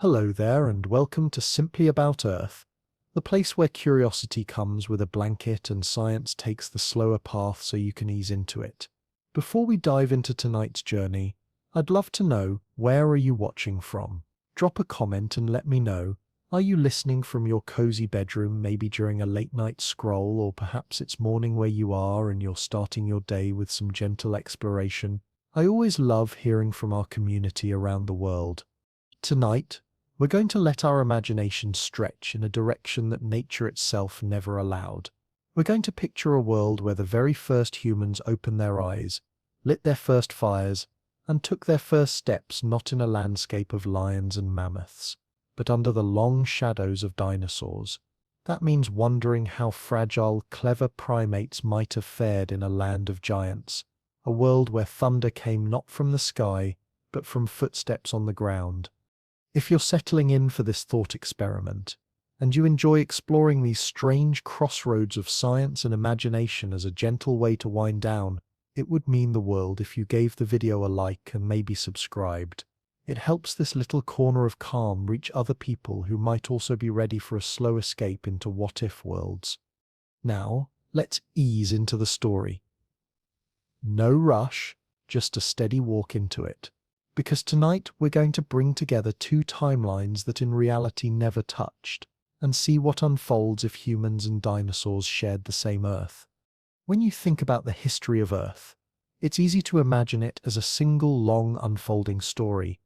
Hello there, and welcome to Simply About Earth, the place where curiosity comes with a blanket and science takes the slower path so you can ease into it. Before we dive into tonight's journey, I'd love to know, where are you watching from? Drop a comment and let me know. Are you listening from your cozy bedroom, maybe during a late night scroll, or perhaps it's morning where you are and you're starting your day with some gentle exploration? I always love hearing from our community around the world. Tonight, we're going to let our imagination stretch in a direction that nature itself never allowed. We're going to picture a world where the very first humans opened their eyes, lit their first fires, and took their first steps not in a landscape of lions and mammoths, but under the long shadows of dinosaurs. That means wondering how fragile, clever primates might have fared in a land of giants, a world where thunder came not from the sky, but from footsteps on the ground. If you're settling in for this thought experiment, and you enjoy exploring these strange crossroads of science and imagination as a gentle way to wind down, it would mean the world if you gave the video a like and maybe subscribed. It helps this little corner of calm reach other people who might also be ready for a slow escape into what-if worlds. Now, let's ease into the story. No rush, just a steady walk into it. Because tonight we're going to bring together two timelines that in reality never touched, and see what unfolds if humans and dinosaurs shared the same Earth. When you think about the history of Earth, it's easy to imagine it as a single long unfolding story,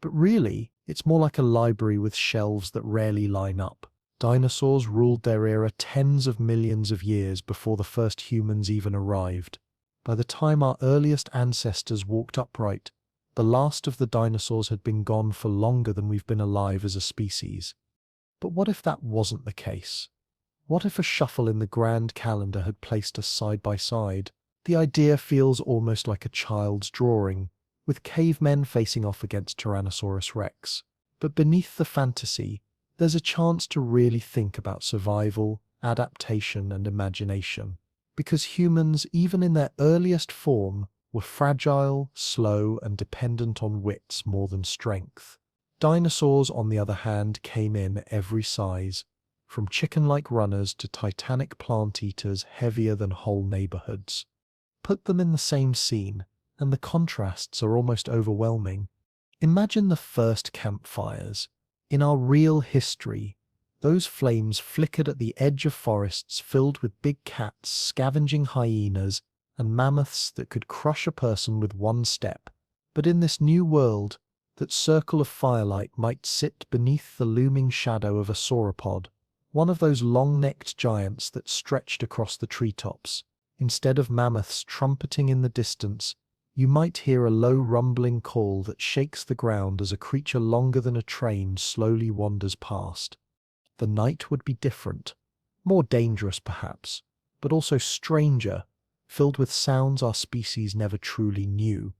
but really, it's more like a library with shelves that rarely line up. Dinosaurs ruled their era tens of millions of years before the first humans even arrived. By the time our earliest ancestors walked upright, the last of the dinosaurs had been gone for longer than we've been alive as a species. But what if that wasn't the case? What if a shuffle in the grand calendar had placed us side by side? The idea feels almost like a child's drawing, with cavemen facing off against Tyrannosaurus Rex. But beneath the fantasy, there's a chance to really think about survival, adaptation, and imagination. Because humans, even in their earliest form, were fragile, slow, and dependent on wits more than strength. Dinosaurs, on the other hand, came in every size, from chicken-like runners to titanic plant-eaters heavier than whole neighborhoods. Put them in the same scene, and the contrasts are almost overwhelming. Imagine the first campfires. In our real history, those flames flickered at the edge of forests filled with big cats, scavenging hyenas, and mammoths that could crush a person with one step. But in this new world, that circle of firelight might sit beneath the looming shadow of a sauropod, one of those long-necked giants that stretched across the treetops. Instead of mammoths trumpeting in the distance, you might hear a low rumbling call that shakes the ground as a creature longer than a train slowly wanders past. The night would be different, more dangerous perhaps, but also stranger, filled with sounds our species never truly knew.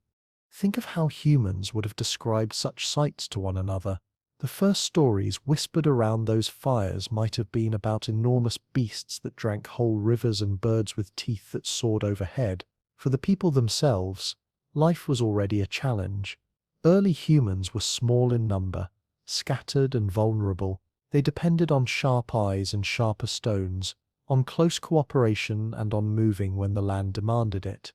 Think of how humans would have described such sights to one another. The first stories whispered around those fires might have been about enormous beasts that drank whole rivers and birds with teeth that soared overhead. For the people themselves, life was already a challenge. Early humans were small in number, scattered and vulnerable. They depended on sharp eyes and sharper stones, on close cooperation and on moving when the land demanded it.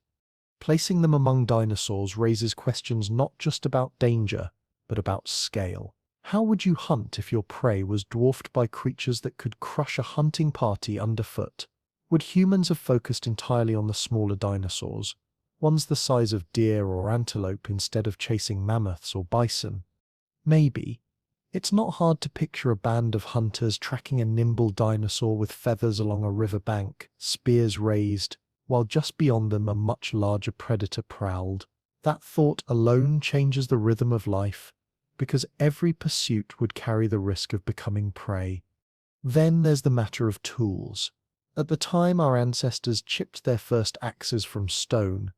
Placing them among dinosaurs raises questions not just about danger, but about scale. How would you hunt if your prey was dwarfed by creatures that could crush a hunting party underfoot? Would humans have focused entirely on the smaller dinosaurs, ones the size of deer or antelope instead of chasing mammoths or bison? Maybe. It's not hard to picture a band of hunters tracking a nimble dinosaur with feathers along a river bank, spears raised, while just beyond them a much larger predator prowled. That thought alone changes the rhythm of life, because every pursuit would carry the risk of becoming prey. Then there's the matter of tools. At the time our ancestors chipped their first axes from stone,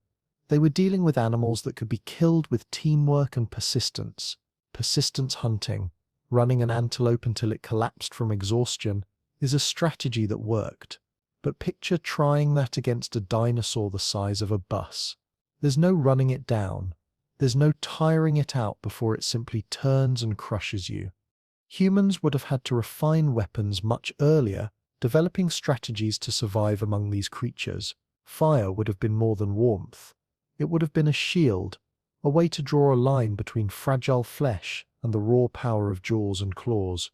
they were dealing with animals that could be killed with teamwork and persistence. Persistence hunting, running an antelope until it collapsed from exhaustion, is a strategy that worked. But picture trying that against a dinosaur the size of a bus. There's no running it down. There's no tiring it out before it simply turns and crushes you. Humans would have had to refine weapons much earlier, developing strategies to survive among these creatures. Fire would have been more than warmth. It would have been a shield, a way to draw a line between fragile flesh and the raw power of jaws and claws.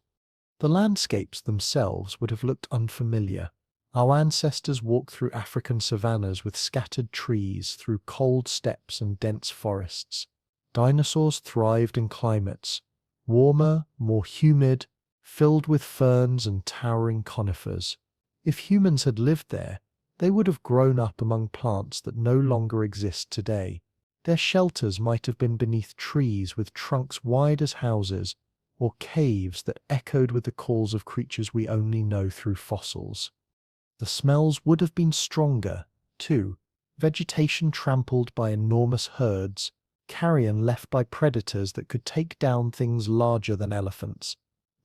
The landscapes themselves would have looked unfamiliar. Our ancestors walked through African savannas with scattered trees, through cold steppes and dense forests. Dinosaurs thrived in climates warmer, more humid, filled with ferns and towering conifers. If humans had lived there, they would have grown up among plants that no longer exist today. Their shelters might have been beneath trees with trunks wide as houses, or caves that echoed with the calls of creatures we only know through fossils. The smells would have been stronger, too. Vegetation trampled by enormous herds, carrion left by predators that could take down things larger than elephants,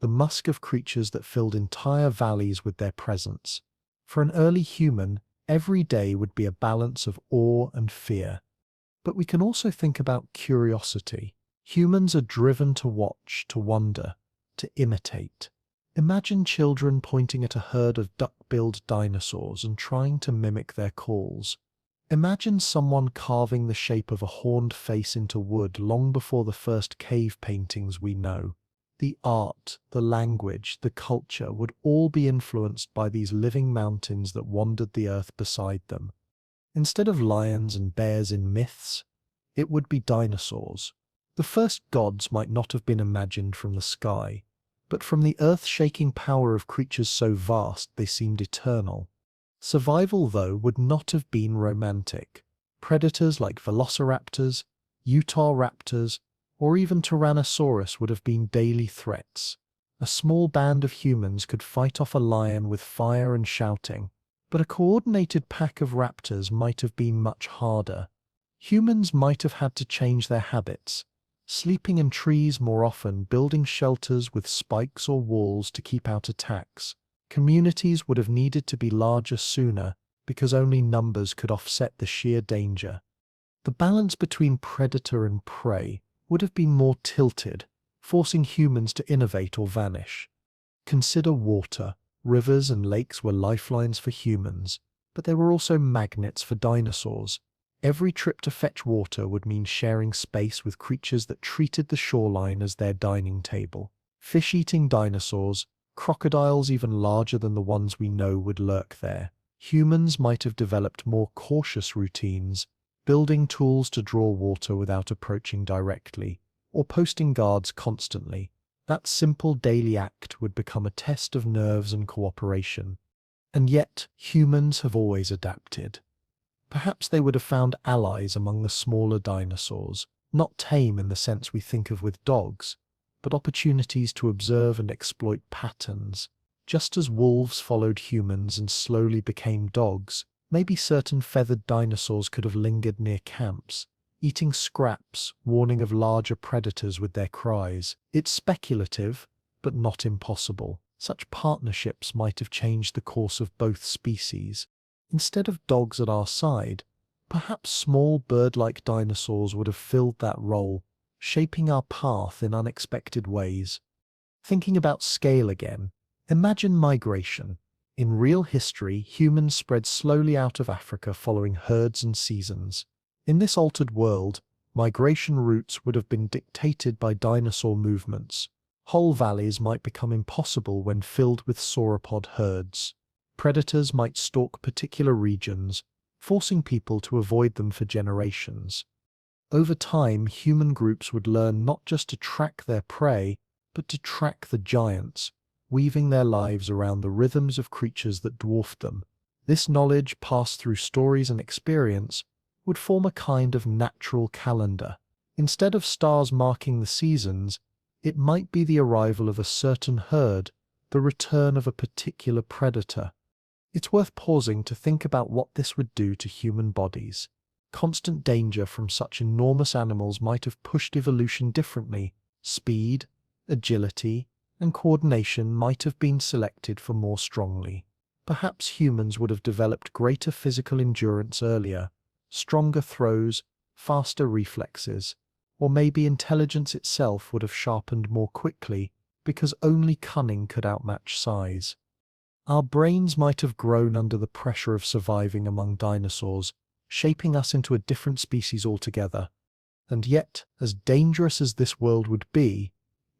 the musk of creatures that filled entire valleys with their presence. For an early human, every day would be a balance of awe and fear. But we can also think about curiosity. Humans are driven to watch, to wonder, to imitate. Imagine children pointing at a herd of duck-billed dinosaurs and trying to mimic their calls. Imagine someone carving the shape of a horned face into wood long before the first cave paintings we know. The art, the language, the culture would all be influenced by these living mountains that wandered the earth beside them. Instead of lions and bears in myths, it would be dinosaurs. The first gods might not have been imagined from the sky, but from the earth-shaking power of creatures so vast they seemed eternal. Survival, though, would not have been romantic. Predators like velociraptors, Utah raptors, or even Tyrannosaurus would have been daily threats. A small band of humans could fight off a lion with fire and shouting, but a coordinated pack of raptors might have been much harder. Humans might have had to change their habits, sleeping in trees more often, building shelters with spikes or walls to keep out attacks. Communities would have needed to be larger sooner because only numbers could offset the sheer danger. The balance between predator and prey would have been more tilted, forcing humans to innovate or vanish. Consider water. Rivers and lakes were lifelines for humans, but they were also magnets for dinosaurs. Every trip to fetch water would mean sharing space with creatures that treated the shoreline as their dining table. Fish-eating dinosaurs, crocodiles even larger than the ones we know, would lurk there. Humans might have developed more cautious routines, building tools to draw water without approaching directly, or posting guards constantly. That simple daily act would become a test of nerves and cooperation. And yet, humans have always adapted. Perhaps they would have found allies among the smaller dinosaurs, not tame in the sense we think of with dogs, but opportunities to observe and exploit patterns. Just as wolves followed humans and slowly became dogs, maybe certain feathered dinosaurs could have lingered near camps, eating scraps, warning of larger predators with their cries. It's speculative, but not impossible. Such partnerships might have changed the course of both species. Instead of dogs at our side, perhaps small bird-like dinosaurs would have filled that role, shaping our path in unexpected ways. Thinking about scale again, imagine migration. In real history, humans spread slowly out of Africa following herds and seasons. In this altered world, migration routes would have been dictated by dinosaur movements. Whole valleys might become impossible when filled with sauropod herds. Predators might stalk particular regions, forcing people to avoid them for generations. Over time, human groups would learn not just to track their prey, but to track the giants, weaving their lives around the rhythms of creatures that dwarfed them. This knowledge, passed through stories and experience, would form a kind of natural calendar. Instead of stars marking the seasons, it might be the arrival of a certain herd, the return of a particular predator. It's worth pausing to think about what this would do to human bodies. Constant danger from such enormous animals might have pushed evolution differently. Speed, agility, and coordination might have been selected for more strongly. Perhaps humans would have developed greater physical endurance earlier, stronger throws, faster reflexes, or maybe intelligence itself would have sharpened more quickly because only cunning could outmatch size. Our brains might have grown under the pressure of surviving among dinosaurs, shaping us into a different species altogether. And yet, as dangerous as this world would be,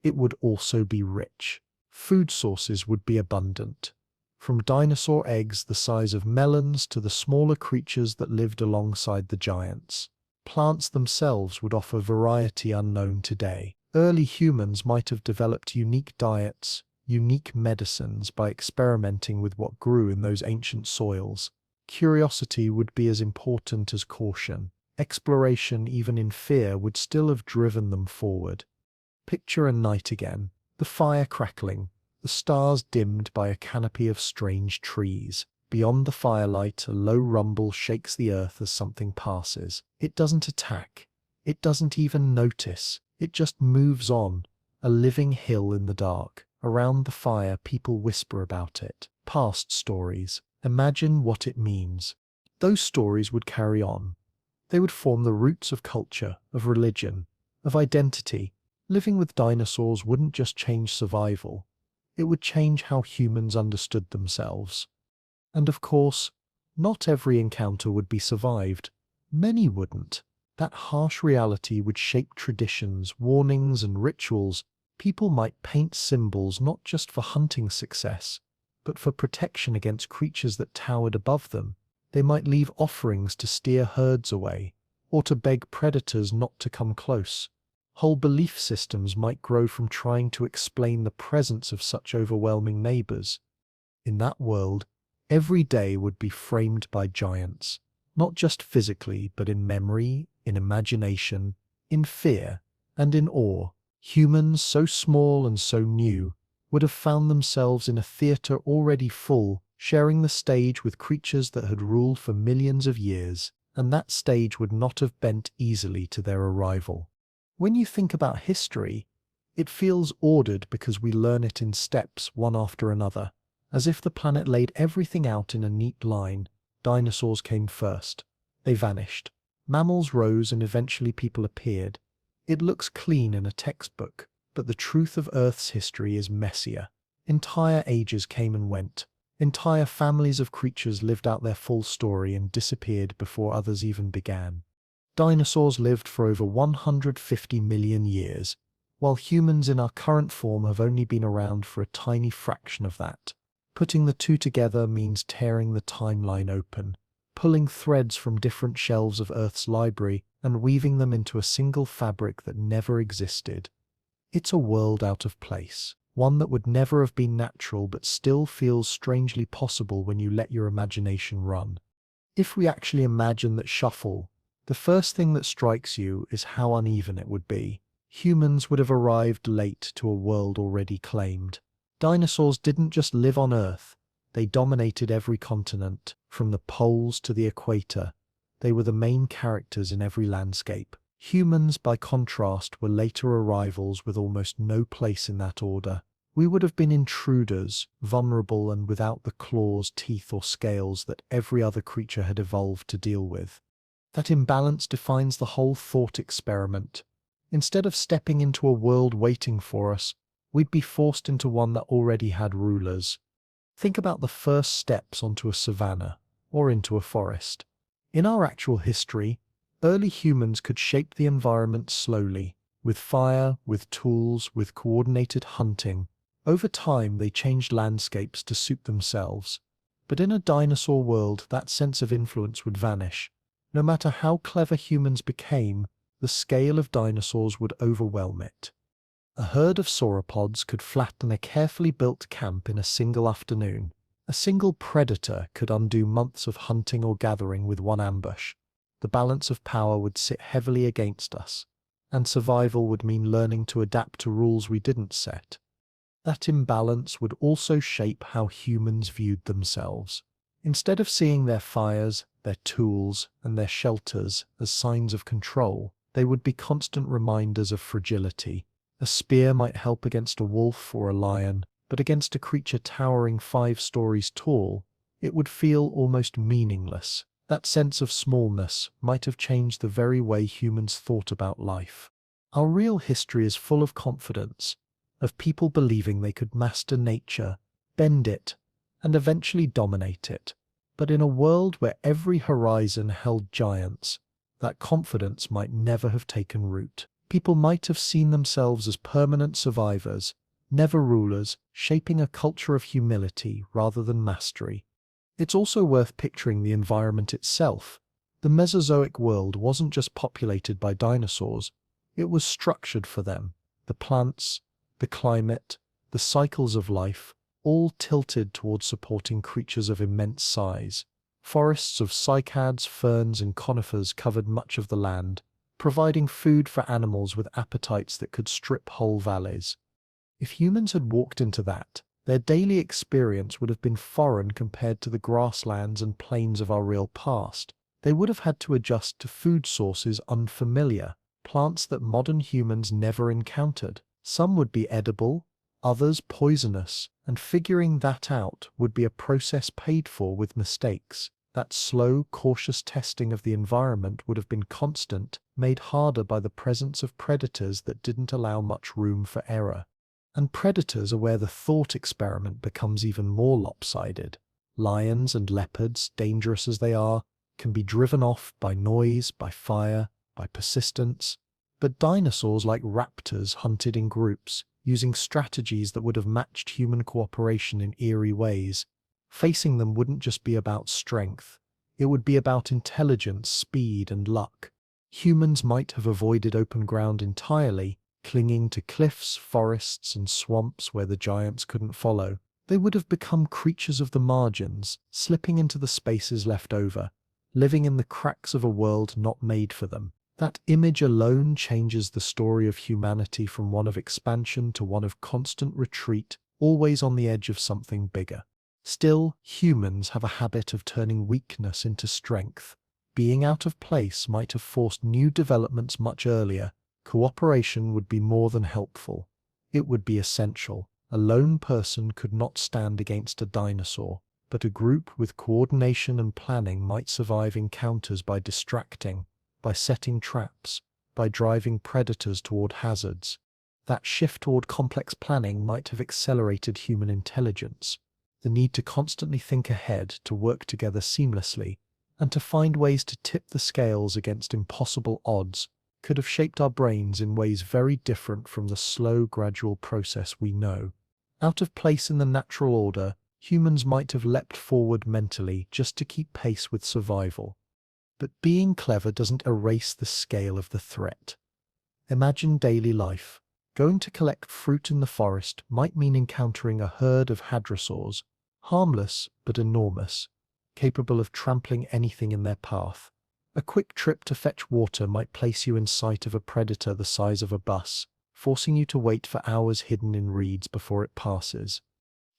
it would also be rich. Food sources would be abundant. From dinosaur eggs the size of melons to the smaller creatures that lived alongside the giants. Plants themselves would offer variety unknown today. Early humans might have developed unique diets, unique medicines by experimenting with what grew in those ancient soils. Curiosity would be as important as caution. Exploration, even in fear, would still have driven them forward. Picture a night again, the fire crackling, the stars dimmed by a canopy of strange trees. Beyond the firelight, a low rumble shakes the earth as something passes. It doesn't attack. It doesn't even notice. It just moves on, a living hill in the dark. Around the fire, people whisper about it. Past stories. Imagine what it means. Those stories would carry on. They would form the roots of culture, of religion, of identity. Living with dinosaurs wouldn't just change survival. It would change how humans understood themselves. And of course, not every encounter would be survived. Many wouldn't. That harsh reality would shape traditions, warnings, and rituals. People might paint symbols not just for hunting success, but for protection against creatures that towered above them. They might leave offerings to steer herds away, or to beg predators not to come close. Whole belief systems might grow from trying to explain the presence of such overwhelming neighbors. In that world, every day would be framed by giants, not just physically, but in memory, in imagination, in fear, and in awe. Humans, so small and so new, would have found themselves in a theater already full, sharing the stage with creatures that had ruled for millions of years, and that stage would not have bent easily to their arrival. When you think about history, it feels ordered because we learn it in steps, one after another. As if the planet laid everything out in a neat line. Dinosaurs came first. They vanished. Mammals rose and eventually people appeared. It looks clean in a textbook, but the truth of Earth's history is messier. Entire ages came and went. Entire families of creatures lived out their full story and disappeared before others even began. Dinosaurs lived for over 150 million years, while humans in our current form have only been around for a tiny fraction of that. Putting the two together means tearing the timeline open, pulling threads from different shelves of Earth's library and weaving them into a single fabric that never existed. It's a world out of place, one that would never have been natural but still feels strangely possible when you let your imagination run. If we actually imagine that shuffle, the first thing that strikes you is how uneven it would be. Humans would have arrived late to a world already claimed. Dinosaurs didn't just live on Earth, they dominated every continent, from the poles to the equator. They were the main characters in every landscape. Humans, by contrast, were later arrivals with almost no place in that order. We would have been intruders, vulnerable and without the claws, teeth or scales that every other creature had evolved to deal with. That imbalance defines the whole thought experiment. Instead of stepping into a world waiting for us, we'd be forced into one that already had rulers. Think about the first steps onto a savanna, or into a forest. In our actual history, early humans could shape the environment slowly, with fire, with tools, with coordinated hunting. Over time, they changed landscapes to suit themselves. But in a dinosaur world, that sense of influence would vanish. No matter how clever humans became, the scale of dinosaurs would overwhelm it. A herd of sauropods could flatten a carefully built camp in a single afternoon. A single predator could undo months of hunting or gathering with one ambush. The balance of power would sit heavily against us, and survival would mean learning to adapt to rules we didn't set. That imbalance would also shape how humans viewed themselves. Instead of seeing their fires, their tools, and their shelters as signs of control, they would be constant reminders of fragility. A spear might help against a wolf or a lion, but against a creature towering 5 stories tall, it would feel almost meaningless. That sense of smallness might have changed the very way humans thought about life. Our real history is full of confidence, of people believing they could master nature, bend it, and eventually dominate it. But in a world where every horizon held giants, that confidence might never have taken root. People might have seen themselves as permanent survivors, never rulers, shaping a culture of humility rather than mastery. It's also worth picturing the environment itself. The Mesozoic world wasn't just populated by dinosaurs, it was structured for them. The plants, the climate, the cycles of life, all tilted towards supporting creatures of immense size. Forests of cycads, ferns, and conifers covered much of the land, providing food for animals with appetites that could strip whole valleys. If humans had walked into that, their daily experience would have been foreign compared to the grasslands and plains of our real past. They would have had to adjust to food sources unfamiliar, plants that modern humans never encountered. Some would be edible, others poisonous, and figuring that out would be a process paid for with mistakes. That slow, cautious testing of the environment would have been constant, made harder by the presence of predators that didn't allow much room for error. And predators are where the thought experiment becomes even more lopsided. Lions and leopards, dangerous as they are, can be driven off by noise, by fire, by persistence. But dinosaurs like raptors hunted in groups, using strategies that would have matched human cooperation in eerie ways. Facing them wouldn't just be about strength, it would be about intelligence, speed, and luck. Humans might have avoided open ground entirely, clinging to cliffs, forests, and swamps where the giants couldn't follow. They would have become creatures of the margins, slipping into the spaces left over, living in the cracks of a world not made for them. That image alone changes the story of humanity from one of expansion to one of constant retreat, always on the edge of something bigger. Still, humans have a habit of turning weakness into strength. Being out of place might have forced new developments much earlier. Cooperation would be more than helpful. It would be essential. A lone person could not stand against a dinosaur, but a group with coordination and planning might survive encounters by distracting, by setting traps, by driving predators toward hazards. That shift toward complex planning might have accelerated human intelligence. The need to constantly think ahead, to work together seamlessly, and to find ways to tip the scales against impossible odds could have shaped our brains in ways very different from the slow, gradual process we know. Out of place in the natural order, humans might have leapt forward mentally just to keep pace with survival. But being clever doesn't erase the scale of the threat. Imagine daily life. Going to collect fruit in the forest might mean encountering a herd of hadrosaurs, harmless but enormous, capable of trampling anything in their path. A quick trip to fetch water might place you in sight of a predator the size of a bus, forcing you to wait for hours hidden in reeds before it passes.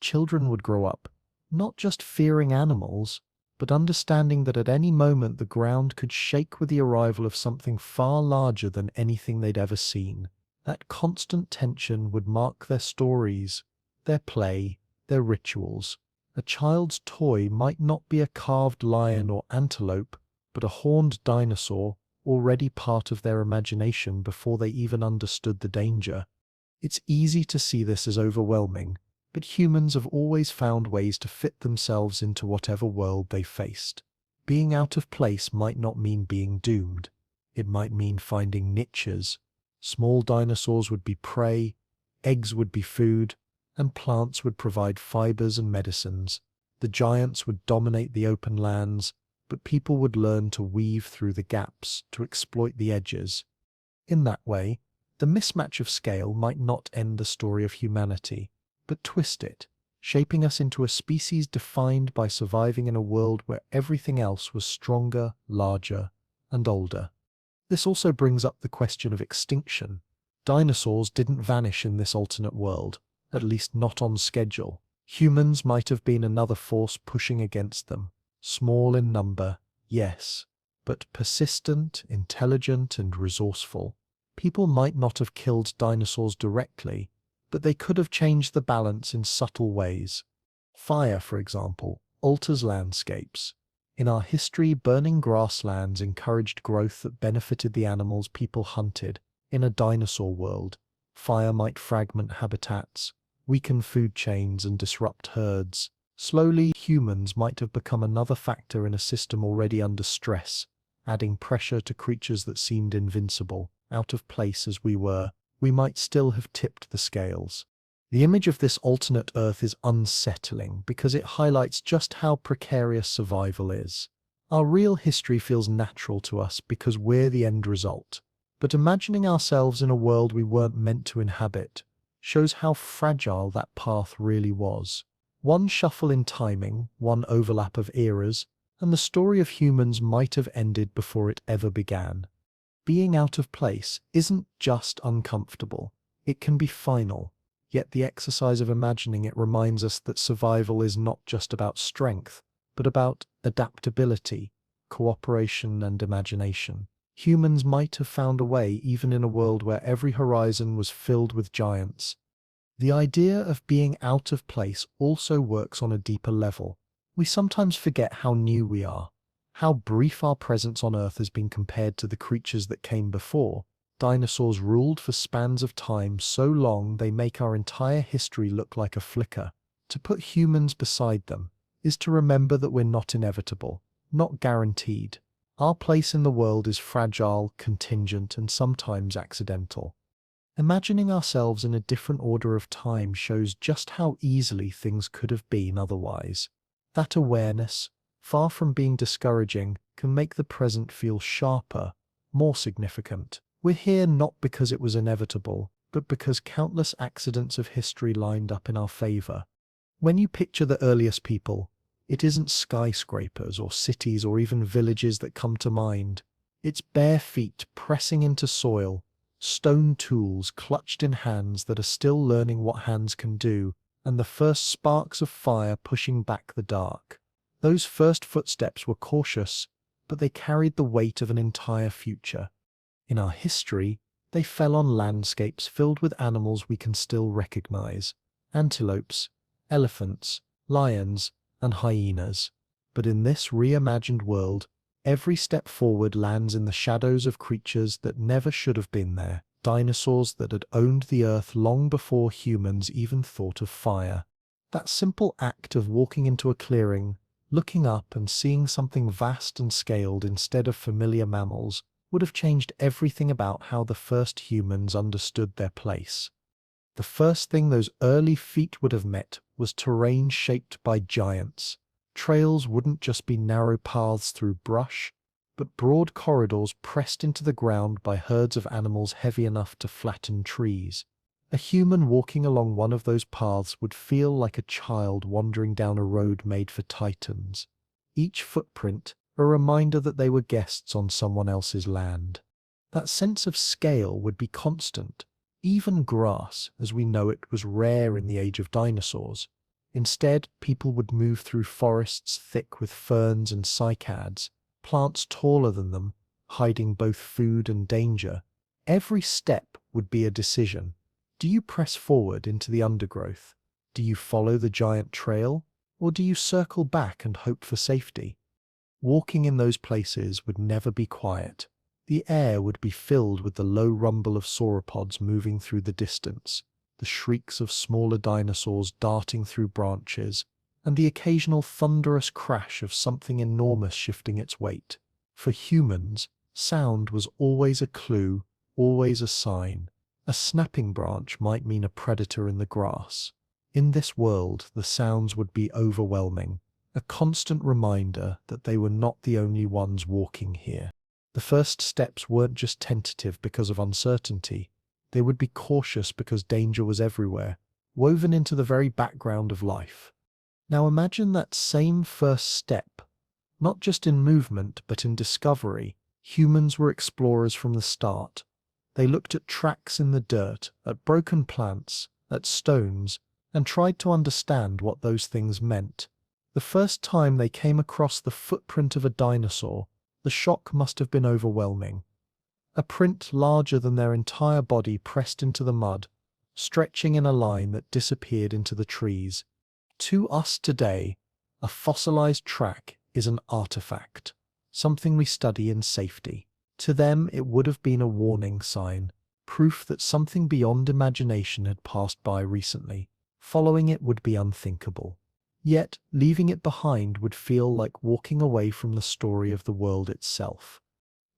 Children would grow up, not just fearing animals, but understanding that at any moment the ground could shake with the arrival of something far larger than anything they'd ever seen. That constant tension would mark their stories, their play, their rituals. A child's toy might not be a carved lion or antelope, but a horned dinosaur, already part of their imagination before they even understood the danger. It's easy to see this as overwhelming, but humans have always found ways to fit themselves into whatever world they faced. Being out of place might not mean being doomed. It might mean finding niches. Small dinosaurs would be prey, eggs would be food, and plants would provide fibers and medicines. The giants would dominate the open lands, but people would learn to weave through the gaps, to exploit the edges. In that way, the mismatch of scale might not end the story of humanity, but twist it, shaping us into a species defined by surviving in a world where everything else was stronger, larger, and older. This also brings up the question of extinction. Dinosaurs didn't vanish in this alternate world, at least not on schedule. Humans might have been another force pushing against them. Small in number, yes, but persistent, intelligent, and resourceful. People might not have killed dinosaurs directly, but they could have changed the balance in subtle ways. Fire, for example, alters landscapes. In our history, burning grasslands encouraged growth that benefited the animals people hunted. In a dinosaur world, Fire might fragment habitats, weaken food chains, and disrupt herds. Slowly, humans might have become another factor in a system already under stress, adding pressure to creatures that seemed invincible. Out of place as we were, we might still have tipped the scales. The image of this alternate Earth is unsettling because it highlights just how precarious survival is. Our real history feels natural to us because we're the end result. But imagining ourselves in a world we weren't meant to inhabit shows how fragile that path really was. One shuffle in timing, one overlap of eras, and the story of humans might have ended before it ever began. Being out of place isn't just uncomfortable, it can be final. Yet the exercise of imagining it reminds us that survival is not just about strength, but about adaptability, cooperation, and imagination. Humans might have found a way even in a world where every horizon was filled with giants. The idea of being out of place also works on a deeper level. We sometimes forget how new we are, how brief our presence on Earth has been compared to the creatures that came before. Dinosaurs ruled for spans of time so long they make our entire history look like a flicker. To put humans beside them is to remember that we're not inevitable, not guaranteed. Our place in the world is fragile, contingent, and sometimes accidental. Imagining ourselves in a different order of time shows just how easily things could have been otherwise. That awareness, far from being discouraging, can make the present feel sharper, more significant. We're here not because it was inevitable, but because countless accidents of history lined up in our favor. When you picture the earliest people, it isn't skyscrapers or cities or even villages that come to mind. It's bare feet pressing into soil, stone tools clutched in hands that are still learning what hands can do, and the first sparks of fire pushing back the dark. Those first footsteps were cautious, but they carried the weight of an entire future. In our history, they fell on landscapes filled with animals we can still recognize: antelopes, elephants, lions, and hyenas. But in this reimagined world, every step forward lands in the shadows of creatures that never should have been there. Dinosaurs that had owned the earth long before humans even thought of fire. That simple act of walking into a clearing, looking up and seeing something vast and scaled instead of familiar mammals, would have changed everything about how the first humans understood their place. The first thing those early feet would have met was terrain shaped by giants. Trails wouldn't just be narrow paths through brush, but broad corridors pressed into the ground by herds of animals heavy enough to flatten trees. A human walking along one of those paths would feel like a child wandering down a road made for titans. Each footprint a reminder that they were guests on someone else's land. That sense of scale would be constant. Even grass, as we know it, was rare in the age of dinosaurs. Instead, people would move through forests thick with ferns and cycads, plants taller than them, hiding both food and danger. Every step would be a decision. Do you press forward into the undergrowth? Do you follow the giant trail? Or do you circle back and hope for safety? Walking in those places would never be quiet. The air would be filled with the low rumble of sauropods moving through the distance, the shrieks of smaller dinosaurs darting through branches, and the occasional thunderous crash of something enormous shifting its weight. For humans, sound was always a clue, always a sign. A snapping branch might mean a predator in the grass. In this world, the sounds would be overwhelming, a constant reminder that they were not the only ones walking here. The first steps weren't just tentative because of uncertainty. They would be cautious because danger was everywhere, woven into the very background of life. Now imagine that same first step, not just in movement but in discovery. Humans were explorers from the start. They looked at tracks in the dirt, at broken plants, at stones, and tried to understand what those things meant. The first time they came across the footprint of a dinosaur, the shock must have been overwhelming. A print larger than their entire body pressed into the mud, stretching in a line that disappeared into the trees. To us today, a fossilized track is an artifact, something we study in safety. To them, it would have been a warning sign, proof that something beyond imagination had passed by recently. Following it would be unthinkable. Yet, leaving it behind would feel like walking away from the story of the world itself.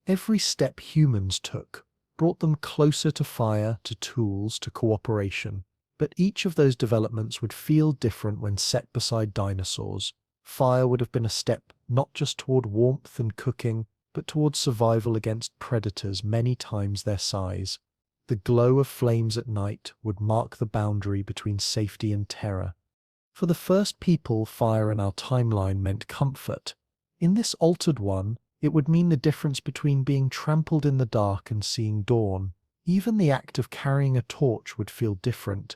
Every step humans took brought them closer to fire, to tools, to cooperation. But each of those developments would feel different when set beside dinosaurs. Fire would have been a step not just toward warmth and cooking, but toward survival against predators many times their size. The glow of flames at night would mark the boundary between safety and terror. For the first people, fire in our timeline meant comfort. In this altered one, it would mean the difference between being trampled in the dark and seeing dawn. Even the act of carrying a torch would feel different,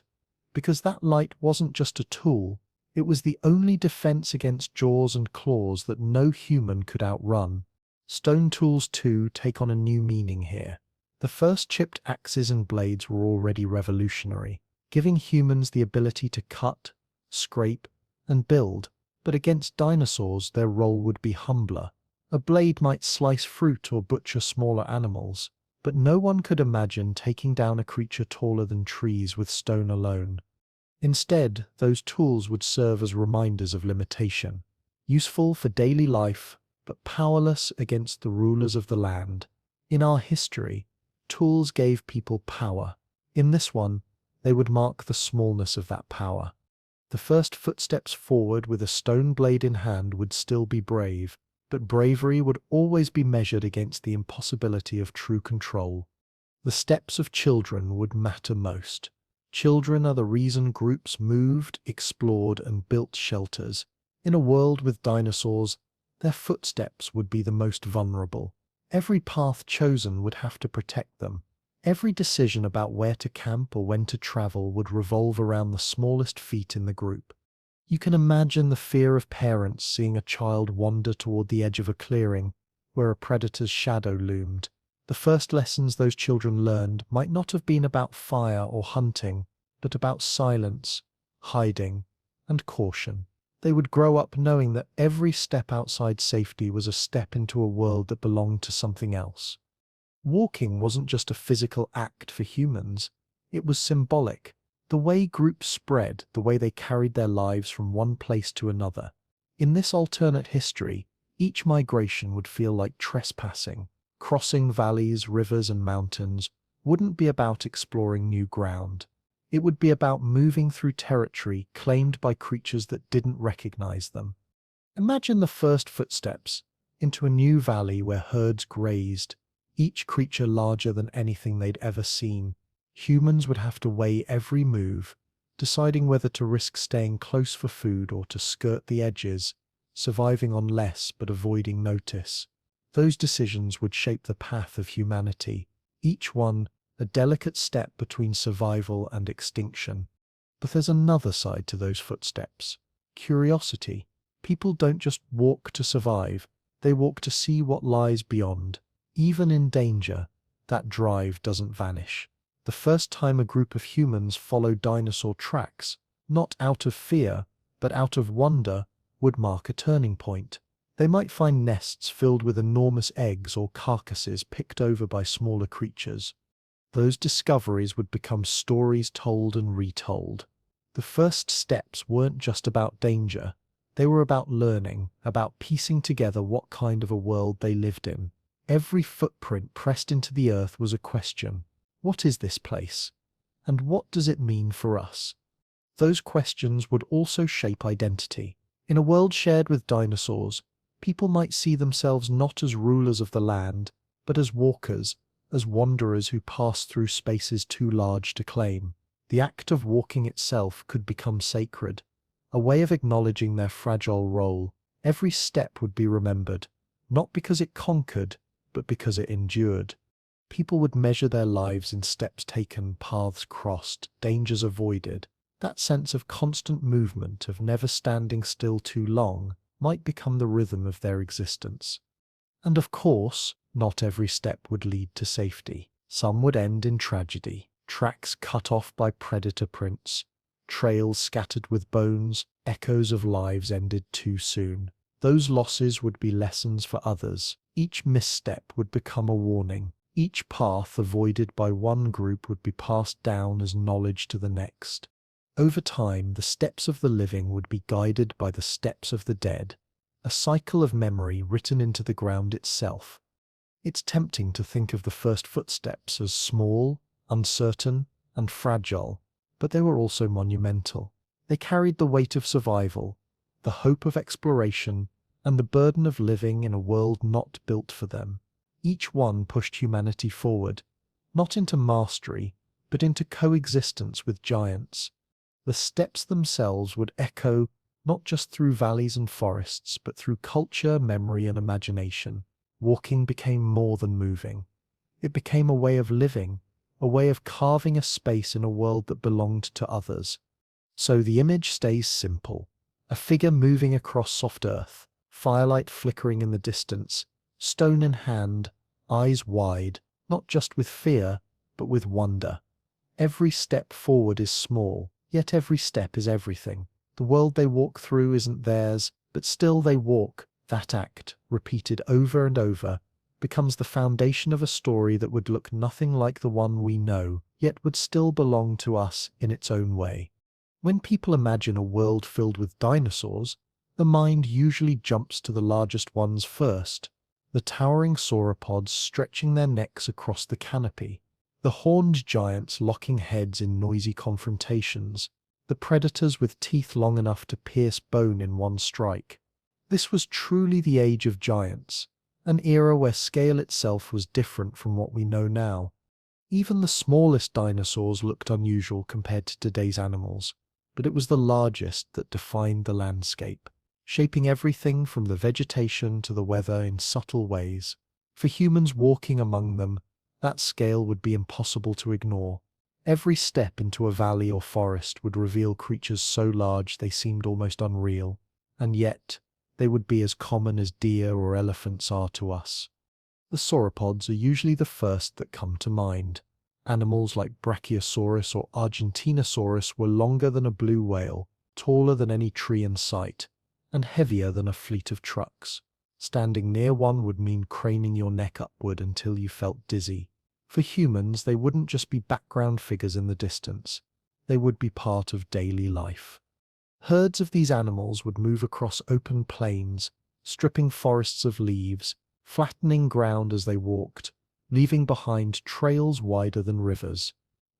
because that light wasn't just a tool, it was the only defense against jaws and claws that no human could outrun. Stone tools, too, take on a new meaning here. The first chipped axes and blades were already revolutionary, giving humans the ability to cut, scrape, and build, but against dinosaurs their role would be humbler. A blade might slice fruit or butcher smaller animals, but no one could imagine taking down a creature taller than trees with stone alone. Instead, those tools would serve as reminders of limitation, useful for daily life, but powerless against the rulers of the land. In our history, tools gave people power. In this one, they would mark the smallness of that power. The first footsteps forward with a stone blade in hand would still be brave, but bravery would always be measured against the impossibility of true control. The steps of children would matter most. Children are the reason groups moved, explored, and built shelters. In a world with dinosaurs, their footsteps would be the most vulnerable. Every path chosen would have to protect them. Every decision about where to camp or when to travel would revolve around the smallest feet in the group. You can imagine the fear of parents seeing a child wander toward the edge of a clearing where a predator's shadow loomed. The first lessons those children learned might not have been about fire or hunting, but about silence, hiding, and caution. They would grow up knowing that every step outside safety was a step into a world that belonged to something else. Walking wasn't just a physical act for humans, it was symbolic. The way groups spread, the way they carried their lives from one place to another. In this alternate history, each migration would feel like trespassing. Crossing valleys, rivers, and mountains wouldn't be about exploring new ground. It would be about moving through territory claimed by creatures that didn't recognize them. Imagine the first footsteps into a new valley where herds grazed, each creature larger than anything they'd ever seen. Humans would have to weigh every move, deciding whether to risk staying close for food or to skirt the edges, surviving on less but avoiding notice. Those decisions would shape the path of humanity, each one a delicate step between survival and extinction. But there's another side to those footsteps: curiosity. People don't just walk to survive, they walk to see what lies beyond. Even in danger, that drive doesn't vanish. The first time a group of humans followed dinosaur tracks, not out of fear, but out of wonder, would mark a turning point. They might find nests filled with enormous eggs or carcasses picked over by smaller creatures. Those discoveries would become stories told and retold. The first steps weren't just about danger. They were about learning, about piecing together what kind of a world they lived in. Every footprint pressed into the earth was a question. What is this place? And what does it mean for us? Those questions would also shape identity. In a world shared with dinosaurs, people might see themselves not as rulers of the land, but as walkers, as wanderers who pass through spaces too large to claim. The act of walking itself could become sacred, a way of acknowledging their fragile role. Every step would be remembered, not because it conquered, but because it endured. People would measure their lives in steps taken, paths crossed, dangers avoided. That sense of constant movement, of never standing still too long, might become the rhythm of their existence. And of course, not every step would lead to safety. Some would end in tragedy. Tracks cut off by predator prints, trails scattered with bones, echoes of lives ended too soon. Those losses would be lessons for others. Each misstep would become a warning. Each path avoided by one group would be passed down as knowledge to the next. Over time, the steps of the living would be guided by the steps of the dead, a cycle of memory written into the ground itself. It's tempting to think of the first footsteps as small, uncertain, and fragile, but they were also monumental. They carried the weight of survival, the hope of exploration, and the burden of living in a world not built for them. Each one pushed humanity forward, not into mastery, but into coexistence with giants. The steps themselves would echo not just through valleys and forests, but through culture, memory, and imagination. Walking became more than moving. It became a way of living, a way of carving a space in a world that belonged to others. So the image stays simple. A figure moving across soft earth, firelight flickering in the distance, stone in hand, eyes wide, not just with fear, but with wonder. Every step forward is small, yet every step is everything. The world they walk through isn't theirs, but still they walk. That act, repeated over and over, becomes the foundation of a story that would look nothing like the one we know, yet would still belong to us in its own way. When people imagine a world filled with dinosaurs, the mind usually jumps to the largest ones first, the towering sauropods stretching their necks across the canopy, the horned giants locking heads in noisy confrontations, the predators with teeth long enough to pierce bone in one strike. This was truly the age of giants, an era where scale itself was different from what we know now. Even the smallest dinosaurs looked unusual compared to today's animals, but it was the largest that defined the landscape, shaping everything from the vegetation to the weather in subtle ways. For humans walking among them, that scale would be impossible to ignore. Every step into a valley or forest would reveal creatures so large they seemed almost unreal, and yet they would be as common as deer or elephants are to us. The sauropods are usually the first that come to mind. Animals like Brachiosaurus or Argentinosaurus were longer than a blue whale, taller than any tree in sight, and heavier than a fleet of trucks. Standing near one would mean craning your neck upward until you felt dizzy. For humans, they wouldn't just be background figures in the distance. They would be part of daily life. Herds of these animals would move across open plains, stripping forests of leaves, flattening ground as they walked, leaving behind trails wider than rivers.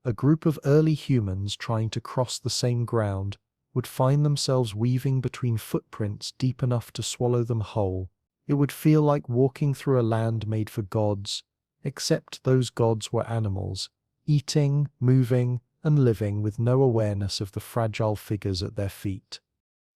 A group of early humans trying to cross the same ground would find themselves weaving between footprints deep enough to swallow them whole. It would feel like walking through a land made for gods, except those gods were animals, eating, moving, and living with no awareness of the fragile figures at their feet.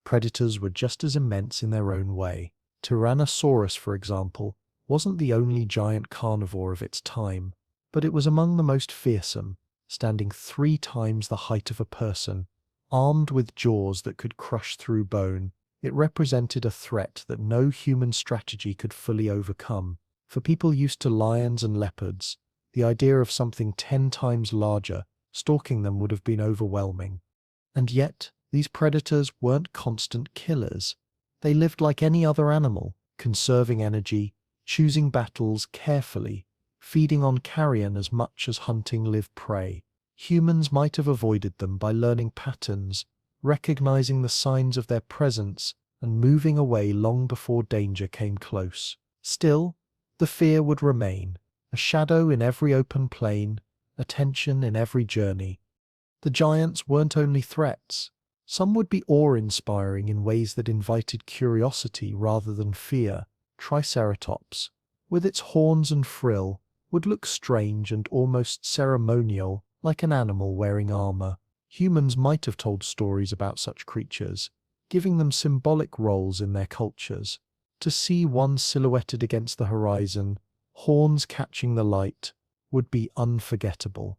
Predators were just as immense in their own way. Tyrannosaurus, for example, wasn't the only giant carnivore of its time, but it was among the most fearsome, standing 3 times the height of a person, armed with jaws that could crush through bone. It represented a threat that no human strategy could fully overcome. For people used to lions and leopards, the idea of something 10 times larger stalking them would have been overwhelming. And yet, these predators weren't constant killers. They lived like any other animal, conserving energy, choosing battles carefully, feeding on carrion as much as hunting live prey. Humans might have avoided them by learning patterns, recognizing the signs of their presence, and moving away long before danger came close. Still, the fear would remain, a shadow in every open plain, a tension in every journey. The giants weren't only threats. Some would be awe-inspiring in ways that invited curiosity rather than fear. Triceratops, with its horns and frill, would look strange and almost ceremonial, like an animal wearing armor. Humans might have told stories about such creatures, giving them symbolic roles in their cultures. To see one silhouetted against the horizon, horns catching the light, would be unforgettable.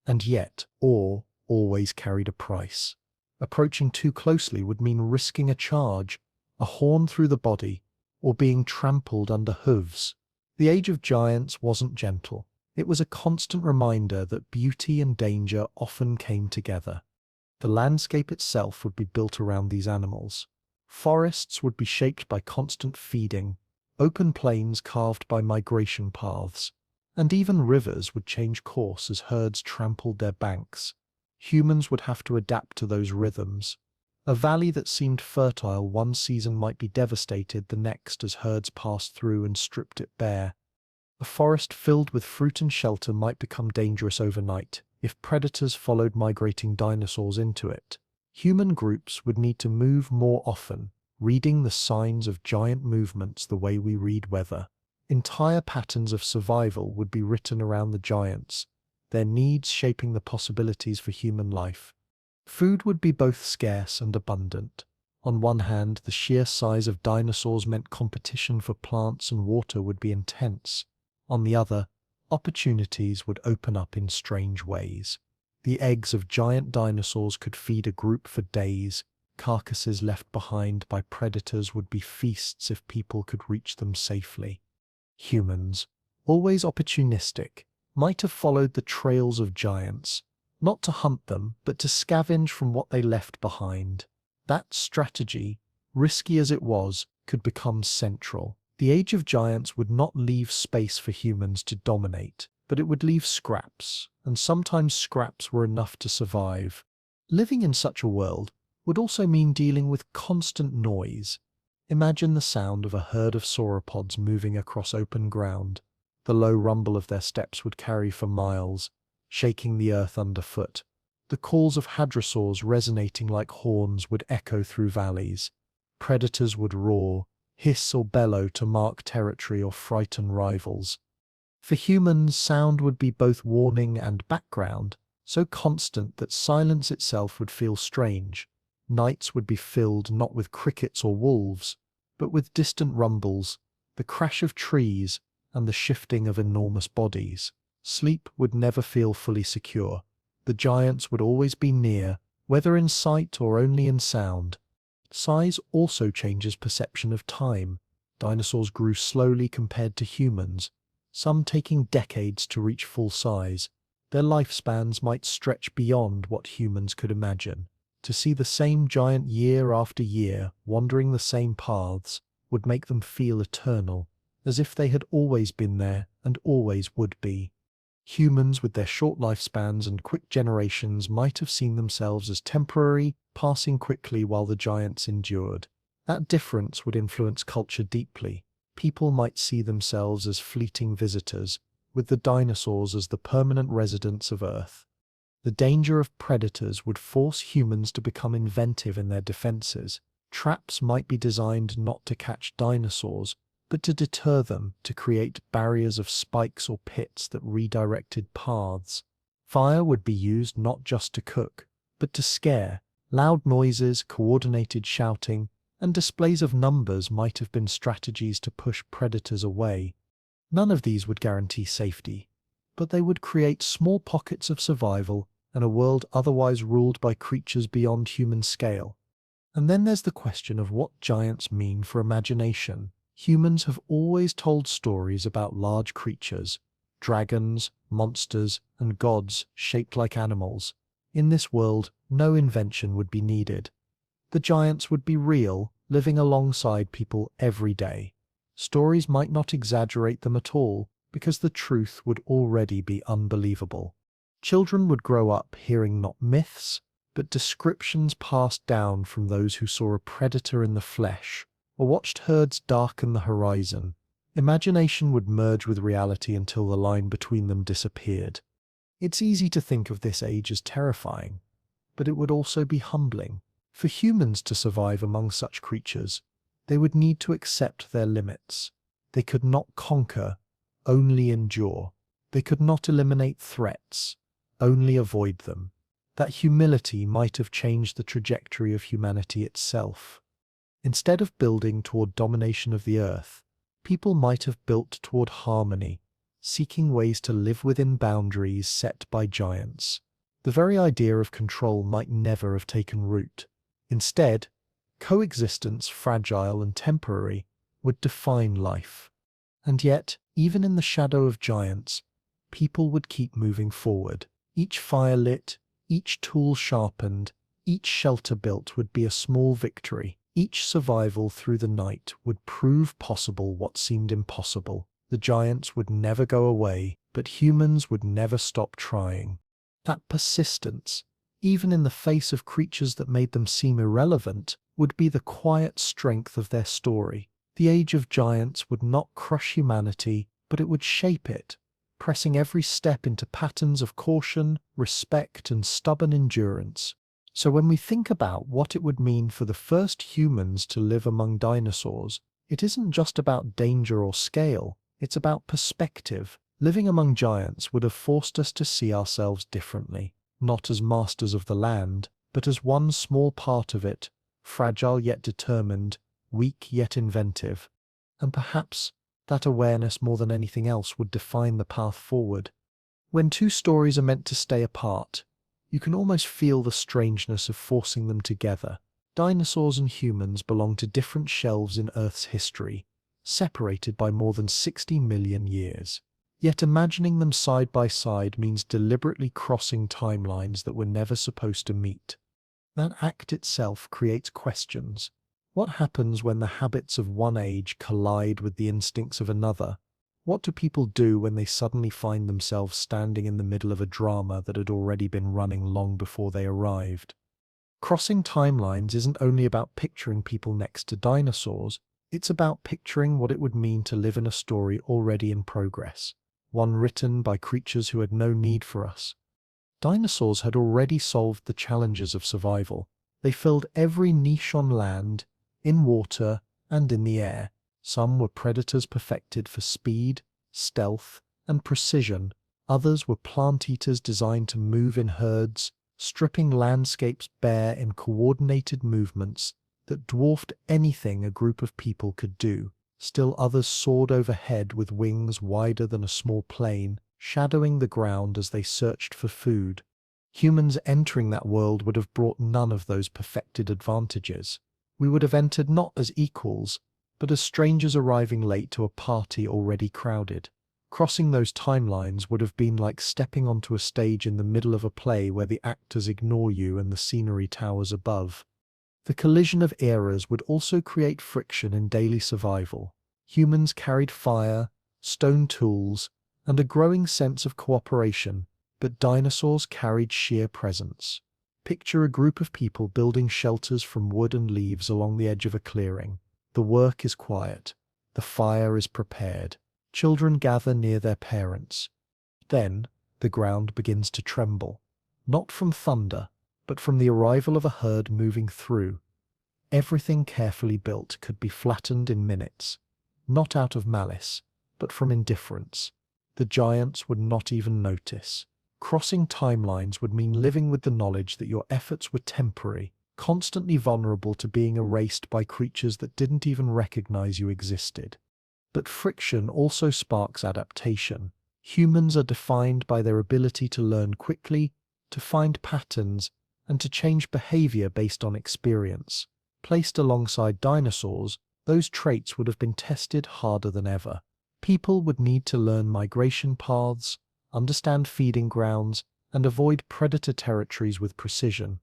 And yet, awe always carried a price. Approaching too closely would mean risking a charge, a horn through the body, or being trampled under hooves. The age of giants wasn't gentle. It was a constant reminder that beauty and danger often came together. The landscape itself would be built around these animals. Forests would be shaped by constant feeding, open plains carved by migration paths, And even rivers would change course as herds trampled their banks. Humans would have to adapt to those rhythms. A valley that seemed fertile one season might be devastated the next as herds passed through and stripped it bare. A forest filled with fruit and shelter might become dangerous overnight if predators followed migrating dinosaurs into it. Human groups would need to move more often, reading the signs of giant movements the way we read weather. Entire patterns of survival would be written around the giants, their needs shaping the possibilities for human life. Food would be both scarce and abundant. On one hand, the sheer size of dinosaurs meant competition for plants and water would be intense. On the other, opportunities would open up in strange ways. The eggs of giant dinosaurs could feed a group for days. Carcasses left behind by predators would be feasts if people could reach them safely. Humans, always opportunistic, might have followed the trails of giants, not to hunt them, but to scavenge from what they left behind. That strategy, risky as it was, could become central. The Age of Giants would not leave space for humans to dominate, but it would leave scraps, and sometimes scraps were enough to survive. Living in such a world would also mean dealing with constant noise. Imagine the sound of a herd of sauropods moving across open ground. The low rumble of their steps would carry for miles, shaking the earth underfoot. The calls of hadrosaurs resonating like horns would echo through valleys. Predators would roar, hiss or bellow to mark territory or frighten rivals. For humans, sound would be both warning and background, so constant that silence itself would feel strange. Nights would be filled not with crickets or wolves, but with distant rumbles, the crash of trees, and the shifting of enormous bodies. Sleep would never feel fully secure. The giants would always be near, whether in sight or only in sound. Size also changes perception of time. Dinosaurs grew slowly compared to humans, some taking decades to reach full size. Their lifespans might stretch beyond what humans could imagine. To see the same giant year after year, wandering the same paths, would make them feel eternal, as if they had always been there and always would be. Humans, with their short lifespans and quick generations, might have seen themselves as temporary, passing quickly while the giants endured. That difference would influence culture deeply. People might see themselves as fleeting visitors, with the dinosaurs as the permanent residents of Earth. The danger of predators would force humans to become inventive in their defenses. Traps might be designed not to catch dinosaurs, but to deter them, to create barriers of spikes or pits that redirected paths. Fire would be used not just to cook, but to scare. Loud noises, coordinated shouting, and displays of numbers might have been strategies to push predators away. None of these would guarantee safety, but they would create small pockets of survival in a world otherwise ruled by creatures beyond human scale. And then there's the question of what giants mean for imagination. Humans have always told stories about large creatures, dragons, monsters, and gods shaped like animals. In this world, no invention would be needed. The giants would be real, living alongside people every day. Stories might not exaggerate them at all, because the truth would already be unbelievable. Children would grow up hearing not myths, but descriptions passed down from those who saw a predator in the flesh, or watched herds darken the horizon. Imagination would merge with reality until the line between them disappeared. It's easy to think of this age as terrifying, but it would also be humbling. For humans to survive among such creatures, they would need to accept their limits. They could not conquer, only endure. They could not eliminate threats, only avoid them. That humility might have changed the trajectory of humanity itself. Instead of building toward domination of the earth, people might have built toward harmony, seeking ways to live within boundaries set by giants. The very idea of control might never have taken root. Instead, coexistence, fragile and temporary, would define life. And yet, even in the shadow of giants, people would keep moving forward. Each fire lit, each tool sharpened, each shelter built would be a small victory. Each survival through the night would prove possible what seemed impossible. The giants would never go away, but humans would never stop trying. That persistence, even in the face of creatures that made them seem irrelevant, would be the quiet strength of their story. The age of giants would not crush humanity, but it would shape it, pressing every step into patterns of caution, respect, and stubborn endurance. So when we think about what it would mean for the first humans to live among dinosaurs, it isn't just about danger or scale, it's about perspective. Living among giants would have forced us to see ourselves differently, not as masters of the land, but as one small part of it, fragile yet determined, weak yet inventive. And perhaps that awareness more than anything else would define the path forward. When two stories are meant to stay apart, you can almost feel the strangeness of forcing them together. Dinosaurs and humans belong to different shelves in Earth's history, separated by more than 60 million years. Yet imagining them side by side means deliberately crossing timelines that were never supposed to meet. That act itself creates questions. What happens when the habits of one age collide with the instincts of another? What do people do when they suddenly find themselves standing in the middle of a drama that had already been running long before they arrived? Crossing timelines isn't only about picturing people next to dinosaurs, it's about picturing what it would mean to live in a story already in progress, one written by creatures who had no need for us. Dinosaurs had already solved the challenges of survival. They filled every niche on land, in water, and in the air. Some were predators perfected for speed, stealth, and precision. Others were plant eaters designed to move in herds, stripping landscapes bare in coordinated movements that dwarfed anything a group of people could do. Still others soared overhead with wings wider than a small plane, shadowing the ground as they searched for food. Humans entering that world would have brought none of those perfected advantages. We would have entered not as equals, but as strangers arriving late to a party already crowded. Crossing those timelines would have been like stepping onto a stage in the middle of a play where the actors ignore you and the scenery towers above. The collision of eras would also create friction in daily survival. Humans carried fire, stone tools, and a growing sense of cooperation, but dinosaurs carried sheer presence. Picture a group of people building shelters from wood and leaves along the edge of a clearing. The work is quiet. The fire is prepared. Children gather near their parents. Then, the ground begins to tremble. Not from thunder, but from the arrival of a herd moving through. Everything carefully built could be flattened in minutes, not out of malice, but from indifference. The giants would not even notice. Crossing timelines would mean living with the knowledge that your efforts were temporary, constantly vulnerable to being erased by creatures that didn't even recognize you existed. But friction also sparks adaptation. Humans are defined by their ability to learn quickly, to find patterns, and to change behavior based on experience. Placed alongside dinosaurs, those traits would have been tested harder than ever. People would need to learn migration paths, understand feeding grounds, and avoid predator territories with precision.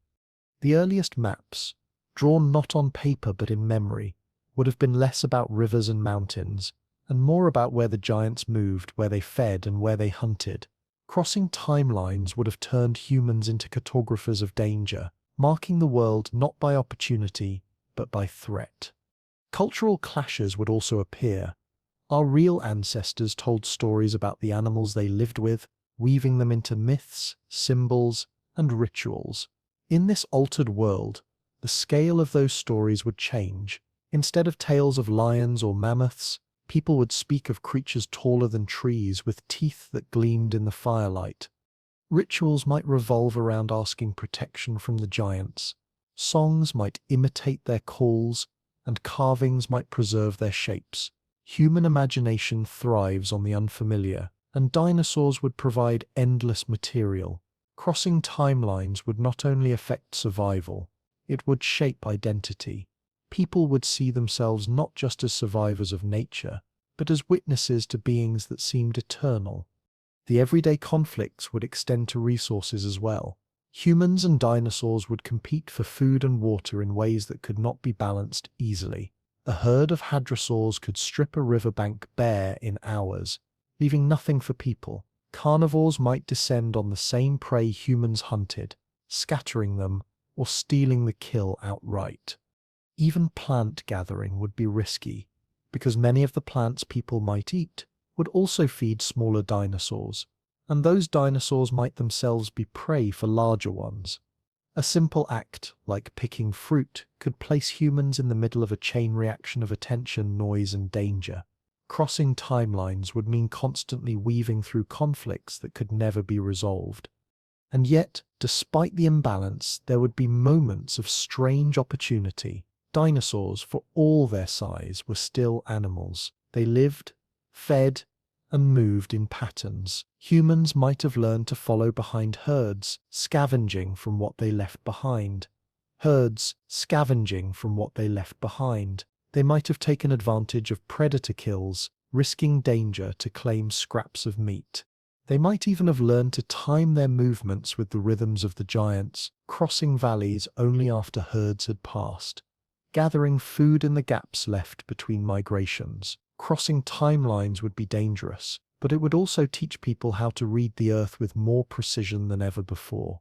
The earliest maps, drawn not on paper but in memory, would have been less about rivers and mountains, and more about where the giants moved, where they fed, and where they hunted. Crossing timelines would have turned humans into cartographers of danger, marking the world not by opportunity, but by threat. Cultural clashes would also appear. Our real ancestors told stories about the animals they lived with, weaving them into myths, symbols, and rituals. In this altered world, the scale of those stories would change. Instead of tales of lions or mammoths, people would speak of creatures taller than trees with teeth that gleamed in the firelight. Rituals might revolve around asking protection from the giants. Songs might imitate their calls, and carvings might preserve their shapes. Human imagination thrives on the unfamiliar, and dinosaurs would provide endless material. Crossing timelines would not only affect survival, it would shape identity. People would see themselves not just as survivors of nature, but as witnesses to beings that seemed eternal. The everyday conflicts would extend to resources as well. Humans and dinosaurs would compete for food and water in ways that could not be balanced easily. A herd of hadrosaurs could strip a riverbank bare in hours, leaving nothing for people. Carnivores might descend on the same prey humans hunted, scattering them or stealing the kill outright. Even plant gathering would be risky, because many of the plants people might eat would also feed smaller dinosaurs, and those dinosaurs might themselves be prey for larger ones. A simple act, like picking fruit, could place humans in the middle of a chain reaction of attention, noise, and danger. Crossing timelines would mean constantly weaving through conflicts that could never be resolved. And yet, despite the imbalance, there would be moments of strange opportunity. Dinosaurs, for all their size, were still animals. They lived, fed, and moved in patterns. Humans might have learned to follow behind herds, scavenging from what they left behind. Herds scavenging from what they left behind. They might have taken advantage of predator kills, risking danger to claim scraps of meat. They might even have learned to time their movements with the rhythms of the giants, crossing valleys only after herds had passed, gathering food in the gaps left between migrations. Crossing timelines would be dangerous, but it would also teach people how to read the Earth with more precision than ever before.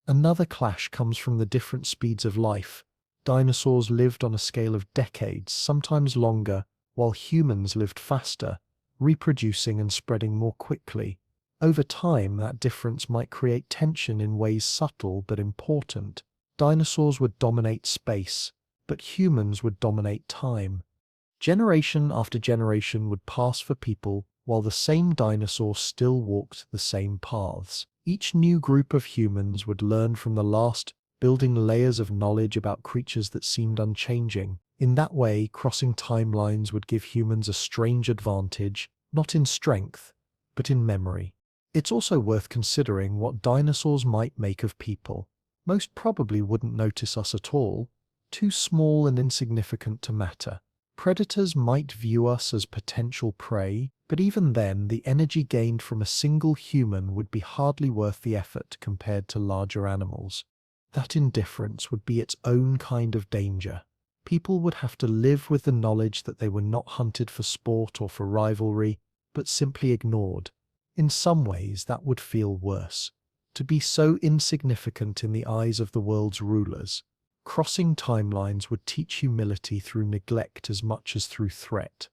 Another clash comes from the different speeds of life. Dinosaurs lived on a scale of decades, sometimes longer, while humans lived faster, reproducing and spreading more quickly. Over time, that difference might create tension in ways subtle but important. Dinosaurs would dominate space, but humans would dominate time. Generation after generation would pass for people, while the same dinosaur still walked the same paths. Each new group of humans would learn from the last, building layers of knowledge about creatures that seemed unchanging. In that way, crossing timelines would give humans a strange advantage, not in strength, but in memory. It's also worth considering what dinosaurs might make of people. Most probably wouldn't notice us at all, too small and insignificant to matter. Predators might view us as potential prey, but even then, the energy gained from a single human would be hardly worth the effort compared to larger animals. That indifference would be its own kind of danger. People would have to live with the knowledge that they were not hunted for sport or for rivalry, but simply ignored. In some ways, that would feel worse. To be so insignificant in the eyes of the world's rulers. Crossing timelines would teach humility through neglect as much as through threat.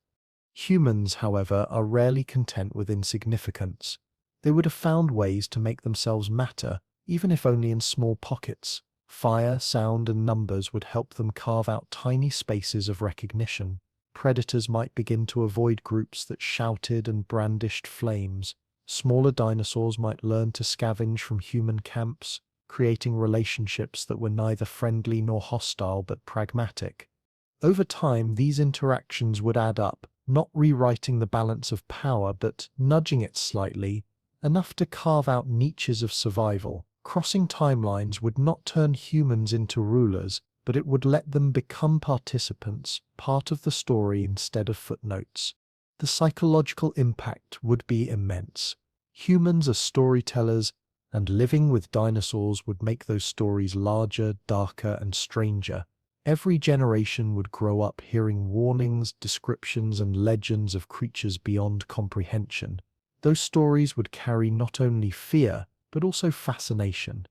Humans, however, are rarely content with insignificance. They would have found ways to make themselves matter, even if only in small pockets. Fire, sound, and numbers would help them carve out tiny spaces of recognition. Predators might begin to avoid groups that shouted and brandished flames. Smaller dinosaurs might learn to scavenge from human camps, creating relationships that were neither friendly nor hostile but pragmatic. Over time, these interactions would add up, not rewriting the balance of power but nudging it slightly, enough to carve out niches of survival. Crossing timelines would not turn humans into rulers, but it would let them become participants, part of the story instead of footnotes. The psychological impact would be immense. Humans are storytellers, and living with dinosaurs would make those stories larger, darker, and stranger. Every generation would grow up hearing warnings, descriptions, and legends of creatures beyond comprehension. Those stories would carry not only fear, but also fascination.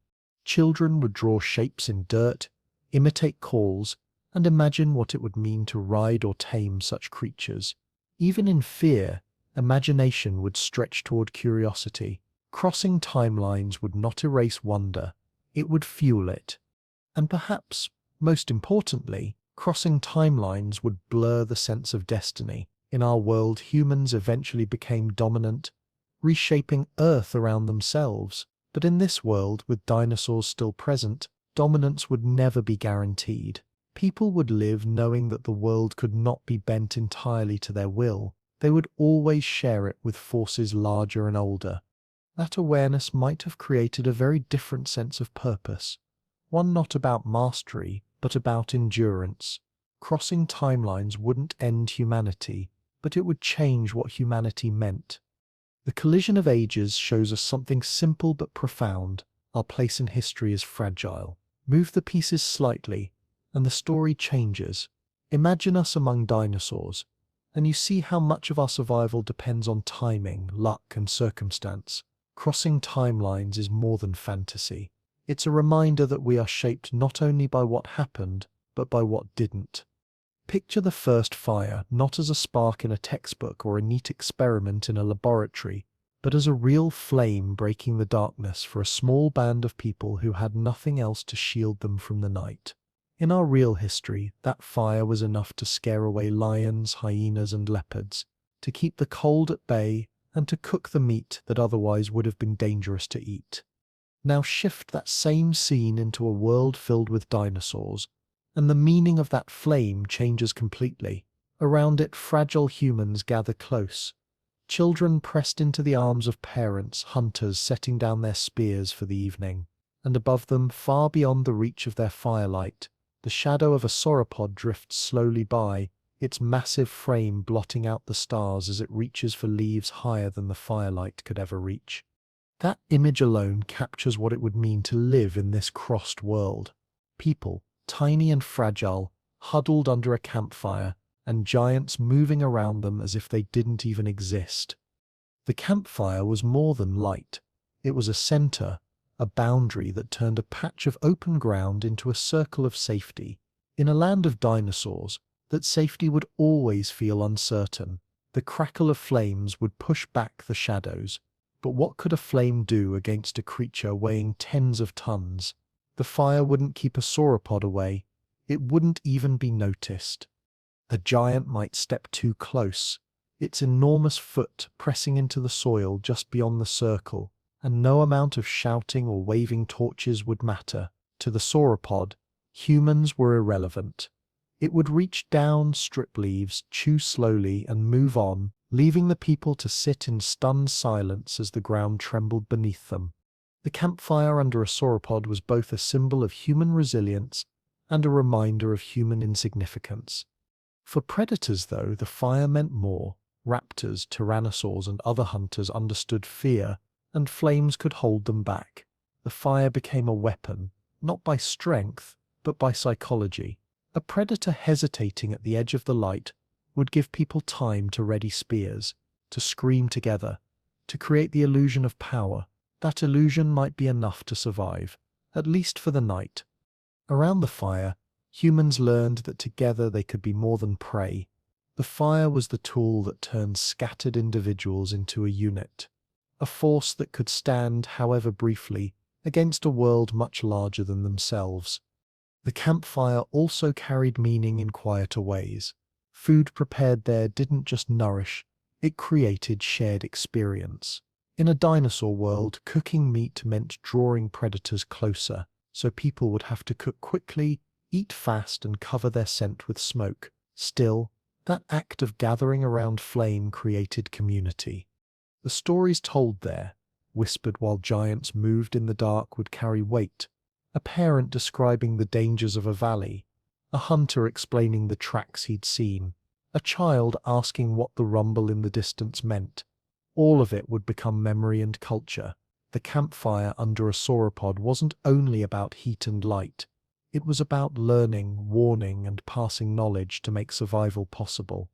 Children would draw shapes in dirt, imitate calls, and imagine what it would mean to ride or tame such creatures. Even in fear, imagination would stretch toward curiosity. Crossing timelines would not erase wonder, it would fuel it. And perhaps, most importantly, crossing timelines would blur the sense of destiny. In our world, humans eventually became dominant, reshaping Earth around themselves. But in this world, with dinosaurs still present, dominance would never be guaranteed. People would live knowing that the world could not be bent entirely to their will. They would always share it with forces larger and older. That awareness might have created a very different sense of purpose, one not about mastery, but about endurance. Crossing timelines wouldn't end humanity, but it would change what humanity meant. The collision of ages shows us something simple but profound. Our place in history is fragile. Move the pieces slightly, and the story changes. Imagine us among dinosaurs, and you see how much of our survival depends on timing, luck, and circumstance. Crossing timelines is more than fantasy. It's a reminder that we are shaped not only by what happened, but by what didn't. Picture the first fire not as a spark in a textbook or a neat experiment in a laboratory, but as a real flame breaking the darkness for a small band of people who had nothing else to shield them from the night. In our real history, that fire was enough to scare away lions, hyenas, and leopards, to keep the cold at bay, and to cook the meat that otherwise would have been dangerous to eat. Now shift that same scene into a world filled with dinosaurs, and the meaning of that flame changes completely. Around it, fragile humans gather close. Children pressed into the arms of parents, hunters setting down their spears for the evening. And above them, far beyond the reach of their firelight, the shadow of a sauropod drifts slowly by, its massive frame blotting out the stars as it reaches for leaves higher than the firelight could ever reach. That image alone captures what it would mean to live in this crossed world. People, tiny and fragile, huddled under a campfire, and giants moving around them as if they didn't even exist. The campfire was more than light. It was a center, a boundary that turned a patch of open ground into a circle of safety. In a land of dinosaurs, that safety would always feel uncertain. The crackle of flames would push back the shadows. But what could a flame do against a creature weighing tens of tons? The fire wouldn't keep a sauropod away. It wouldn't even be noticed. A giant might step too close, its enormous foot pressing into the soil just beyond the circle, and no amount of shouting or waving torches would matter. To the sauropod, humans were irrelevant. It would reach down, strip leaves, chew slowly, and move on, leaving the people to sit in stunned silence as the ground trembled beneath them. The campfire under a sauropod was both a symbol of human resilience and a reminder of human insignificance. For predators, though, the fire meant more. Raptors, tyrannosaurs, and other hunters understood fear, and flames could hold them back. The fire became a weapon, not by strength, but by psychology. A predator hesitating at the edge of the light would give people time to ready spears, to scream together, to create the illusion of power. That illusion might be enough to survive, at least for the night. Around the fire, humans learned that together they could be more than prey. The fire was the tool that turned scattered individuals into a unit, a force that could stand, however briefly, against a world much larger than themselves. The campfire also carried meaning in quieter ways. Food prepared there didn't just nourish, it created shared experience. In a dinosaur world, cooking meat meant drawing predators closer, so people would have to cook quickly, eat fast, and cover their scent with smoke. Still, that act of gathering around flame created community. The stories told there, whispered while giants moved in the dark, would carry weight. A parent describing the dangers of a valley, a hunter explaining the tracks he'd seen, a child asking what the rumble in the distance meant. All of it would become memory and culture. The campfire under a sauropod wasn't only about heat and light. It was about learning, warning, and passing knowledge to make survival possible.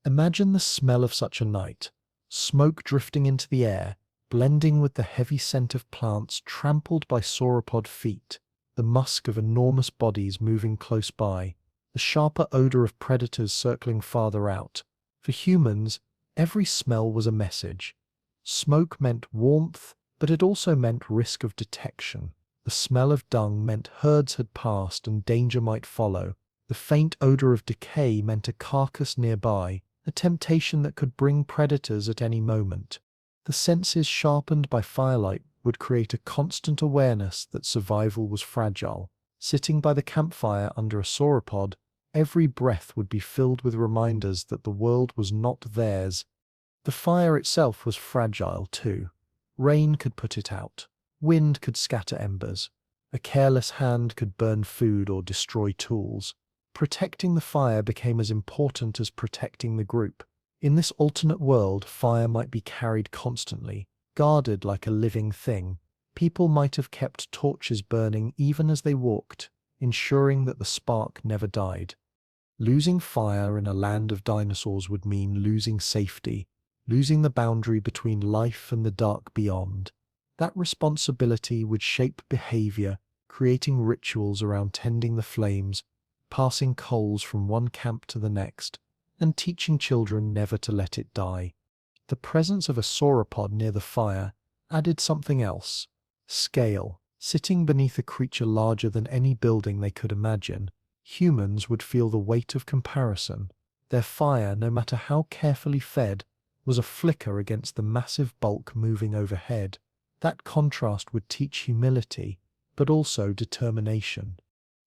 Imagine the smell of such a night, smoke drifting into the air, blending with the heavy scent of plants trampled by sauropod feet, the musk of enormous bodies moving close by, the sharper odor of predators circling farther out. For humans, every smell was a message. Smoke meant warmth, but it also meant risk of detection. The smell of dung meant herds had passed and danger might follow. The faint odor of decay meant a carcass nearby, a temptation that could bring predators at any moment. The senses sharpened by firelight would create a constant awareness that survival was fragile. Sitting by the campfire under a sauropod, every breath would be filled with reminders that the world was not theirs. The fire itself was fragile too. Rain could put it out. Wind could scatter embers. A careless hand could burn food or destroy tools. Protecting the fire became as important as protecting the group. In this alternate world, fire might be carried constantly, guarded like a living thing. People might have kept torches burning even as they walked, ensuring that the spark never died. Losing fire in a land of dinosaurs would mean losing safety, losing the boundary between life and the dark beyond. That responsibility would shape behavior, creating rituals around tending the flames, passing coals from one camp to the next, and teaching children never to let it die. The presence of a sauropod near the fire added something else: scale. Sitting beneath a creature larger than any building they could imagine, humans would feel the weight of comparison. Their fire, no matter how carefully fed, was a flicker against the massive bulk moving overhead. That contrast would teach humility, but also determination.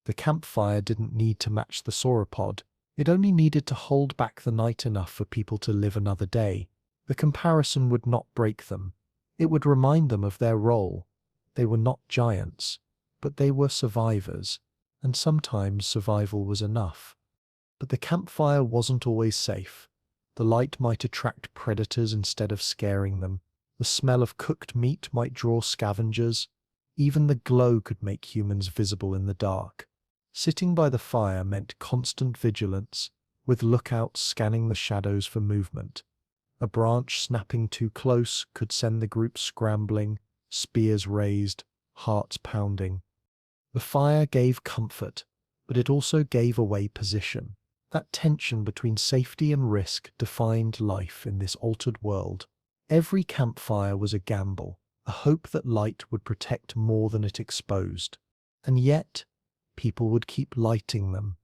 The campfire didn't need to match the sauropod. It only needed to hold back the night enough for people to live another day. The comparison would not break them. It would remind them of their role. They were not giants, but they were survivors, and sometimes survival was enough. But the campfire wasn't always safe. The light might attract predators instead of scaring them. The smell of cooked meat might draw scavengers. Even the glow could make humans visible in the dark. Sitting by the fire meant constant vigilance, with lookouts scanning the shadows for movement. A branch snapping too close could send the group scrambling, spears raised, hearts pounding. The fire gave comfort, but it also gave away position. That tension between safety and risk defined life in this altered world. Every campfire was a gamble, a hope that light would protect more than it exposed. And yet, people would keep lighting them.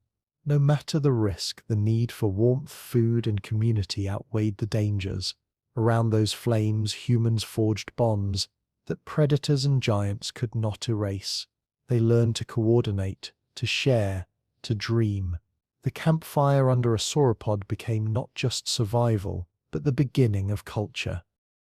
No matter the risk, the need for warmth, food, and community outweighed the dangers. Around those flames, humans forged bonds that predators and giants could not erase. They learned to coordinate, to share, to dream. The campfire under a sauropod became not just survival, but the beginning of culture.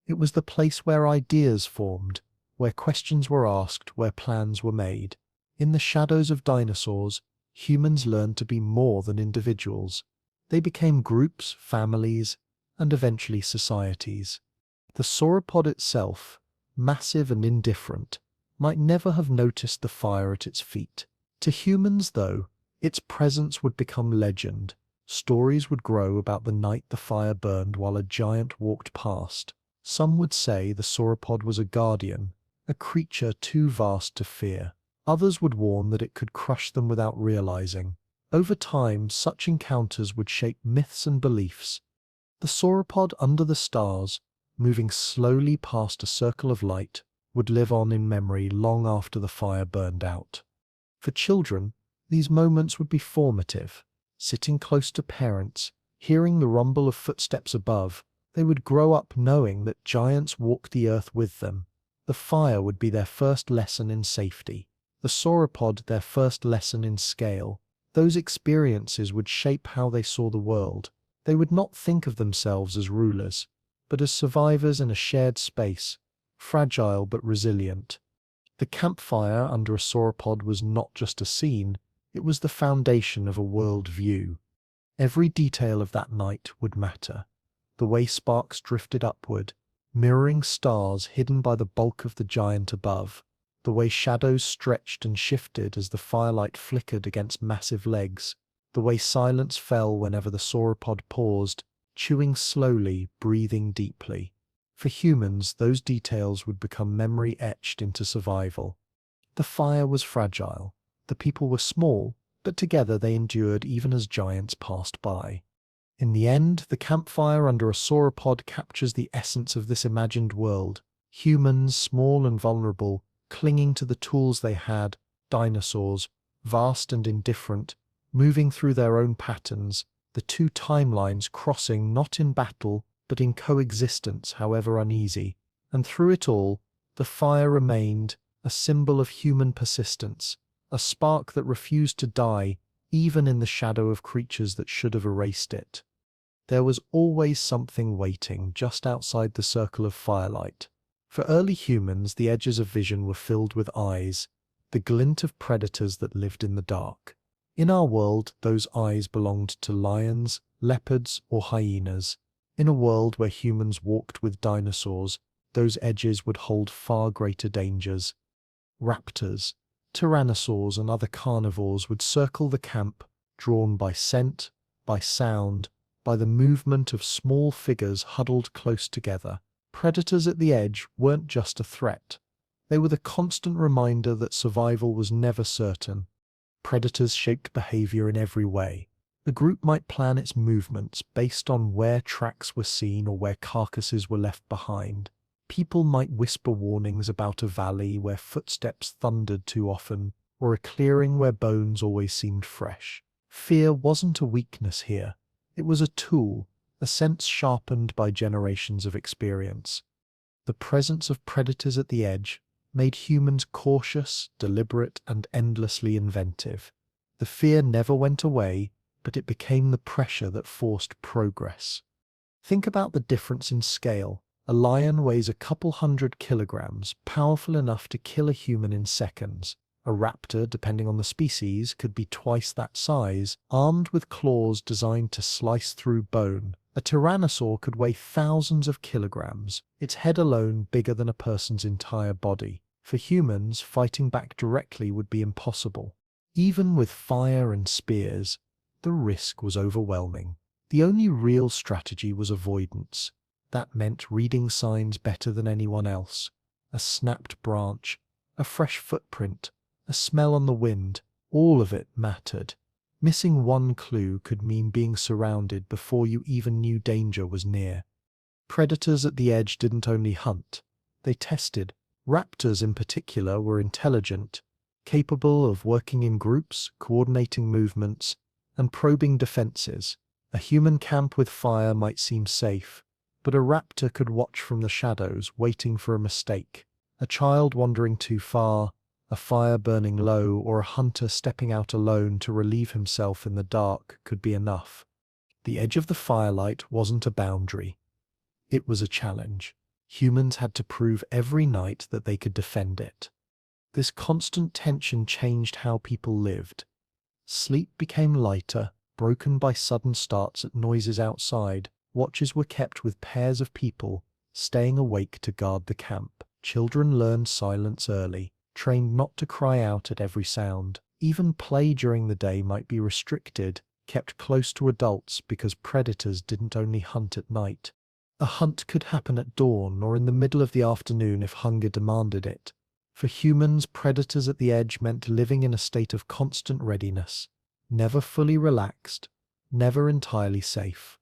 It was the place where ideas formed, where questions were asked, where plans were made. In the shadows of dinosaurs, humans learned to be more than individuals. They became groups, families, and eventually societies. The sauropod itself, massive and indifferent, might never have noticed the fire at its feet. To humans, though, its presence would become legend. Stories would grow about the night the fire burned while a giant walked past. Some would say the sauropod was a guardian, a creature too vast to fear. Others would warn that it could crush them without realizing. Over time, such encounters would shape myths and beliefs. The sauropod under the stars, moving slowly past a circle of light, would live on in memory long after the fire burned out. For children, these moments would be formative. Sitting close to parents, hearing the rumble of footsteps above, they would grow up knowing that giants walked the earth with them. The fire would be their first lesson in safety. The sauropod their first lesson in scale. Those experiences would shape how they saw the world. They would not think of themselves as rulers, but as survivors in a shared space, fragile but resilient. The campfire under a sauropod was not just a scene, it was the foundation of a world view. Every detail of that night would matter. The way sparks drifted upward, mirroring stars hidden by the bulk of the giant above. The way shadows stretched and shifted as the firelight flickered against massive legs. The way silence fell whenever the sauropod paused, chewing slowly, breathing deeply. For humans, those details would become memory etched into survival. The fire was fragile. The people were small, but together they endured even as giants passed by. In the end, the campfire under a sauropod captures the essence of this imagined world. Humans, small and vulnerable, clinging to the tools they had, dinosaurs, vast and indifferent, moving through their own patterns, the two timelines crossing not in battle, but in coexistence, however uneasy. And through it all, the fire remained, a symbol of human persistence, a spark that refused to die, even in the shadow of creatures that should have erased it. There was always something waiting just outside the circle of firelight. For early humans, the edges of vision were filled with eyes, the glint of predators that lived in the dark. In our world, those eyes belonged to lions, leopards, or hyenas. In a world where humans walked with dinosaurs, those edges would hold far greater dangers. Raptors, tyrannosaurs, and other carnivores would circle the camp, drawn by scent, by sound, by the movement of small figures huddled close together. Predators at the edge weren't just a threat. They were the constant reminder that survival was never certain. Predators shaped behavior in every way. The group might plan its movements based on where tracks were seen or where carcasses were left behind. People might whisper warnings about a valley where footsteps thundered too often, or a clearing where bones always seemed fresh. Fear wasn't a weakness here. It was a tool, a sense sharpened by generations of experience. The presence of predators at the edge made humans cautious, deliberate, and endlessly inventive. The fear never went away, but it became the pressure that forced progress. Think about the difference in scale. A lion weighs a couple hundred kilograms, powerful enough to kill a human in seconds. A raptor, depending on the species, could be twice that size, armed with claws designed to slice through bone. A tyrannosaur could weigh thousands of kilograms, its head alone bigger than a person's entire body. For humans, fighting back directly would be impossible. Even with fire and spears, the risk was overwhelming. The only real strategy was avoidance. That meant reading signs better than anyone else. A snapped branch, a fresh footprint, a smell on the wind, all of it mattered. Missing one clue could mean being surrounded before you even knew danger was near. Predators at the edge didn't only hunt, they tested. Raptors in particular were intelligent, capable of working in groups, coordinating movements, and probing defenses. A human camp with fire might seem safe, but a raptor could watch from the shadows, waiting for a mistake. A child wandering too far, a fire burning low, or a hunter stepping out alone to relieve himself in the dark could be enough. The edge of the firelight wasn't a boundary. It was a challenge. Humans had to prove every night that they could defend it. This constant tension changed how people lived. Sleep became lighter, broken by sudden starts at noises outside. Watches were kept with pairs of people, staying awake to guard the camp. Children learned silence early, trained not to cry out at every sound. Even play during the day might be restricted, kept close to adults because predators didn't only hunt at night. A hunt could happen at dawn or in the middle of the afternoon if hunger demanded it. For humans, predators at the edge meant living in a state of constant readiness, never fully relaxed, never entirely safe.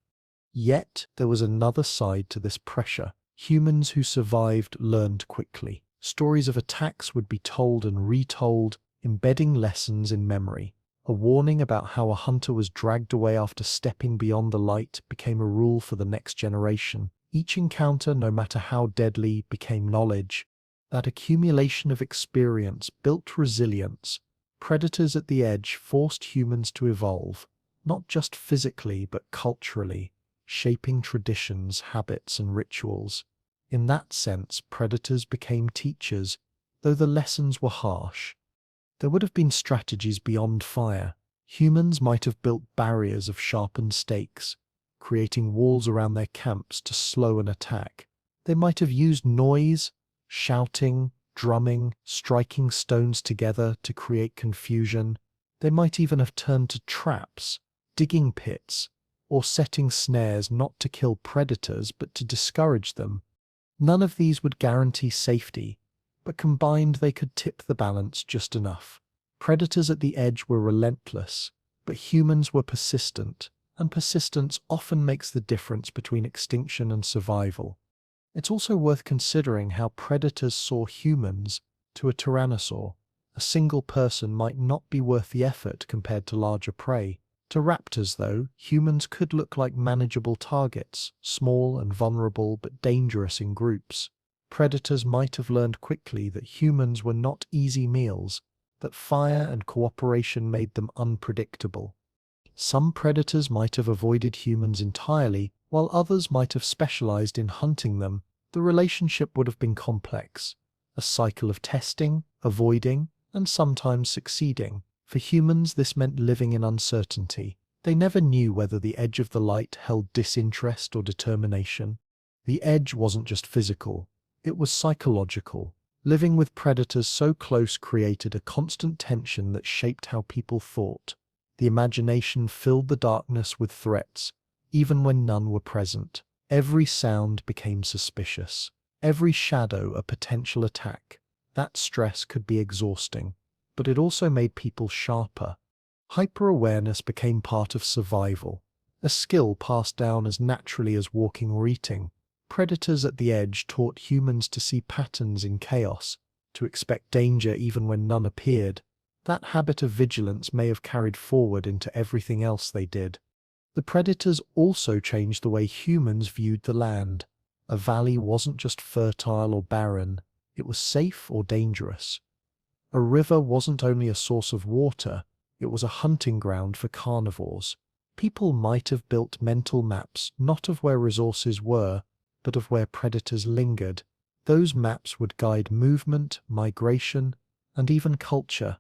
Yet, there was another side to this pressure. Humans who survived learned quickly. Stories of attacks would be told and retold, embedding lessons in memory. A warning about how a hunter was dragged away after stepping beyond the light became a rule for the next generation. Each encounter, no matter how deadly, became knowledge. That accumulation of experience built resilience. Predators at the edge forced humans to evolve, not just physically but culturally, shaping traditions, habits, and rituals. In that sense, predators became teachers, though the lessons were harsh. There would have been strategies beyond fire. Humans might have built barriers of sharpened stakes, creating walls around their camps to slow an attack. They might have used noise, shouting, drumming, striking stones together to create confusion. They might even have turned to traps, digging pits, or setting snares not to kill predators but to discourage them. None of these would guarantee safety, but combined they could tip the balance just enough. Predators at the edge were relentless, but humans were persistent, and persistence often makes the difference between extinction and survival. It's also worth considering how predators saw humans to a tyrannosaur. A single person might not be worth the effort compared to larger prey. To raptors, though, humans could look like manageable targets, small and vulnerable but dangerous in groups. Predators might have learned quickly that humans were not easy meals, that fire and cooperation made them unpredictable. Some predators might have avoided humans entirely, while others might have specialized in hunting them. The relationship would have been complex, a cycle of testing, avoiding, and sometimes succeeding. For humans, this meant living in uncertainty. They never knew whether the edge of the light held disinterest or determination. The edge wasn't just physical, it was psychological. Living with predators so close created a constant tension that shaped how people thought. The imagination filled the darkness with threats, even when none were present. Every sound became suspicious, every shadow a potential attack. That stress could be exhausting, but it also made people sharper. Hyper-awareness became part of survival, a skill passed down as naturally as walking or eating. Predators at the edge taught humans to see patterns in chaos, to expect danger even when none appeared. That habit of vigilance may have carried forward into everything else they did. The predators also changed the way humans viewed the land. A valley wasn't just fertile or barren, it was safe or dangerous. A river wasn't only a source of water, it was a hunting ground for carnivores. People might have built mental maps not of where resources were, but of where predators lingered. Those maps would guide movement, migration, and even culture.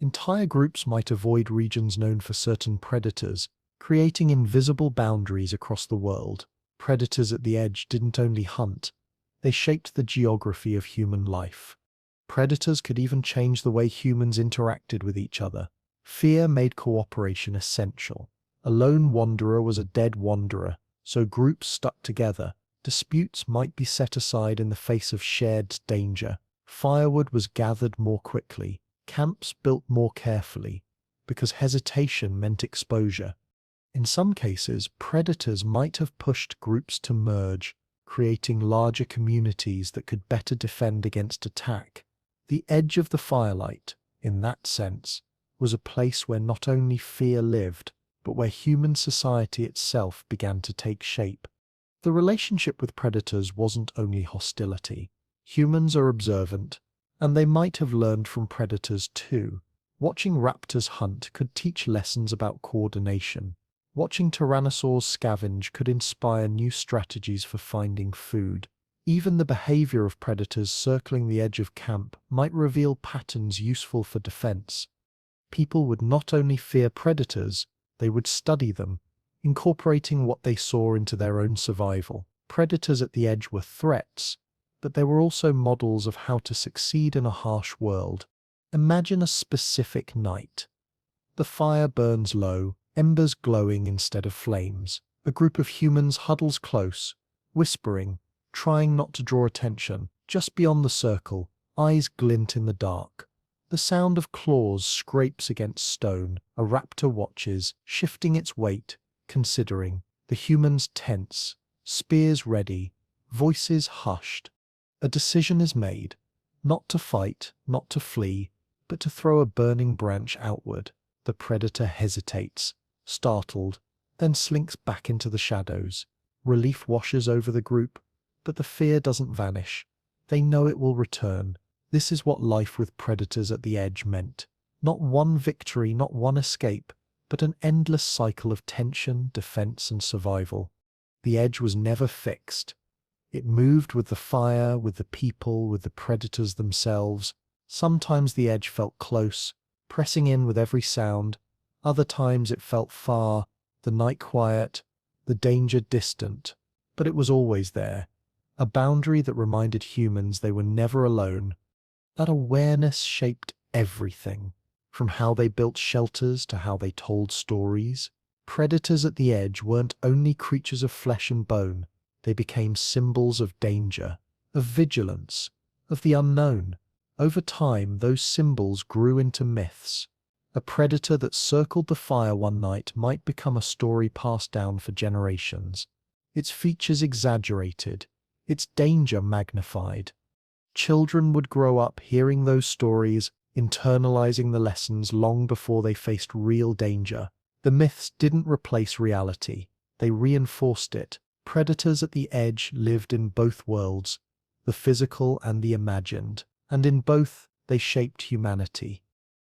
Entire groups might avoid regions known for certain predators, creating invisible boundaries across the world. Predators at the edge didn't only hunt, they shaped the geography of human life. Predators could even change the way humans interacted with each other. Fear made cooperation essential. A lone wanderer was a dead wanderer, so groups stuck together. Disputes might be set aside in the face of shared danger. Firewood was gathered more quickly, camps built more carefully, because hesitation meant exposure. In some cases, predators might have pushed groups to merge, creating larger communities that could better defend against attack. The edge of the firelight, in that sense, was a place where not only fear lived, but where human society itself began to take shape. The relationship with predators wasn't only hostility. Humans are observant, and they might have learned from predators too. Watching raptors hunt could teach lessons about coordination. Watching tyrannosaurs scavenge could inspire new strategies for finding food. Even the behavior of predators circling the edge of camp might reveal patterns useful for defense. People would not only fear predators, they would study them, incorporating what they saw into their own survival. Predators at the edge were threats, but they were also models of how to succeed in a harsh world. Imagine a specific night. The fire burns low, embers glowing instead of flames. A group of humans huddles close, whispering, trying not to draw attention. Just beyond the circle, eyes glint in the dark. The sound of claws scrapes against stone. A raptor watches, shifting its weight, considering. The humans tense, spears ready, voices hushed. A decision is made, not to fight, not to flee, but to throw a burning branch outward. The predator hesitates, startled, then slinks back into the shadows. Relief washes over the group, but the fear doesn't vanish. They know it will return. This is what life with predators at the edge meant. Not one victory, not one escape, but an endless cycle of tension, defense, and survival. The edge was never fixed. It moved with the fire, with the people, with the predators themselves. Sometimes the edge felt close, pressing in with every sound. Other times it felt far, the night quiet, the danger distant. But it was always there, a boundary that reminded humans they were never alone. That awareness shaped everything, from how they built shelters to how they told stories. Predators at the edge weren't only creatures of flesh and bone, they became symbols of danger, of vigilance, of the unknown. Over time, those symbols grew into myths. A predator that circled the fire one night might become a story passed down for generations. Its features exaggerated, its danger magnified. Children would grow up hearing those stories, internalizing the lessons long before they faced real danger. The myths didn't replace reality, they reinforced it. Predators at the edge lived in both worlds, the physical and the imagined, and in both they shaped humanity.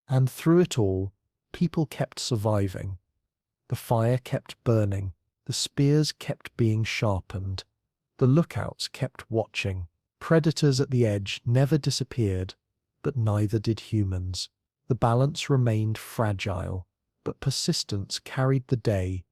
And through it all, people kept surviving. The fire kept burning, the spears kept being sharpened, the lookouts kept watching. Predators at the edge never disappeared, but neither did humans. The balance remained fragile, but persistence carried the day.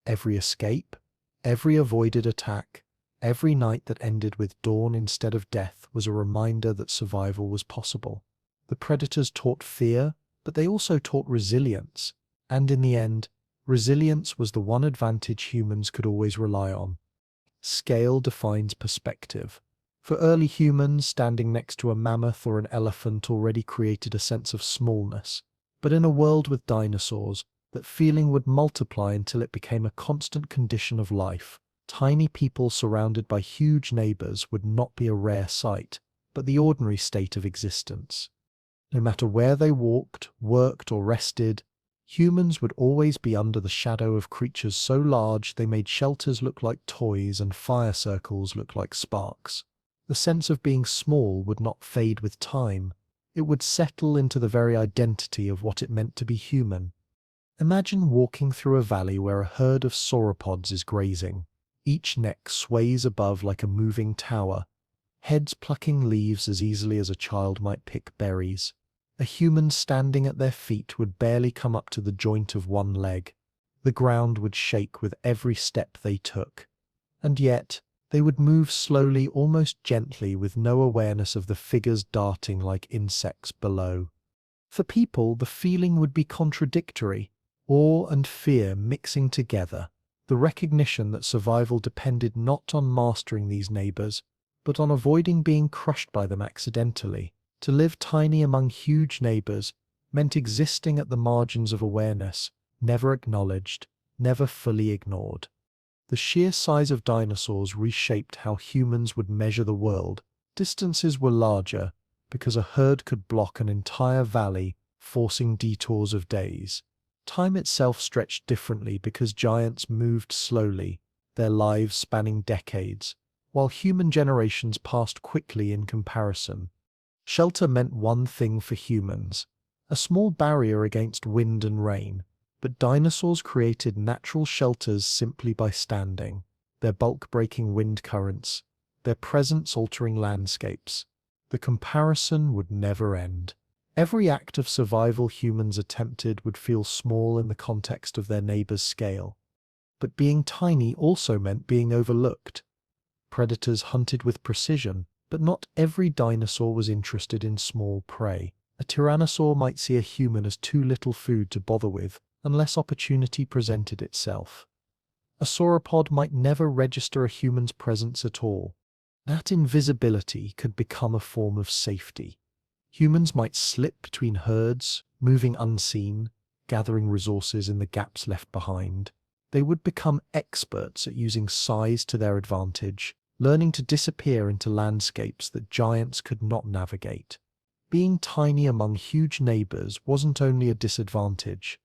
Every escape, every avoided attack, every night that ended with dawn instead of death was a reminder that survival was possible. The predators taught fear, but they also taught resilience. And in the end, resilience was the one advantage humans could always rely on. Scale defines perspective. For early humans, standing next to a mammoth or an elephant already created a sense of smallness. But in a world with dinosaurs, that feeling would multiply until it became a constant condition of life. Tiny people surrounded by huge neighbors would not be a rare sight, but the ordinary state of existence. No matter where they walked, worked, or rested, humans would always be under the shadow of creatures so large they made shelters look like toys and fire circles look like sparks. The sense of being small would not fade with time. It would settle into the very identity of what it meant to be human. Imagine walking through a valley where a herd of sauropods is grazing. Each neck sways above like a moving tower, heads plucking leaves as easily as a child might pick berries. A human standing at their feet would barely come up to the joint of one leg. The ground would shake with every step they took. And yet, they would move slowly, almost gently, with no awareness of the figures darting like insects below. For people, the feeling would be contradictory, awe and fear mixing together, the recognition that survival depended not on mastering these neighbors, but on avoiding being crushed by them accidentally. To live tiny among huge neighbors meant existing at the margins of awareness, never acknowledged, never fully ignored. The sheer size of dinosaurs reshaped how humans would measure the world. Distances were larger because a herd could block an entire valley, forcing detours of days. Time itself stretched differently because giants moved slowly, their lives spanning decades, while human generations passed quickly in comparison. Shelter meant one thing for humans, a small barrier against wind and rain. But dinosaurs created natural shelters simply by standing, their bulk breaking wind currents, their presence altering landscapes. The comparison would never end. Every act of survival humans attempted would feel small in the context of their neighbor's scale. But being tiny also meant being overlooked. Predators hunted with precision, but not every dinosaur was interested in small prey. A tyrannosaur might see a human as too little food to bother with, unless opportunity presented itself. A sauropod might never register a human's presence at all. That invisibility could become a form of safety. Humans might slip between herds, moving unseen, gathering resources in the gaps left behind. They would become experts at using size to their advantage, learning to disappear into landscapes that giants could not navigate. Being tiny among huge neighbors wasn't only a disadvantage.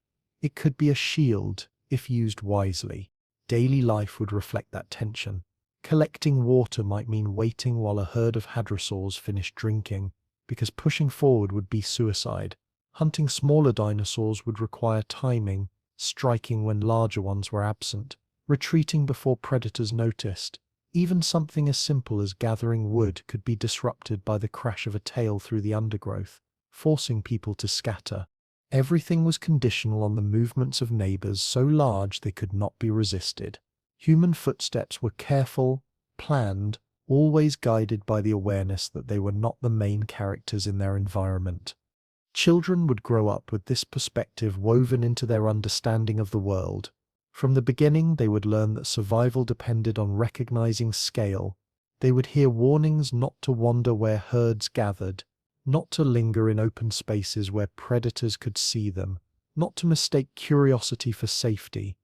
It could be a shield if used wisely. Daily life would reflect that tension. Collecting water might mean waiting while a herd of hadrosaurs finished drinking, because pushing forward would be suicide. Hunting smaller dinosaurs would require timing, striking when larger ones were absent, retreating before predators noticed. Even something as simple as gathering wood could be disrupted by the crash of a tail through the undergrowth, forcing people to scatter. Everything was conditional on the movements of neighbors so large they could not be resisted. Human footsteps were careful, planned, always guided by the awareness that they were not the main characters in their environment. Children would grow up with this perspective woven into their understanding of the world. From the beginning, they would learn that survival depended on recognizing scale. They would hear warnings not to wander where herds gathered, not to linger in open spaces where predators could see them, not to mistake curiosity for safety.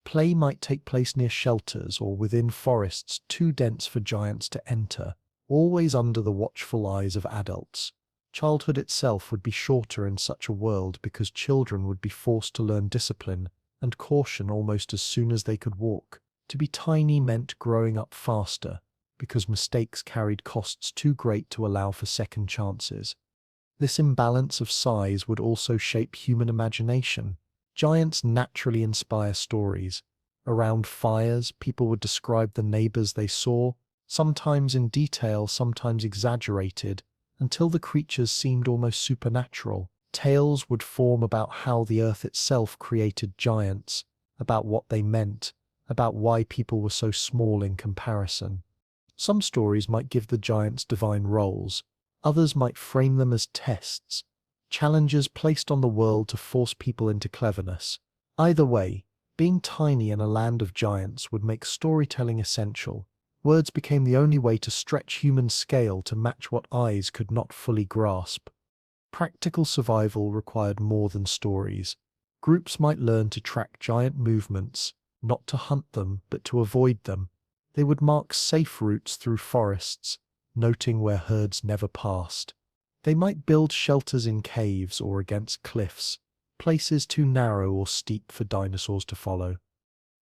Play might take place near shelters or within forests too dense for giants to enter, always under the watchful eyes of adults. Childhood itself would be shorter in such a world because children would be forced to learn discipline and caution almost as soon as they could walk. To be tiny meant growing up faster, because mistakes carried costs too great to allow for second chances. This imbalance of size would also shape human imagination. Giants naturally inspire stories. Around fires, people would describe the neighbors they saw, sometimes in detail, sometimes exaggerated, until the creatures seemed almost supernatural. Tales would form about how the earth itself created giants, about what they meant, about why people were so small in comparison. Some stories might give the giants divine roles, others might frame them as tests, challenges placed on the world to force people into cleverness. Either way, being tiny in a land of giants would make storytelling essential. Words became the only way to stretch human scale to match what eyes could not fully grasp. Practical survival required more than stories. Groups might learn to track giant movements, not to hunt them, but to avoid them. They would mark safe routes through forests, noting where herds never passed. They might build shelters in caves or against cliffs, places too narrow or steep for dinosaurs to follow.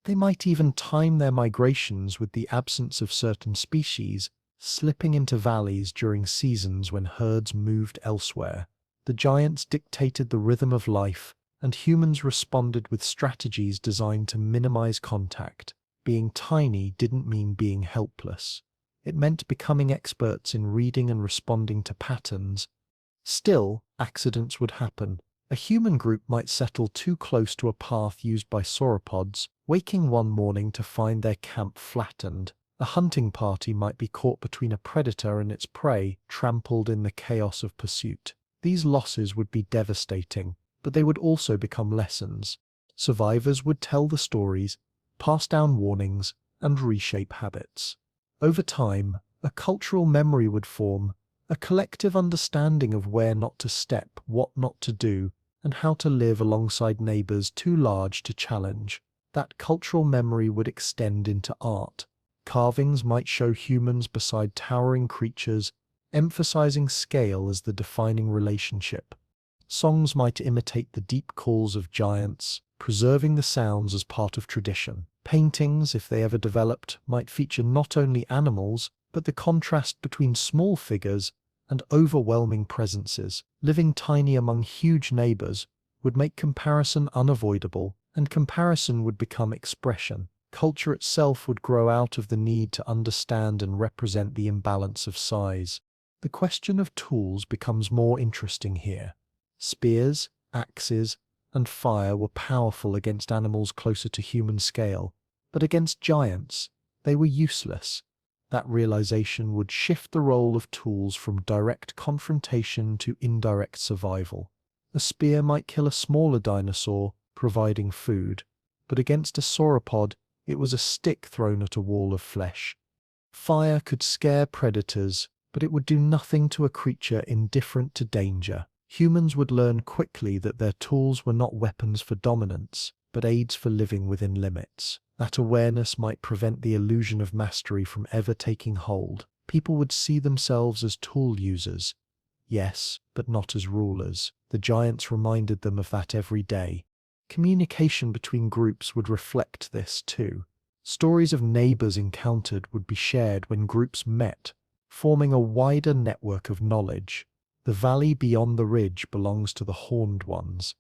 They might even time their migrations with the absence of certain species, slipping into valleys during seasons when herds moved elsewhere. The giants dictated the rhythm of life, and humans responded with strategies designed to minimize contact. Being tiny didn't mean being helpless. It meant becoming experts in reading and responding to patterns. Still, accidents would happen. A human group might settle too close to a path used by sauropods, waking one morning to find their camp flattened. A hunting party might be caught between a predator and its prey, trampled in the chaos of pursuit. These losses would be devastating, but they would also become lessons. Survivors would tell the stories, pass down warnings, and reshape habits. Over time, a cultural memory would form, a collective understanding of where not to step, what not to do, and how to live alongside neighbors too large to challenge. That cultural memory would extend into art. Carvings might show humans beside towering creatures, emphasizing scale as the defining relationship. Songs might imitate the deep calls of giants, preserving the sounds as part of tradition. Paintings, if they ever developed, might feature not only animals, but the contrast between small figures and overwhelming presences. Living tiny among huge neighbors would make comparison unavoidable, and comparison would become expression. Culture itself would grow out of the need to understand and represent the imbalance of size. The question of tools becomes more interesting here. Spears, axes, and fire were powerful against animals closer to human scale, but against giants, they were useless. That realization would shift the role of tools from direct confrontation to indirect survival. A spear might kill a smaller dinosaur, providing food, but against a sauropod, it was a stick thrown at a wall of flesh. Fire could scare predators, but it would do nothing to a creature indifferent to danger. Humans would learn quickly that their tools were not weapons for dominance, but aids for living within limits. That awareness might prevent the illusion of mastery from ever taking hold. People would see themselves as tool users. Yes, but not as rulers. The giants reminded them of that every day. Communication between groups would reflect this too. Stories of neighbors encountered would be shared when groups met, forming a wider network of knowledge. The valley beyond the ridge belongs to the horned ones.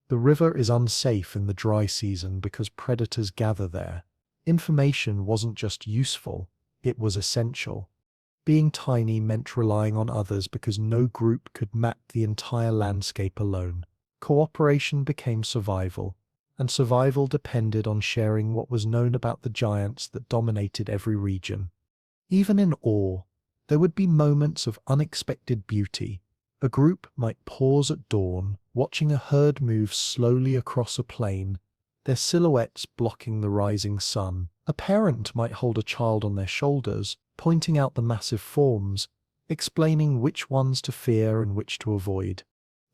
The river is unsafe in the dry season because predators gather there. Information wasn't just useful, it was essential. Being tiny meant relying on others because no group could map the entire landscape alone. Cooperation became survival, and survival depended on sharing what was known about the giants that dominated every region. Even in awe, there would be moments of unexpected beauty. A group might pause at dawn, watching a herd move slowly across a plain, their silhouettes blocking the rising sun. A parent might hold a child on their shoulders, pointing out the massive forms, explaining which ones to fear and which to avoid.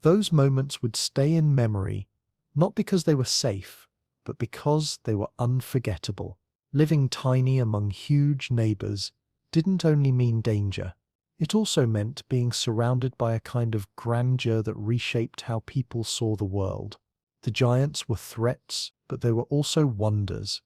Those moments would stay in memory, not because they were safe, but because they were unforgettable. Living tiny among huge neighbors didn't only mean danger. It also meant being surrounded by a kind of grandeur that reshaped how people saw the world. The giants were threats, but they were also wonders.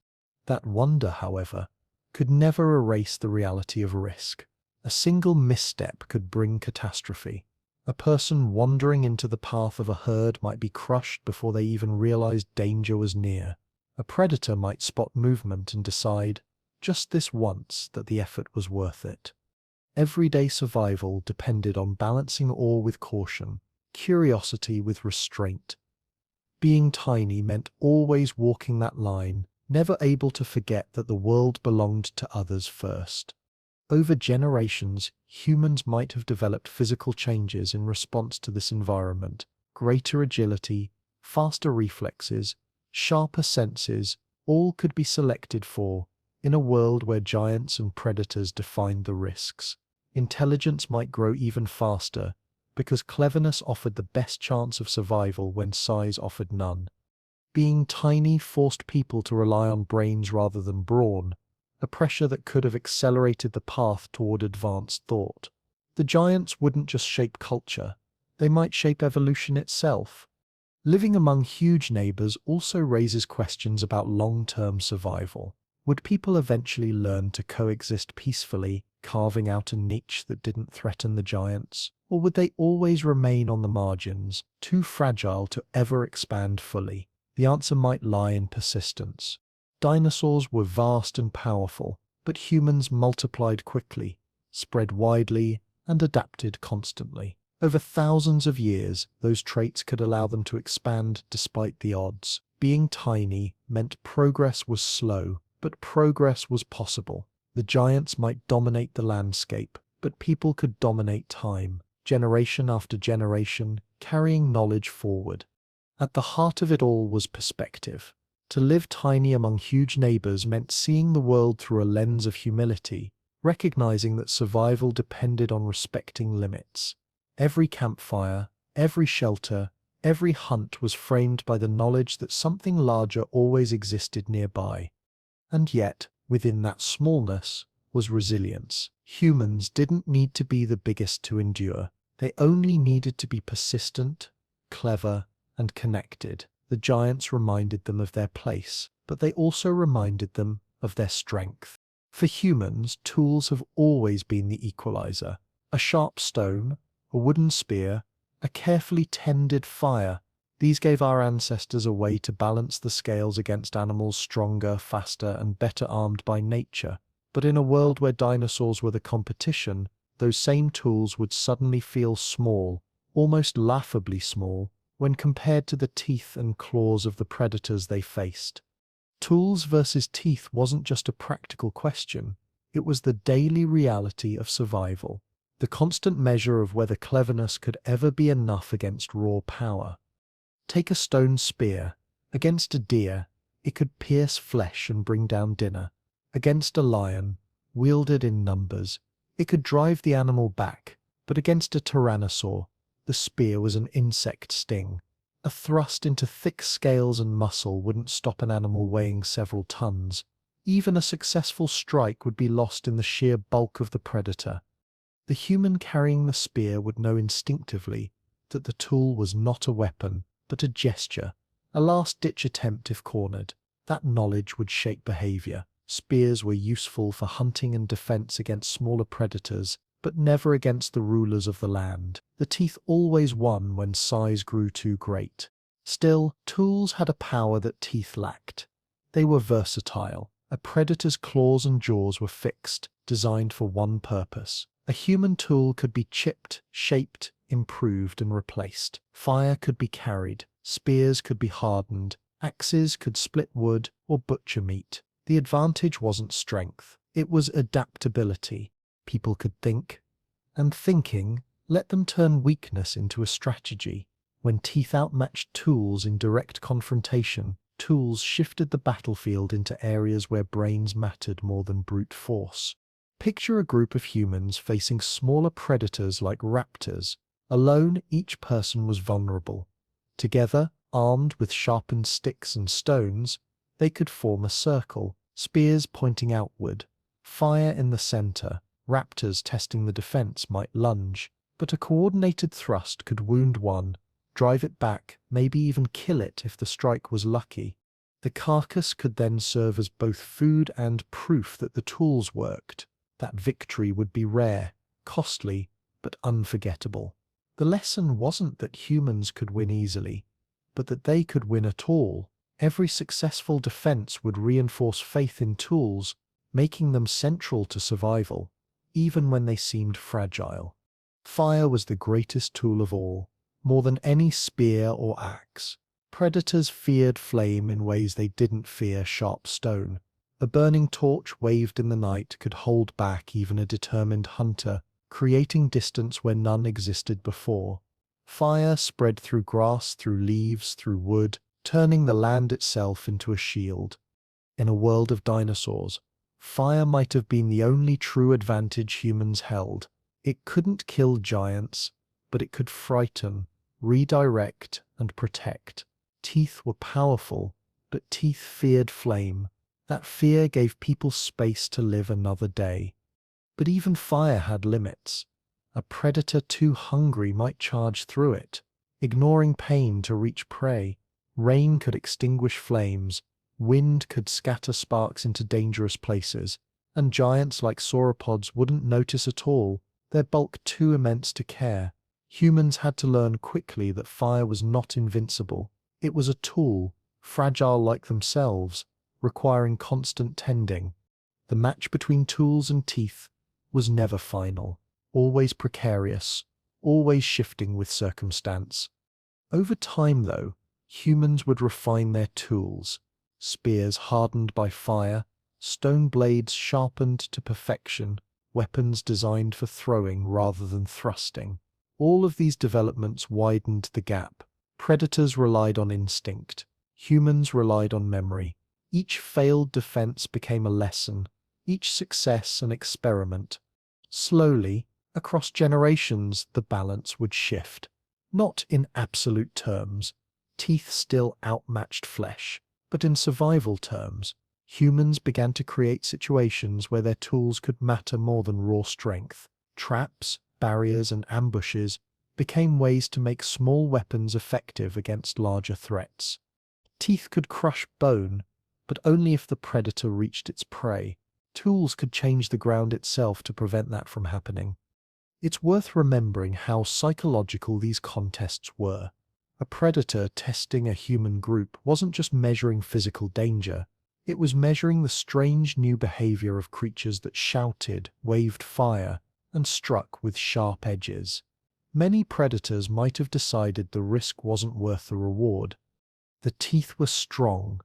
That wonder, however, could never erase the reality of risk. A single misstep could bring catastrophe. A person wandering into the path of a herd might be crushed before they even realized danger was near. A predator might spot movement and decide, just this once, that the effort was worth it. Everyday survival depended on balancing awe with caution, curiosity with restraint. Being tiny meant always walking that line, never able to forget that the world belonged to others first. Over generations, humans might have developed physical changes in response to this environment. Greater agility, faster reflexes, sharper senses, all could be selected for, In a world where giants and predators defined the risks, intelligence might grow even faster because cleverness offered the best chance of survival when size offered none. Being tiny forced people to rely on brains rather than brawn, a pressure that could have accelerated the path toward advanced thought. The giants wouldn't just shape culture, they might shape evolution itself. Living among huge neighbors also raises questions about long-term survival. Would people eventually learn to coexist peacefully, carving out a niche that didn't threaten the giants? Or would they always remain on the margins, too fragile to ever expand fully? The answer might lie in persistence. Dinosaurs were vast and powerful, but humans multiplied quickly, spread widely, and adapted constantly. Over thousands of years, those traits could allow them to expand despite the odds. Being tiny meant progress was slow, but progress was possible. The giants might dominate the landscape, but people could dominate time, generation after generation, carrying knowledge forward. At the heart of it all was perspective. To live tiny among huge neighbors meant seeing the world through a lens of humility, recognizing that survival depended on respecting limits. Every campfire, every shelter, every hunt was framed by the knowledge that something larger always existed nearby. And yet, within that smallness, was resilience. Humans didn't need to be the biggest to endure. They only needed to be persistent, clever, and connected. The giants reminded them of their place, but they also reminded them of their strength. For humans, tools have always been the equalizer. A sharp stone, a wooden spear, a carefully tended fire. These gave our ancestors a way to balance the scales against animals stronger, faster, and better armed by nature. But in a world where dinosaurs were the competition, those same tools would suddenly feel small, almost laughably small, when compared to the teeth and claws of the predators they faced. Tools versus teeth wasn't just a practical question, it was the daily reality of survival, the constant measure of whether cleverness could ever be enough against raw power. Take a stone spear. Against a deer, it could pierce flesh and bring down dinner. Against a lion, wielded in numbers, it could drive the animal back. But against a tyrannosaur, the spear was an insect sting. A thrust into thick scales and muscle wouldn't stop an animal weighing several tons. Even a successful strike would be lost in the sheer bulk of the predator. The human carrying the spear would know instinctively that the tool was not a weapon, but a gesture, a last-ditch attempt if cornered. That knowledge would shape behavior. Spears were useful for hunting and defense against smaller predators, but never against the rulers of the land. The teeth always won when size grew too great. Still, tools had a power that teeth lacked. They were versatile. A predator's claws and jaws were fixed, designed for one purpose. A human tool could be chipped, shaped, improved, and replaced. Fire could be carried, spears could be hardened, axes could split wood or butcher meat. The advantage wasn't strength, it was adaptability. People could think, and thinking let them turn weakness into a strategy. When teeth outmatched tools in direct confrontation, tools shifted the battlefield into areas where brains mattered more than brute force. Picture a group of humans facing smaller predators like raptors. Alone, each person was vulnerable. Together, armed with sharpened sticks and stones, they could form a circle, spears pointing outward, fire in the center. Raptors testing the defense might lunge, but a coordinated thrust could wound one, drive it back, maybe even kill it if the strike was lucky. The carcass could then serve as both food and proof that the tools worked. That victory would be rare, costly, but unforgettable. The lesson wasn't that humans could win easily, but that they could win at all. Every successful defense would reinforce faith in tools, making them central to survival, even when they seemed fragile. Fire was the greatest tool of all, more than any spear or axe. Predators feared flame in ways they didn't fear sharp stone. A burning torch waved in the night could hold back even a determined hunter, creating distance where none existed before. Fire spread through grass, through leaves, through wood, turning the land itself into a shield. In a world of dinosaurs, Fire might have been the only true advantage humans held. It couldn't kill giants, but it could frighten, redirect, and protect. Teeth were powerful, but teeth feared flame. That fear gave people space to live another day. But even fire had limits. A predator too hungry might charge through it, ignoring pain to reach prey. Rain could extinguish flames, wind could scatter sparks into dangerous places, and giants like sauropods wouldn't notice at all, their bulk too immense to care. Humans had to learn quickly that fire was not invincible. It was a tool, fragile like themselves, requiring constant tending. The match between tools and teeth was never final, always precarious, always shifting with circumstance. Over time, though, humans would refine their tools, spears hardened by fire, stone blades sharpened to perfection, weapons designed for throwing rather than thrusting. All of these developments widened the gap. Predators relied on instinct, humans relied on memory. Each failed defense became a lesson, each success an experiment. Slowly, across generations, the balance would shift. Not in absolute terms, teeth still outmatched flesh, but in survival terms, humans began to create situations where their tools could matter more than raw strength. Traps, barriers, and ambushes became ways to make small weapons effective against larger threats. Teeth could crush bone, but only if the predator reached its prey. Tools could change the ground itself to prevent that from happening. It's worth remembering how psychological these contests were. A predator testing a human group wasn't just measuring physical danger, it was measuring the strange new behavior of creatures that shouted, waved fire, and struck with sharp edges. Many predators might have decided the risk wasn't worth the reward. The teeth were strong,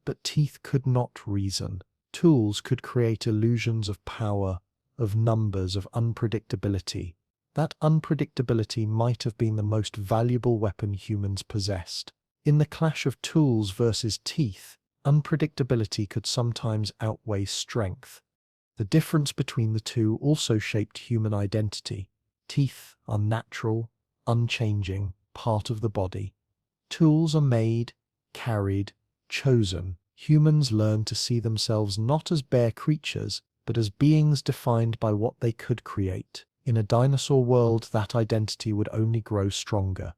but teeth could not reason. Tools could create illusions of power, of numbers, of unpredictability. That unpredictability might have been the most valuable weapon humans possessed. In the clash of tools versus teeth, unpredictability could sometimes outweigh strength. The difference between the two also shaped human identity. Teeth are natural, unchanging, part of the body. Tools are made, carried, chosen. Humans learn to see themselves not as bare creatures, but as beings defined by what they could create. In a dinosaur world, that identity would only grow stronger.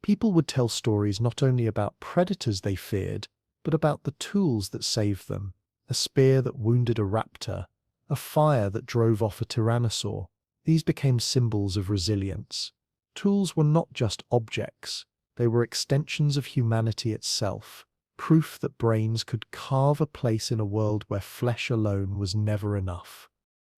People would tell stories not only about predators they feared, but about the tools that saved them. A spear that wounded a raptor, a fire that drove off a tyrannosaur. These became symbols of resilience. Tools were not just objects, they were extensions of humanity itself. Proof that brains could carve a place in a world where flesh alone was never enough.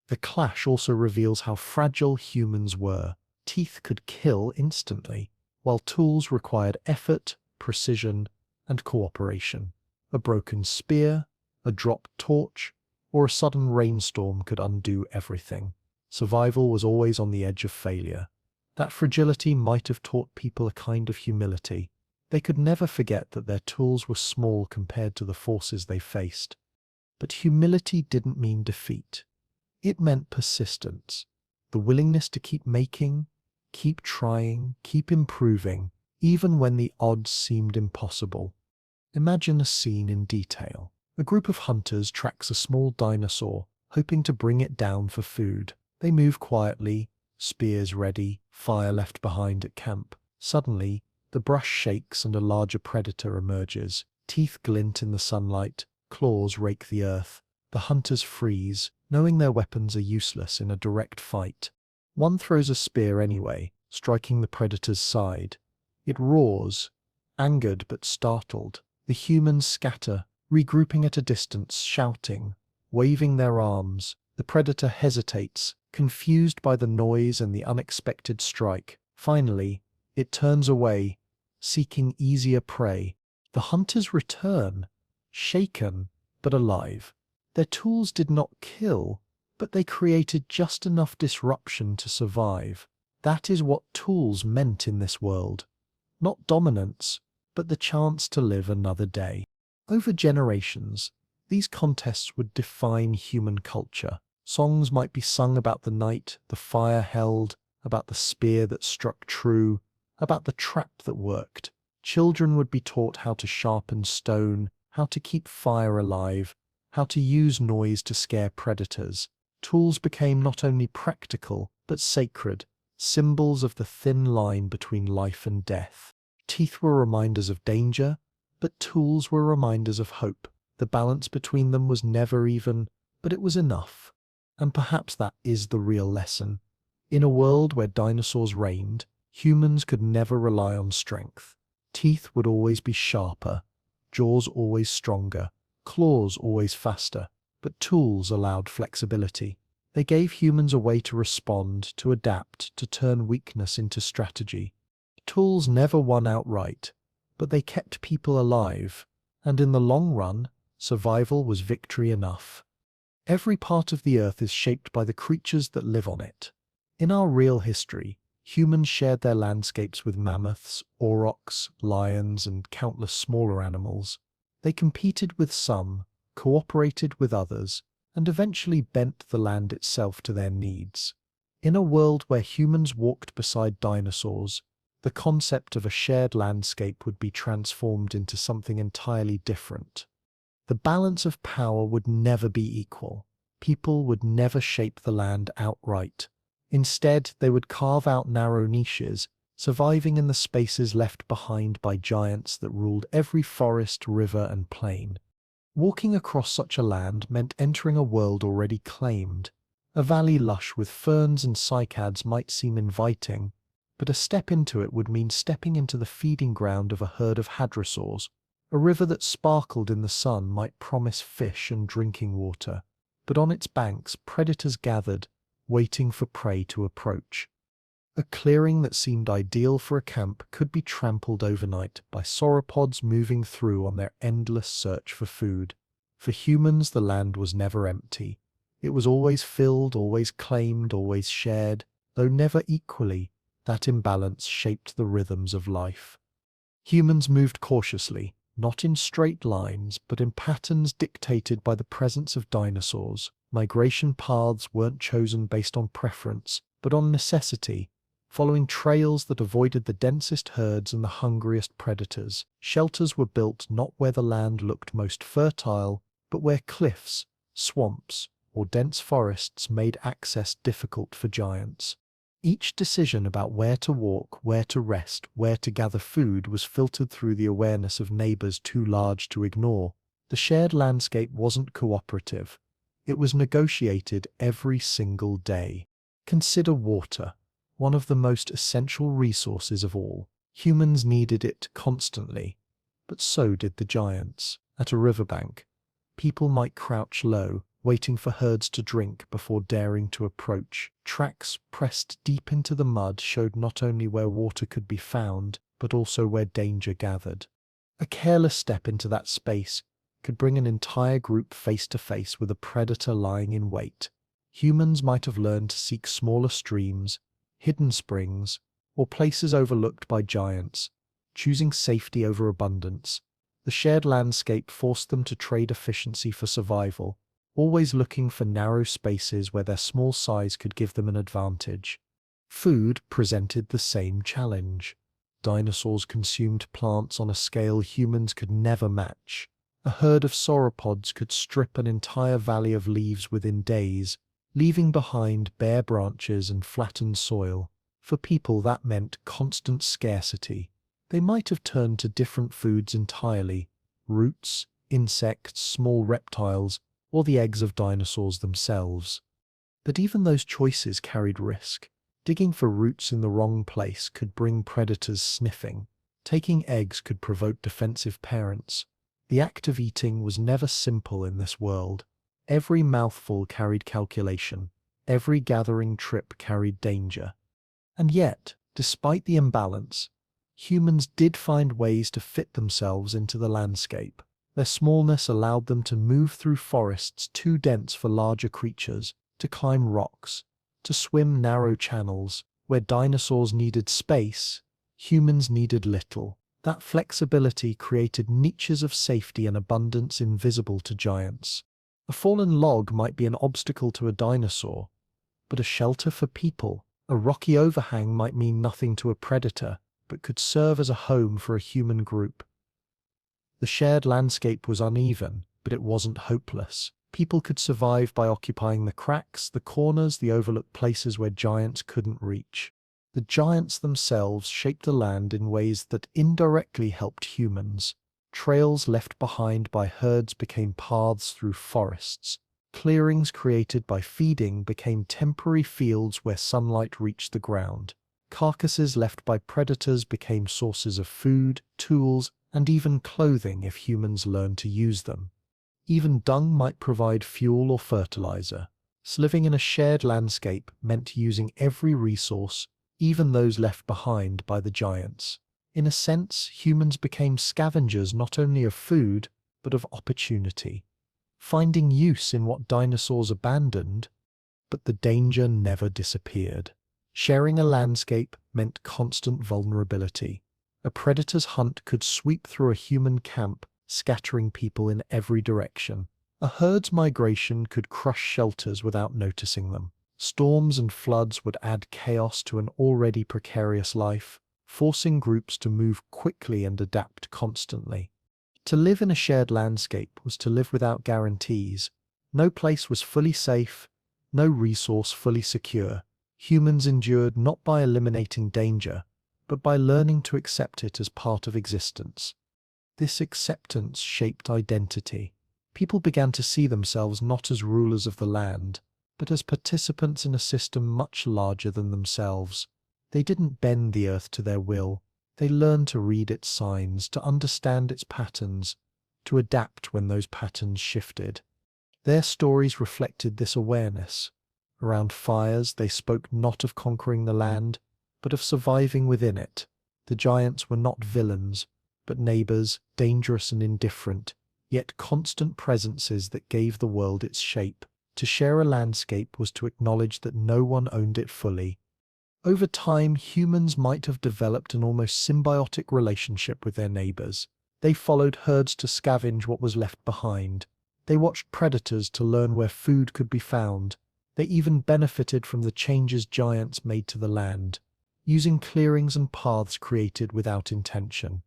The clash also reveals how fragile humans were. Teeth could kill instantly, while tools required effort, precision, and cooperation. A broken spear, a dropped torch, or a sudden rainstorm could undo everything. Survival was always on the edge of failure. That fragility might have taught people a kind of humility. They could never forget that their tools were small compared to the forces they faced. But humility didn't mean defeat. It meant persistence, the willingness to keep making, keep trying, keep improving, even when the odds seemed impossible. Imagine a scene in detail. A group of hunters tracks a small dinosaur, hoping to bring it down for food. They move quietly, spears ready, fire left behind at camp. Suddenly, the brush shakes and a larger predator emerges. Teeth glint in the sunlight, claws rake the earth. The hunters freeze, knowing their weapons are useless in a direct fight. One throws a spear anyway, striking the predator's side. It roars, angered but startled. The humans scatter, regrouping at a distance, shouting, waving their arms. The predator hesitates, confused by the noise and the unexpected strike. Finally, it turns away, seeking easier prey. The hunters return, shaken but alive. Their tools did not kill, but they created just enough disruption to survive. That is what tools meant in this world. Not dominance, but the chance to live another day. Over generations, These contests would define human culture. Songs might be sung about the night the fire held, about the spear that struck true, about the trap that worked. Children would be taught how to sharpen stone, how to keep fire alive, how to use noise to scare predators. Tools became not only practical, but sacred, symbols of the thin line between life and death. Teeth were reminders of danger, but tools were reminders of hope. The balance between them was never even, but it was enough. And perhaps that is the real lesson. In a world where dinosaurs reigned, humans could never rely on strength. Teeth would always be sharper, jaws always stronger, claws always faster, but tools allowed flexibility. They gave humans a way to respond, to adapt, to turn weakness into strategy. Tools never won outright, but they kept people alive, and in the long run, survival was victory enough. Every part of the earth is shaped by the creatures that live on it. In our real history, humans shared their landscapes with mammoths, aurochs, lions, and countless smaller animals. They competed with some, cooperated with others, and eventually bent the land itself to their needs. In a world where humans walked beside dinosaurs, the concept of a shared landscape would be transformed into something entirely different. The balance of power would never be equal. People would never shape the land outright. Instead, they would carve out narrow niches, surviving in the spaces left behind by giants that ruled every forest, river, and plain. Walking across such a land meant entering a world already claimed. A valley lush with ferns and cycads might seem inviting, but a step into it would mean stepping into the feeding ground of a herd of hadrosaurs. A river that sparkled in the sun might promise fish and drinking water, but on its banks predators gathered, waiting for prey to approach. A clearing that seemed ideal for a camp could be trampled overnight by sauropods moving through on their endless search for food. For humans, the land was never empty. It was always filled, always claimed, always shared, though never equally. That imbalance shaped the rhythms of life. Humans moved cautiously, not in straight lines, but in patterns dictated by the presence of dinosaurs. Migration paths weren't chosen based on preference, but on necessity, following trails that avoided the densest herds and the hungriest predators. Shelters were built not where the land looked most fertile, but where cliffs, swamps, or dense forests made access difficult for giants. Each decision about where to walk, where to rest, where to gather food was filtered through the awareness of neighbors too large to ignore. The shared landscape wasn't cooperative. It was negotiated every single day. Consider water, one of the most essential resources of all. Humans needed it constantly, but so did the giants. At a riverbank, people might crouch low, waiting for herds to drink before daring to approach. Tracks pressed deep into the mud showed not only where water could be found, but also where danger gathered. A careless step into that space could bring an entire group face to face with a predator lying in wait. Humans might have learned to seek smaller streams, hidden springs, or places overlooked by giants, choosing safety over abundance. The shared landscape forced them to trade efficiency for survival, always looking for narrow spaces where their small size could give them an advantage. Food presented the same challenge. Dinosaurs consumed plants on a scale humans could never match. A herd of sauropods could strip an entire valley of leaves within days, leaving behind bare branches and flattened soil. For people, that meant constant scarcity. They might have turned to different foods entirely: roots, insects, small reptiles, or the eggs of dinosaurs themselves. But even those choices carried risk. Digging for roots in the wrong place could bring predators sniffing. Taking eggs could provoke defensive parents. The act of eating was never simple in this world. Every mouthful carried calculation. Every gathering trip carried danger. And yet, despite the imbalance, humans did find ways to fit themselves into the landscape. Their smallness allowed them to move through forests too dense for larger creatures, to climb rocks, to swim narrow channels. Where dinosaurs needed space, humans needed little. That flexibility created niches of safety and abundance invisible to giants. A fallen log might be an obstacle to a dinosaur, but a shelter for people. A rocky overhang might mean nothing to a predator, but could serve as a home for a human group. The shared landscape was uneven, but it wasn't hopeless. People could survive by occupying the cracks, the corners, the overlooked places where giants couldn't reach. The giants themselves shaped the land in ways that indirectly helped humans. Trails left behind by herds became paths through forests. Clearings created by feeding became temporary fields where sunlight reached the ground. Carcasses left by predators became sources of food, tools, and even clothing if humans learned to use them. Even dung might provide fuel or fertilizer. So living in a shared landscape meant using every resource, even those left behind by the giants. In a sense, humans became scavengers not only of food, but of opportunity, finding use in what dinosaurs abandoned, but the danger never disappeared. Sharing a landscape meant constant vulnerability. A predator's hunt could sweep through a human camp, scattering people in every direction. A herd's migration could crush shelters without noticing them. Storms and floods would add chaos to an already precarious life, forcing groups to move quickly and adapt constantly. To live in a shared landscape was to live without guarantees. No place was fully safe, no resource fully secure. Humans endured not by eliminating danger, but by learning to accept it as part of existence. This acceptance shaped identity. People began to see themselves not as rulers of the land, but as participants in a system much larger than themselves. They didn't bend the earth to their will. They learned to read its signs, to understand its patterns, to adapt when those patterns shifted. Their stories reflected this awareness. Around fires, they spoke not of conquering the land, but of surviving within it. The giants were not villains, but neighbors, dangerous and indifferent, yet constant presences that gave the world its shape. To share a landscape was to acknowledge that no one owned it fully. Over time, humans might have developed an almost symbiotic relationship with their neighbors. They followed herds to scavenge what was left behind. They watched predators to learn where food could be found. They even benefited from the changes giants made to the land, using clearings and paths created without intention.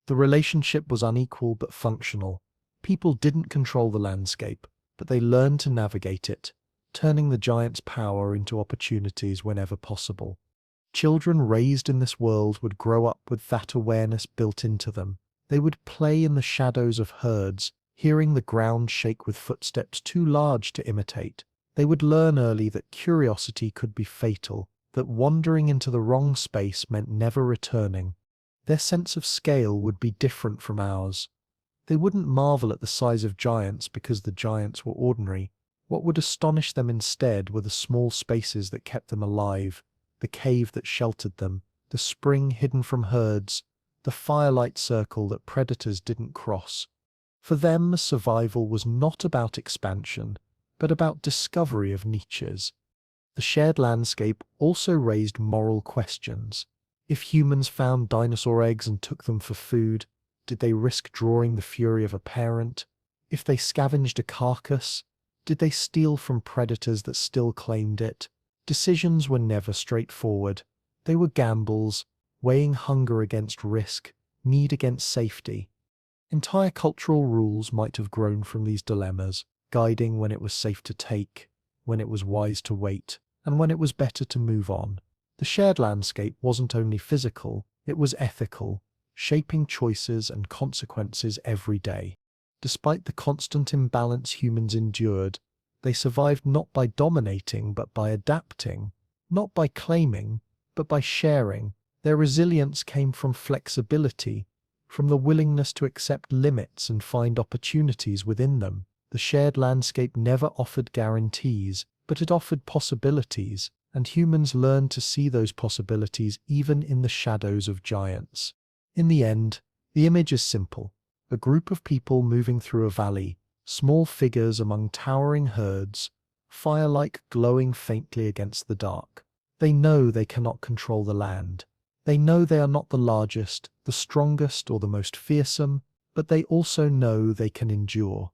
The relationship was unequal but functional. People didn't control the landscape, but they learned to navigate it, turning the giants' power into opportunities whenever possible. Children raised in this world would grow up with that awareness built into them. They would play in the shadows of herds, hearing the ground shake with footsteps too large to imitate. They would learn early that curiosity could be fatal, that wandering into the wrong space meant never returning. Their sense of scale would be different from ours. They wouldn't marvel at the size of giants because the giants were ordinary. What would astonish them instead were the small spaces that kept them alive, the cave that sheltered them, the spring hidden from herds, the firelight circle that predators didn't cross. For them, survival was not about expansion, but about discovery of niches. The shared landscape also raised moral questions. If humans found dinosaur eggs and took them for food, did they risk drawing the fury of a parent? If they scavenged a carcass, did they steal from predators that still claimed it? Decisions were never straightforward. They were gambles, weighing hunger against risk, need against safety. Entire cultural rules might have grown from these dilemmas, guiding when it was safe to take, when it was wise to wait, and when it was better to move on. The shared landscape wasn't only physical, it was ethical, shaping choices and consequences every day. Despite the constant imbalance humans endured, they survived not by dominating but by adapting, not by claiming, but by sharing. Their resilience came from flexibility, from the willingness to accept limits and find opportunities within them. The shared landscape never offered guarantees, but it offered possibilities, and humans learned to see those possibilities even in the shadows of giants. In the end, the image is simple. A group of people moving through a valley, small figures among towering herds, firelight glowing faintly against the dark. They know they cannot control the land. They know they are not the largest, the strongest, or the most fearsome, but they also know they can endure.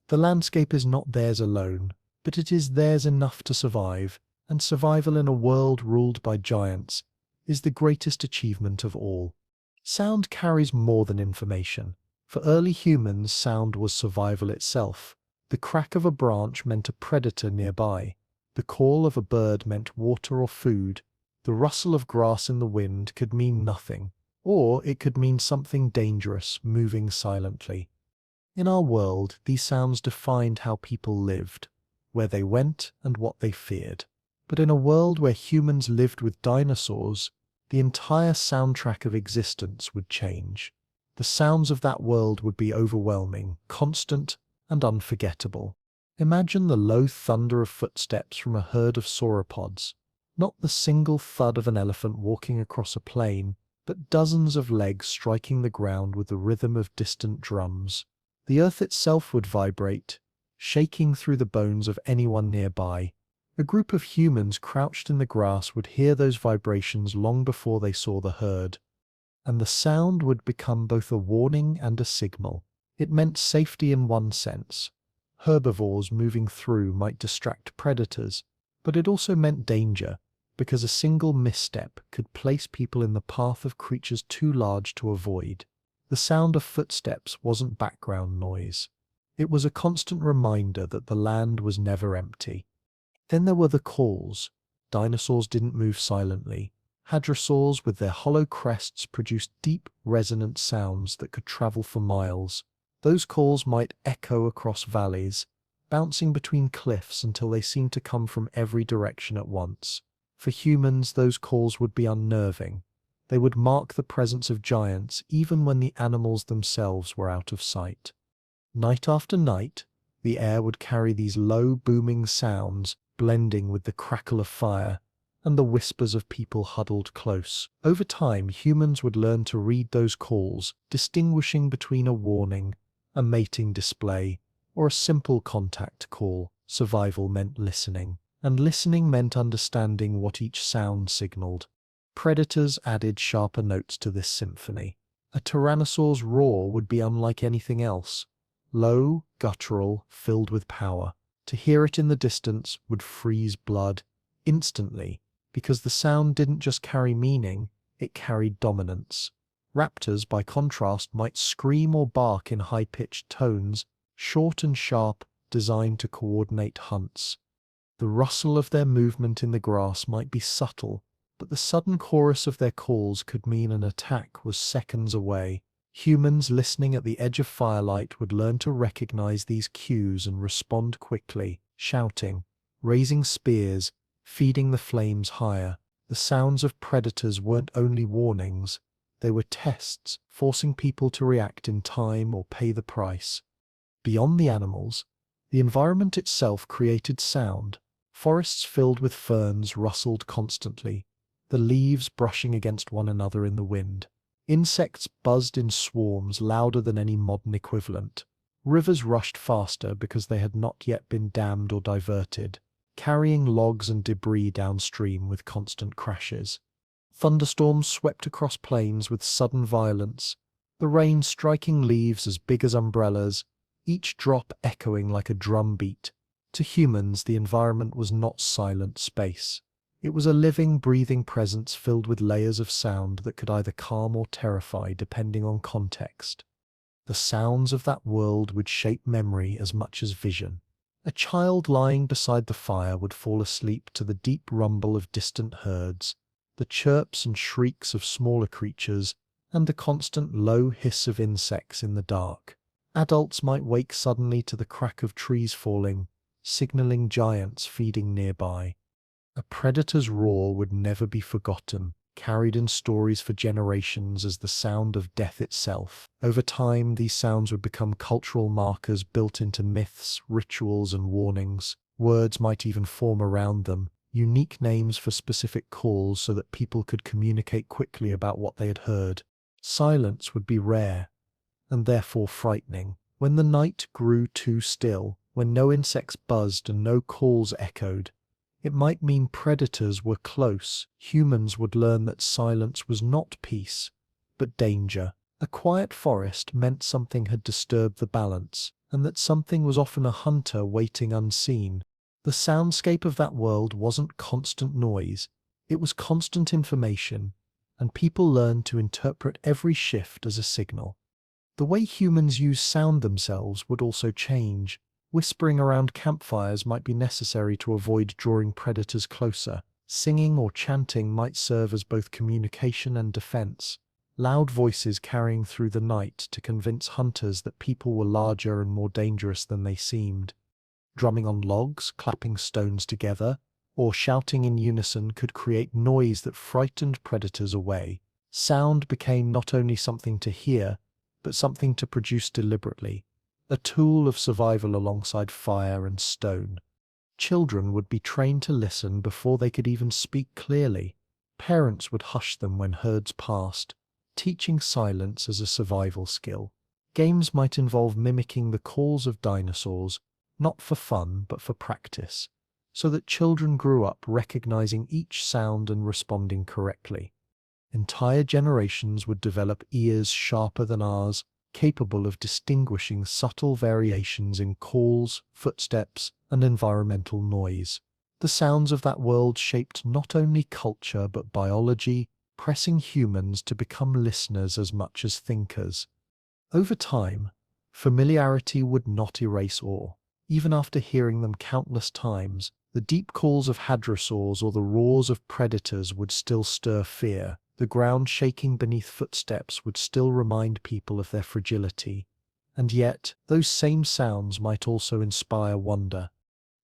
The landscape is not theirs alone, but it is theirs enough to survive, and survival in a world ruled by giants is the greatest achievement of all. Sound carries more than information. For early humans, sound was survival itself. The crack of a branch meant a predator nearby. The call of a bird meant water or food. The rustle of grass in the wind could mean nothing, or it could mean something dangerous moving silently. In our world, these sounds defined how people lived, where they went and what they feared. But in a world where humans lived with dinosaurs, the entire soundtrack of existence would change. The sounds of that world would be overwhelming, constant, and unforgettable. Imagine the low thunder of footsteps from a herd of sauropods, not the single thud of an elephant walking across a plain, but dozens of legs striking the ground with the rhythm of distant drums. The earth itself would vibrate, shaking through the bones of anyone nearby. A group of humans crouched in the grass would hear those vibrations long before they saw the herd, and the sound would become both a warning and a signal. It meant safety in one sense. Herbivores moving through might distract predators, but it also meant danger, because a single misstep could place people in the path of creatures too large to avoid. The sound of footsteps wasn't background noise. It was a constant reminder that the land was never empty. Then there were the calls. Dinosaurs didn't move silently. Hadrosaurs with their hollow crests produced deep, resonant sounds that could travel for miles. Those calls might echo across valleys, bouncing between cliffs until they seemed to come from every direction at once. For humans, those calls would be unnerving. They would mark the presence of giants even when the animals themselves were out of sight. Night after night, the air would carry these low, booming sounds, blending with the crackle of fire and the whispers of people huddled close. Over time, humans would learn to read those calls, distinguishing between a warning, a mating display, or a simple contact call. Survival meant listening, and listening meant understanding what each sound signaled. Predators added sharper notes to this symphony. A tyrannosaur's roar would be unlike anything else. Low, guttural, filled with power. To hear it in the distance would freeze blood instantly, because the sound didn't just carry meaning, it carried dominance. Raptors, by contrast, might scream or bark in high-pitched tones, short and sharp, designed to coordinate hunts. The rustle of their movement in the grass might be subtle, but the sudden chorus of their calls could mean an attack was seconds away. Humans listening at the edge of firelight would learn to recognize these cues and respond quickly, shouting, raising spears, feeding the flames higher. The sounds of predators weren't only warnings, they were tests, forcing people to react in time or pay the price. Beyond the animals, the environment itself created sound. Forests filled with ferns rustled constantly, the leaves brushing against one another in the wind. Insects buzzed in swarms louder than any modern equivalent. Rivers rushed faster because they had not yet been dammed or diverted, carrying logs and debris downstream with constant crashes. Thunderstorms swept across plains with sudden violence, the rain striking leaves as big as umbrellas, each drop echoing like a drum beat. To humans, the environment was not silent space. It was a living, breathing presence filled with layers of sound that could either calm or terrify depending on context. The sounds of that world would shape memory as much as vision. A child lying beside the fire would fall asleep to the deep rumble of distant herds, the chirps and shrieks of smaller creatures, and the constant low hiss of insects in the dark. Adults might wake suddenly to the crack of trees falling, signaling giants feeding nearby. A predator's roar would never be forgotten, carried in stories for generations as the sound of death itself. Over time, these sounds would become cultural markers built into myths, rituals, and warnings. Words might even form around them, unique names for specific calls so that people could communicate quickly about what they had heard. Silence would be rare, and therefore frightening. When the night grew too still, when no insects buzzed and no calls echoed, It might mean predators were close. Humans would learn that silence was not peace, but danger. A quiet forest meant something had disturbed the balance, and that something was often a hunter waiting unseen. The soundscape of that world wasn't constant noise, it was constant information, and people learned to interpret every shift as a signal. The way humans use sound themselves would also change. Whispering around campfires might be necessary to avoid drawing predators closer. Singing or chanting might serve as both communication and defense. Loud voices carrying through the night to convince hunters that people were larger and more dangerous than they seemed. Drumming on logs, clapping stones together, or shouting in unison could create noise that frightened predators away. Sound became not only something to hear, but something to produce deliberately, a tool of survival alongside fire and stone. Children would be trained to listen before they could even speak clearly. Parents would hush them when herds passed, teaching silence as a survival skill. Games might involve mimicking the calls of dinosaurs, not for fun but for practice, so that children grew up recognizing each sound and responding correctly. Entire generations would develop ears sharper than ours, capable of distinguishing subtle variations in calls, footsteps, and environmental noise. The sounds of that world shaped not only culture but biology, pressing humans to become listeners as much as thinkers. Over time, familiarity would not erase awe. Even after hearing them countless times, the deep calls of hadrosaurs or the roars of predators would still stir fear. The ground shaking beneath footsteps would still remind people of their fragility. And yet, those same sounds might also inspire wonder.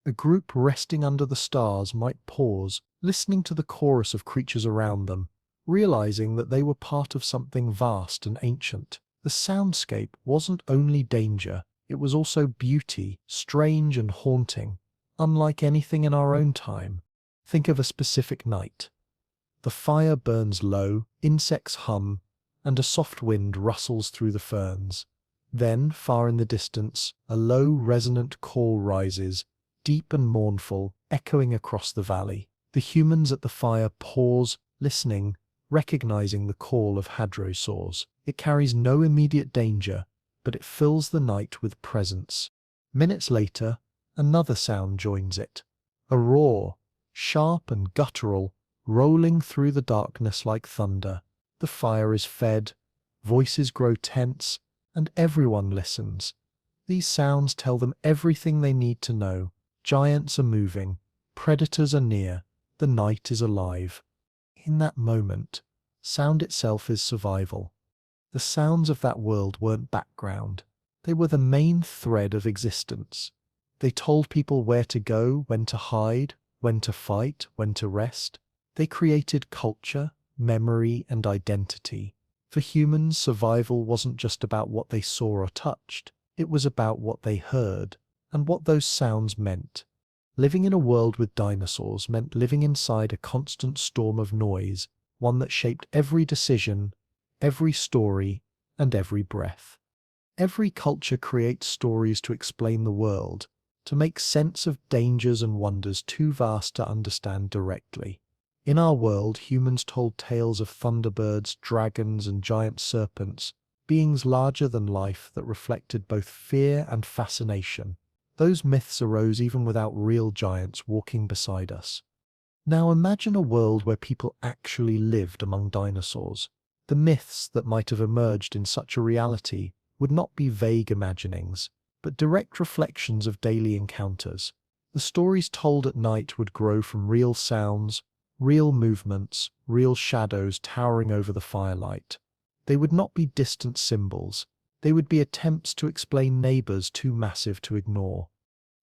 A group resting under the stars might pause, listening to the chorus of creatures around them, realizing that they were part of something vast and ancient. The soundscape wasn't only danger, it was also beauty, strange and haunting, unlike anything in our own time. Think of a specific night. The fire burns low, insects hum, and a soft wind rustles through the ferns. Then, far in the distance, a low, resonant call rises, deep and mournful, echoing across the valley. The humans at the fire pause, listening, recognizing the call of hadrosaurs. It carries no immediate danger, but it fills the night with presence. Minutes later, another sound joins it. A roar, sharp and guttural, rolling through the darkness like thunder. The fire is fed, voices grow tense, and everyone listens. These sounds tell them everything they need to know. Giants are moving, predators are near, the night is alive. In that moment, sound itself is survival. The sounds of that world weren't background. They were the main thread of existence. They told people where to go, when to hide, when to fight, when to rest. They created culture, memory, and identity. For humans, survival wasn't just about what they saw or touched. It was about what they heard, and what those sounds meant. Living in a world with dinosaurs meant living inside a constant storm of noise, one that shaped every decision, every story, and every breath. Every culture creates stories to explain the world, to make sense of dangers and wonders too vast to understand directly. In our world, humans told tales of thunderbirds, dragons, and giant serpents, beings larger than life that reflected both fear and fascination. Those myths arose even without real giants walking beside us. Now imagine a world where people actually lived among dinosaurs. The myths that might have emerged in such a reality would not be vague imaginings, but direct reflections of daily encounters. The stories told at night would grow from real sounds, real movements, real shadows towering over the firelight. They would not be distant symbols. They would be attempts to explain neighbors too massive to ignore.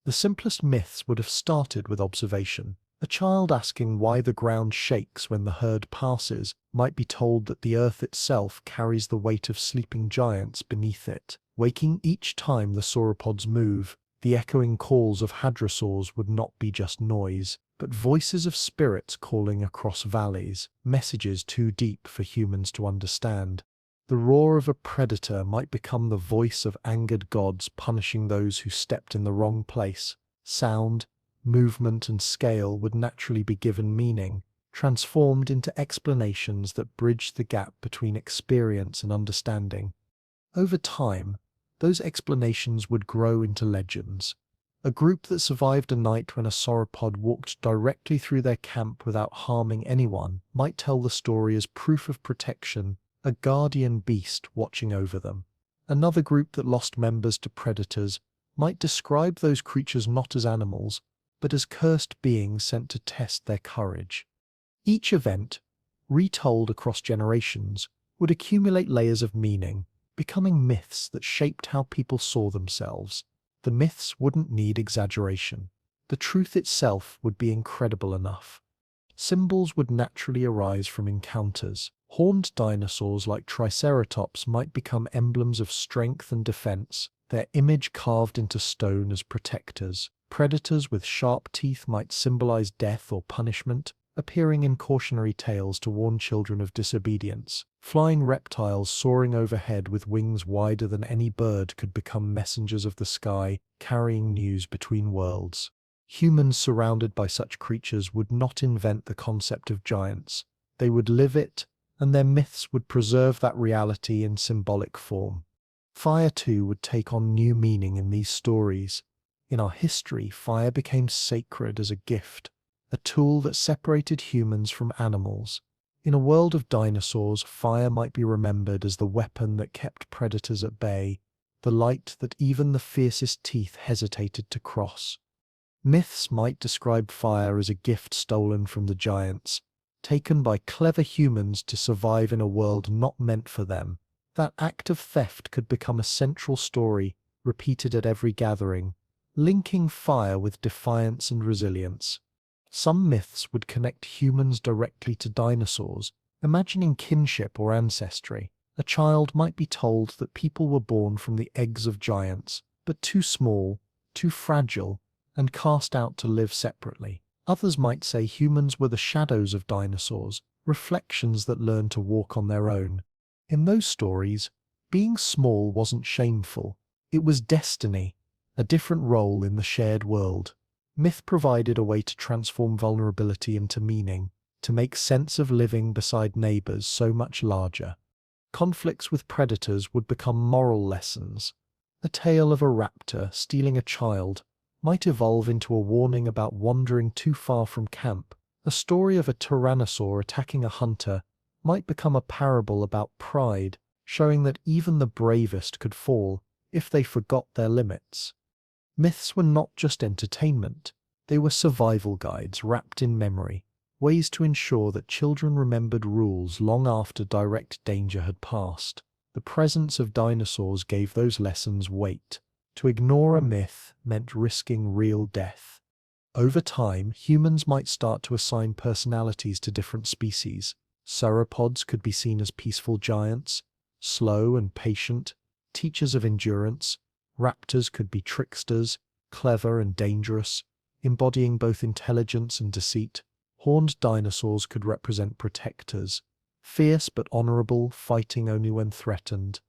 The simplest myths would have started with observation. A child asking why the ground shakes when the herd passes might be told that the earth itself carries the weight of sleeping giants beneath it. Waking each time the sauropods move, the echoing calls of hadrosaurs would not be just noise, but voices of spirits calling across valleys, messages too deep for humans to understand. The roar of a predator might become the voice of angered gods punishing those who stepped in the wrong place. Sound, movement, and scale would naturally be given meaning, transformed into explanations that bridge the gap between experience and understanding. Over time, those explanations would grow into legends. A group that survived a night when a sauropod walked directly through their camp without harming anyone might tell the story as proof of protection, a guardian beast watching over them. Another group that lost members to predators might describe those creatures not as animals, but as cursed beings sent to test their courage. Each event, retold across generations, would accumulate layers of meaning, becoming myths that shaped how people saw themselves. The myths wouldn't need exaggeration. The truth itself would be incredible enough. Symbols would naturally arise from encounters. Horned dinosaurs like Triceratops might become emblems of strength and defense, their image carved into stone as protectors. Predators with sharp teeth might symbolize death or punishment, appearing in cautionary tales to warn children of disobedience. Flying reptiles soaring overhead with wings wider than any bird could become messengers of the sky, carrying news between worlds. Humans surrounded by such creatures would not invent the concept of giants. They would live it, and their myths would preserve that reality in symbolic form. Fire, too, would take on new meaning in these stories. In our history, fire became sacred as a gift, a tool that separated humans from animals. In a world of dinosaurs, fire might be remembered as the weapon that kept predators at bay, the light that even the fiercest teeth hesitated to cross. Myths might describe fire as a gift stolen from the giants, taken by clever humans to survive in a world not meant for them. That act of theft could become a central story, repeated at every gathering, linking fire with defiance and resilience. Some myths would connect humans directly to dinosaurs, imagining kinship or ancestry. A child might be told that people were born from the eggs of giants, but too small, too fragile, and cast out to live separately. Others might say humans were the shadows of dinosaurs, reflections that learned to walk on their own. In those stories, being small wasn't shameful. It was destiny, a different role in the shared world. Myth provided a way to transform vulnerability into meaning, to make sense of living beside neighbors so much larger. Conflicts with predators would become moral lessons. A tale of a raptor stealing a child might evolve into a warning about wandering too far from camp. A story of a tyrannosaur attacking a hunter might become a parable about pride, showing that even the bravest could fall if they forgot their limits. Myths were not just entertainment, they were survival guides wrapped in memory, ways to ensure that children remembered rules long after direct danger had passed. The presence of dinosaurs gave those lessons weight. To ignore a myth meant risking real death. Over time, humans might start to assign personalities to different species. Sauropods could be seen as peaceful giants, slow and patient, teachers of endurance. Raptors could be tricksters, clever and dangerous, embodying both intelligence and deceit. Horned dinosaurs could represent protectors, fierce but honorable, fighting only when threatened.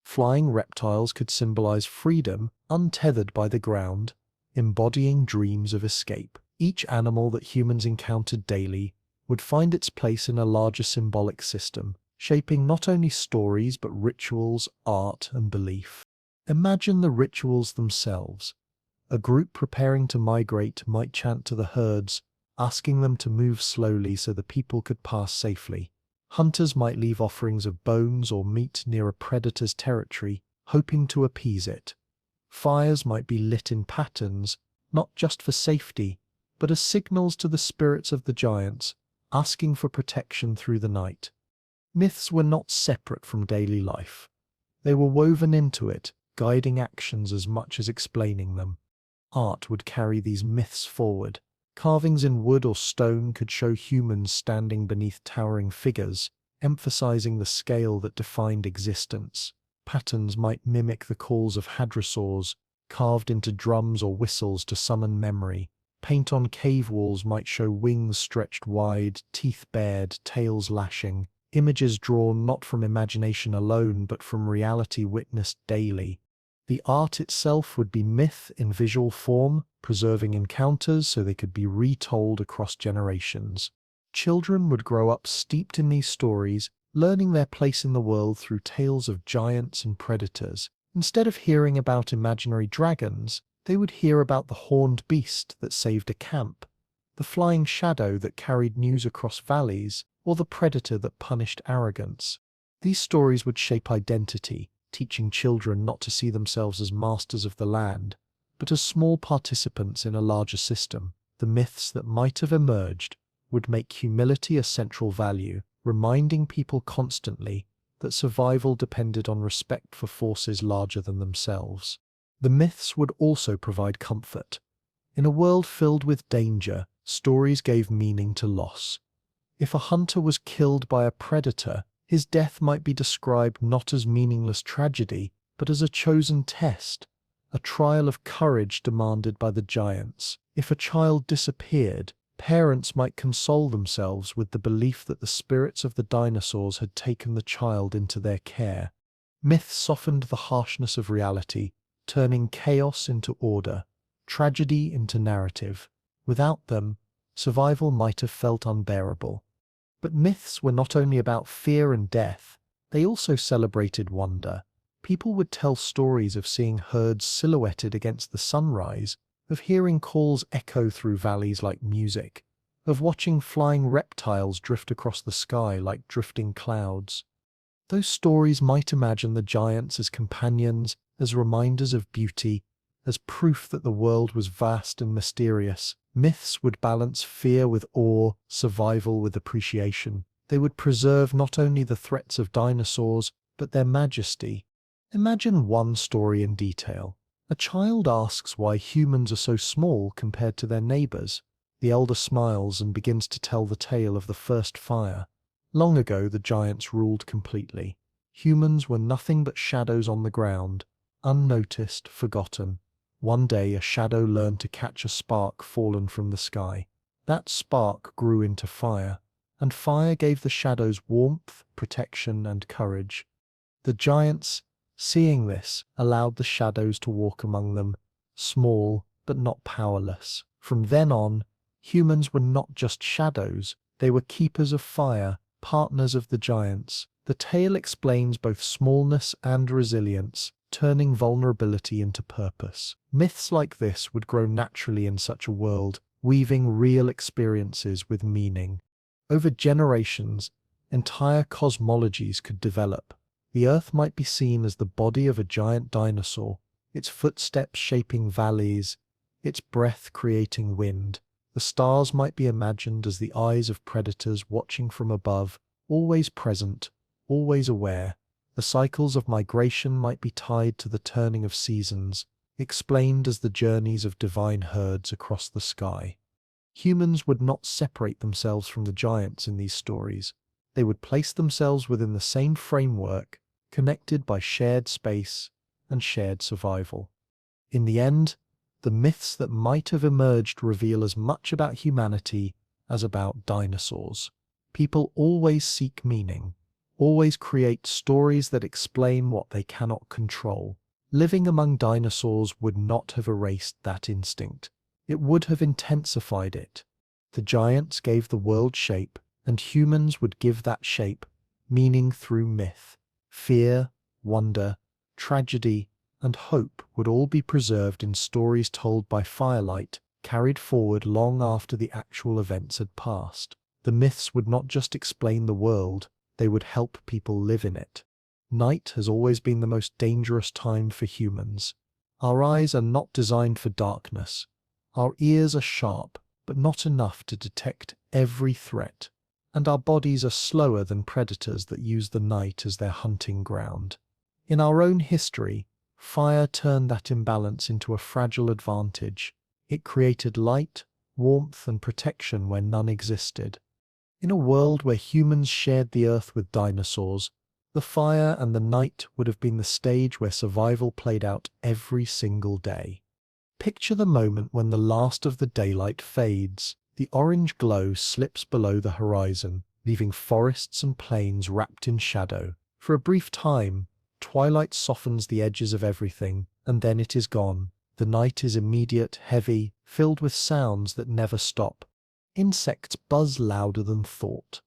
Flying reptiles could symbolize freedom, untethered by the ground, embodying dreams of escape. Each animal that humans encountered daily would find its place in a larger symbolic system, shaping not only stories but rituals, art, and belief. Imagine the rituals themselves. A group preparing to migrate might chant to the herds, asking them to move slowly so the people could pass safely. Hunters might leave offerings of bones or meat near a predator's territory, hoping to appease it. Fires might be lit in patterns, not just for safety, but as signals to the spirits of the giants, asking for protection through the night. Myths were not separate from daily life. They were woven into it, guiding actions as much as explaining them. Art would carry these myths forward. Carvings in wood or stone could show humans standing beneath towering figures, emphasizing the scale that defined existence. Patterns might mimic the calls of hadrosaurs, carved into drums or whistles to summon memory. Paint on cave walls might show wings stretched wide, teeth bared, tails lashing, images drawn not from imagination alone but from reality witnessed daily. The art itself would be myth in visual form, preserving encounters so they could be retold across generations. Children would grow up steeped in these stories, learning their place in the world through tales of giants and predators. Instead of hearing about imaginary dragons, they would hear about the horned beast that saved a camp, the flying shadow that carried news across valleys, or the predator that punished arrogance. These stories would shape identity, teaching children not to see themselves as masters of the land, but as small participants in a larger system. The myths that might have emerged would make humility a central value, reminding people constantly that survival depended on respect for forces larger than themselves. The myths would also provide comfort. In a world filled with danger, stories gave meaning to loss. If a hunter was killed by a predator, his death might be described not as meaningless tragedy, but as a chosen test, a trial of courage demanded by the giants. If a child disappeared, parents might console themselves with the belief that the spirits of the dinosaurs had taken the child into their care. Myth softened the harshness of reality, turning chaos into order, tragedy into narrative. Without them, survival might have felt unbearable. But myths were not only about fear and death, they also celebrated wonder. People would tell stories of seeing herds silhouetted against the sunrise, of hearing calls echo through valleys like music, of watching flying reptiles drift across the sky like drifting clouds. Those stories might imagine the giants as companions, as reminders of beauty, as proof that the world was vast and mysterious. Myths would balance fear with awe, survival with appreciation. They would preserve not only the threats of dinosaurs, but their majesty. Imagine one story in detail. A child asks why humans are so small compared to their neighbors. The elder smiles and begins to tell the tale of the first fire. Long ago, the giants ruled completely. Humans were nothing but shadows on the ground, unnoticed, forgotten. One day, a shadow learned to catch a spark fallen from the sky. That spark grew into fire, and fire gave the shadows warmth, protection, and courage. The giants, seeing this, allowed the shadows to walk among them, small but not powerless. From then on, humans were not just shadows, they were keepers of fire, partners of the giants. The tale explains both smallness and resilience, turning vulnerability into purpose. Myths like this would grow naturally in such a world, weaving real experiences with meaning. Over generations, entire cosmologies could develop. The Earth might be seen as the body of a giant dinosaur, its footsteps shaping valleys, its breath creating wind. The stars might be imagined as the eyes of predators watching from above, always present, always aware. The cycles of migration might be tied to the turning of seasons, explained as the journeys of divine herds across the sky. Humans would not separate themselves from the giants in these stories. They would place themselves within the same framework, connected by shared space and shared survival. In the end, the myths that might have emerged reveal as much about humanity as about dinosaurs. People always seek meaning, always create stories that explain what they cannot control. Living among dinosaurs would not have erased that instinct. It would have intensified it. The giants gave the world shape, and humans would give that shape meaning through myth. Fear, wonder, tragedy, and hope would all be preserved in stories told by firelight, carried forward long after the actual events had passed. The myths would not just explain the world, they would help people live in it. Night has always been the most dangerous time for humans. Our eyes are not designed for darkness. Our ears are sharp, but not enough to detect every threat. And our bodies are slower than predators that use the night as their hunting ground. In our own history, fire turned that imbalance into a fragile advantage. It created light, warmth, and protection where none existed. In a world where humans shared the earth with dinosaurs, the fire and the night would have been the stage where survival played out every single day. Picture the moment when the last of the daylight fades. The orange glow slips below the horizon, leaving forests and plains wrapped in shadow. For a brief time, twilight softens the edges of everything, and then it is gone. The night is immediate, heavy, filled with sounds that never stop. Insects buzz louder than thought.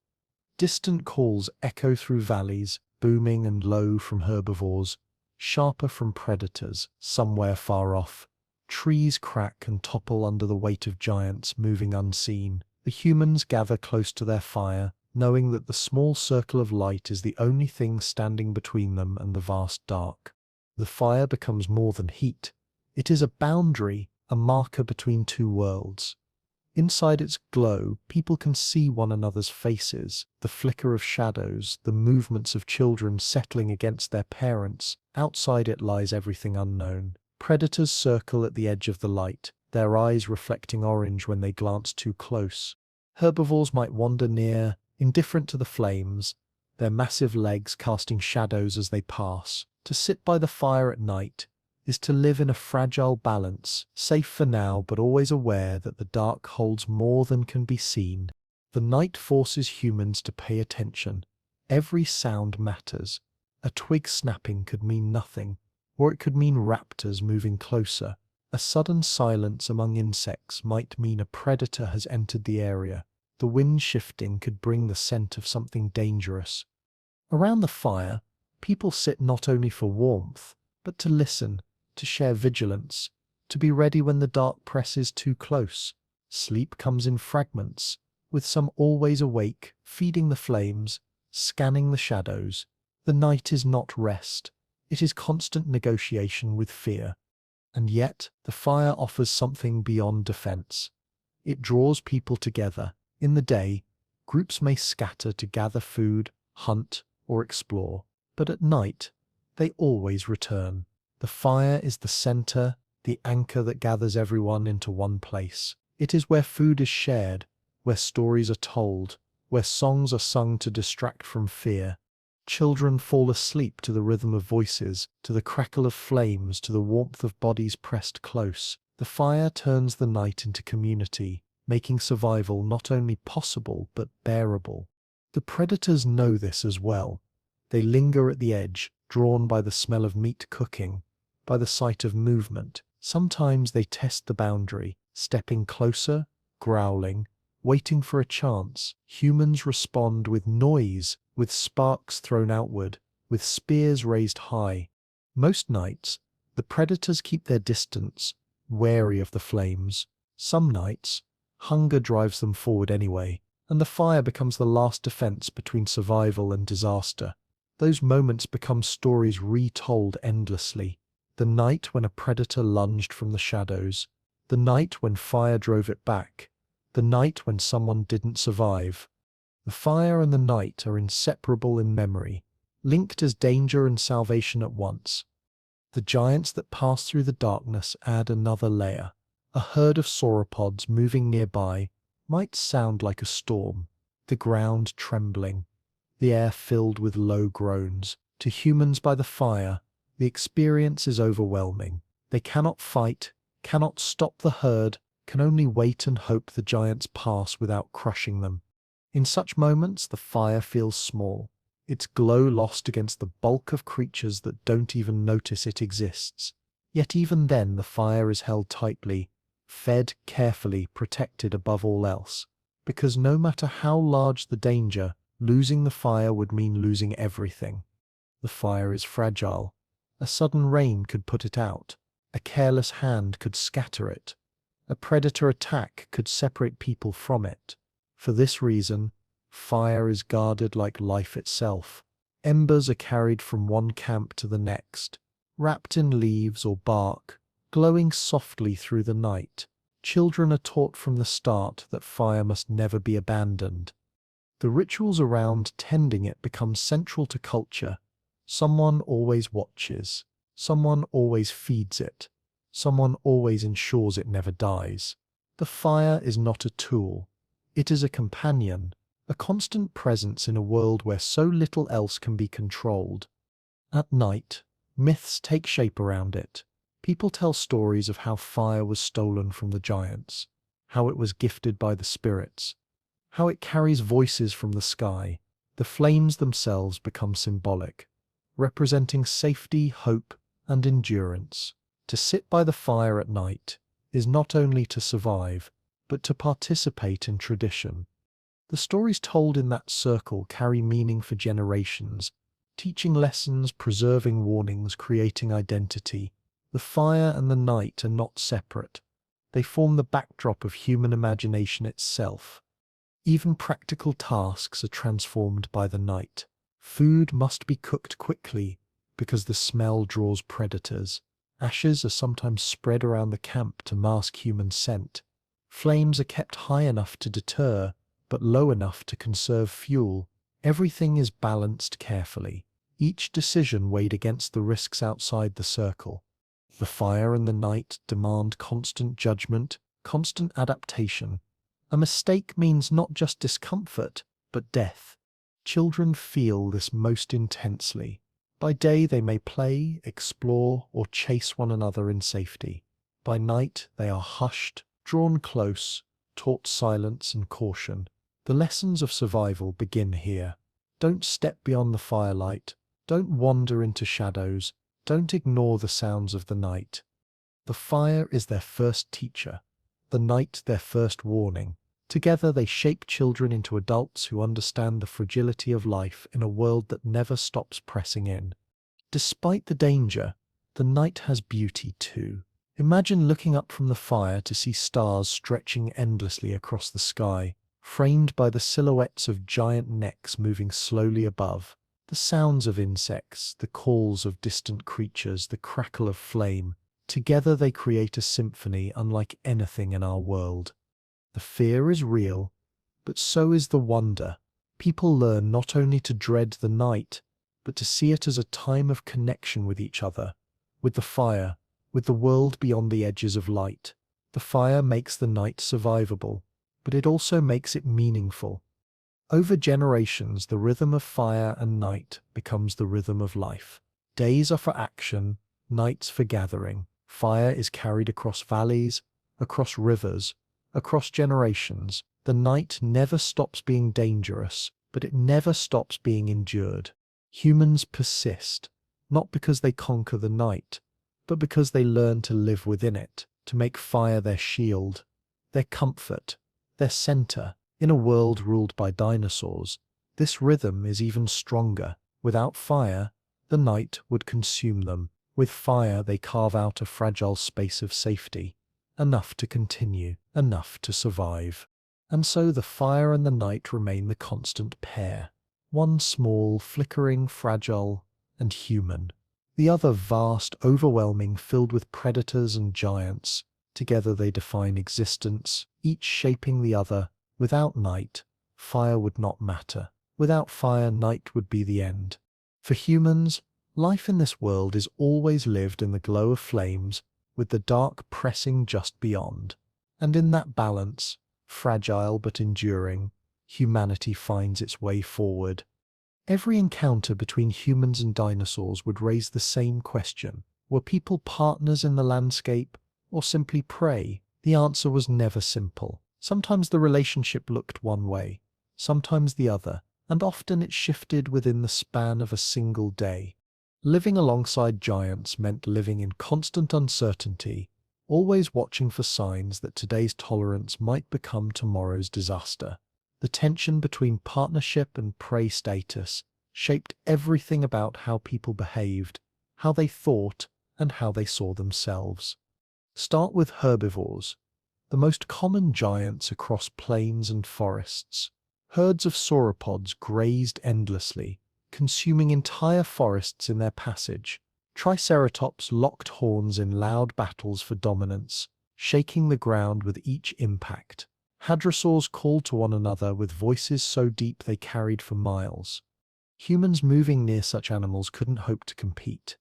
Distant calls echo through valleys, booming and low from herbivores, sharper from predators, somewhere far off. Trees crack and topple under the weight of giants moving unseen. The humans gather close to their fire, knowing that the small circle of light is the only thing standing between them and the vast dark. The fire becomes more than heat. It is a boundary, a marker between two worlds. Inside its glow, people can see one another's faces, the flicker of shadows, the movements of children settling against their parents. Outside it lies everything unknown. Predators circle at the edge of the light, their eyes reflecting orange when they glance too close. Herbivores might wander near, indifferent to the flames, their massive legs casting shadows as they pass. To sit by the fire at night is to live in a fragile balance, safe for now but always aware that the dark holds more than can be seen. The night forces humans to pay attention. Every sound matters. A twig snapping could mean nothing, or it could mean raptors moving closer. A sudden silence among insects might mean a predator has entered the area. The wind shifting could bring the scent of something dangerous. Around the fire, people sit not only for warmth, but to listen, to share vigilance, to be ready when the dark presses too close. Sleep comes in fragments, with some always awake, feeding the flames, scanning the shadows. The night is not rest. It is constant negotiation with fear. And yet, the fire offers something beyond defense. It draws people together. In the day, groups may scatter to gather food, hunt, or explore. But at night, they always return. The fire is the center, the anchor that gathers everyone into one place. It is where food is shared, where stories are told, where songs are sung to distract from fear. Children fall asleep to the rhythm of voices, to the crackle of flames, to the warmth of bodies pressed close. The fire turns the night into community, making survival not only possible but bearable. The predators know this as well. They linger at the edge, drawn by the smell of meat cooking, by the sight of movement. Sometimes they test the boundary, stepping closer, growling, waiting for a chance. Humans respond with noise, with sparks thrown outward, with spears raised high. Most nights, the predators keep their distance, wary of the flames. Some nights, hunger drives them forward anyway, and the fire becomes the last defense between survival and disaster. Those moments become stories retold endlessly. The night when a predator lunged from the shadows, the night when fire drove it back, the night when someone didn't survive. The fire and the night are inseparable in memory, linked as danger and salvation at once. The giants that pass through the darkness add another layer. A herd of sauropods moving nearby might sound like a storm, the ground trembling, the air filled with low groans. To humans by the fire, the experience is overwhelming. They cannot fight, cannot stop the herd, can only wait and hope the giants pass without crushing them. In such moments, the fire feels small, its glow lost against the bulk of creatures that don't even notice it exists. Yet even then, the fire is held tightly, fed carefully, protected above all else. Because no matter how large the danger, losing the fire would mean losing everything. The fire is fragile. A sudden rain could put it out. A careless hand could scatter it. A predator attack could separate people from it. For this reason, fire is guarded like life itself. Embers are carried from one camp to the next, wrapped in leaves or bark, glowing softly through the night. Children are taught from the start that fire must never be abandoned. The rituals around tending it become central to culture. Someone always watches. Someone always feeds it. Someone always ensures it never dies. The fire is not a tool. It is a companion, a constant presence in a world where so little else can be controlled. At night, myths take shape around it. People tell stories of how fire was stolen from the giants, how it was gifted by the spirits, how it carries voices from the sky. The flames themselves become symbolic, representing safety, hope, and endurance. To sit by the fire at night is not only to survive, but to participate in tradition. The stories told in that circle carry meaning for generations, teaching lessons, preserving warnings, creating identity. The fire and the night are not separate. They form the backdrop of human imagination itself. Even practical tasks are transformed by the night. Food must be cooked quickly because the smell draws predators. Ashes are sometimes spread around the camp to mask human scent. Flames are kept high enough to deter, but low enough to conserve fuel. Everything is balanced carefully, each decision weighed against the risks outside the circle. The fire and the night demand constant judgment, constant adaptation. A mistake means not just discomfort, but death. Children feel this most intensely. By day they may play, explore, or chase one another in safety. By night they are hushed, drawn close, taught silence and caution. The lessons of survival begin here. Don't step beyond the firelight. Don't wander into shadows. Don't ignore the sounds of the night. The fire is their first teacher, the night their first warning. Together they shape children into adults who understand the fragility of life in a world that never stops pressing in. Despite the danger, the night has beauty too. Imagine looking up from the fire to see stars stretching endlessly across the sky, framed by the silhouettes of giant necks moving slowly above. The sounds of insects, the calls of distant creatures, the crackle of flame, together they create a symphony unlike anything in our world. The fear is real, but so is the wonder. People learn not only to dread the night, but to see it as a time of connection with each other, with the fire, with the world beyond the edges of light. The fire makes the night survivable, but it also makes it meaningful. Over generations, the rhythm of fire and night becomes the rhythm of life. Days are for action, nights for gathering. Fire is carried across valleys, across rivers, across generations. The night never stops being dangerous, but it never stops being endured. Humans persist, not because they conquer the night, but because they learn to live within it, to make fire their shield, their comfort, their center. In a world ruled by dinosaurs, this rhythm is even stronger. Without fire, the night would consume them. With fire, they carve out a fragile space of safety, enough to continue, enough to survive. And so the fire and the night remain the constant pair. One small, flickering, fragile, and human. The other vast, overwhelming, filled with predators and giants. Together they define existence, each shaping the other. Without night, fire would not matter. Without fire, night would be the end. For humans, life in this world is always lived in the glow of flames, with the dark pressing just beyond. And in that balance, fragile but enduring, humanity finds its way forward. Every encounter between humans and dinosaurs would raise the same question. Were people partners in the landscape, or simply prey? The answer was never simple. Sometimes the relationship looked one way, sometimes the other, and often it shifted within the span of a single day. Living alongside giants meant living in constant uncertainty, always watching for signs that today's tolerance might become tomorrow's disaster. The tension between partnership and prey status shaped everything about how people behaved, how they thought, and how they saw themselves. Start with herbivores, the most common giants across plains and forests. Herds of sauropods grazed endlessly, consuming entire forests in their passage. Triceratops locked horns in loud battles for dominance, shaking the ground with each impact. Hadrosaurs called to one another with voices so deep they carried for miles. Humans moving near such animals couldn't hope to compete.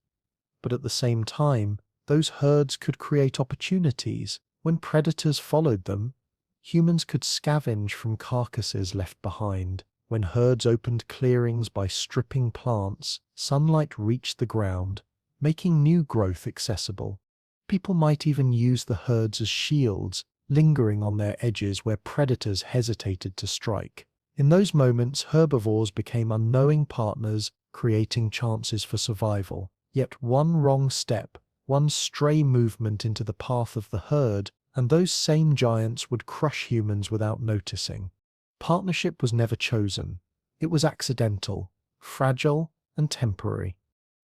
But at the same time, those herds could create opportunities. When predators followed them, humans could scavenge from carcasses left behind. When herds opened clearings by stripping plants, sunlight reached the ground, making new growth accessible. People might even use the herds as shields, lingering on their edges where predators hesitated to strike. In those moments, herbivores became unknowing partners, creating chances for survival. Yet one wrong step, One stray movement into the path of the herd, and those same giants would crush humans without noticing. Partnership was never chosen. It was accidental, fragile, and temporary.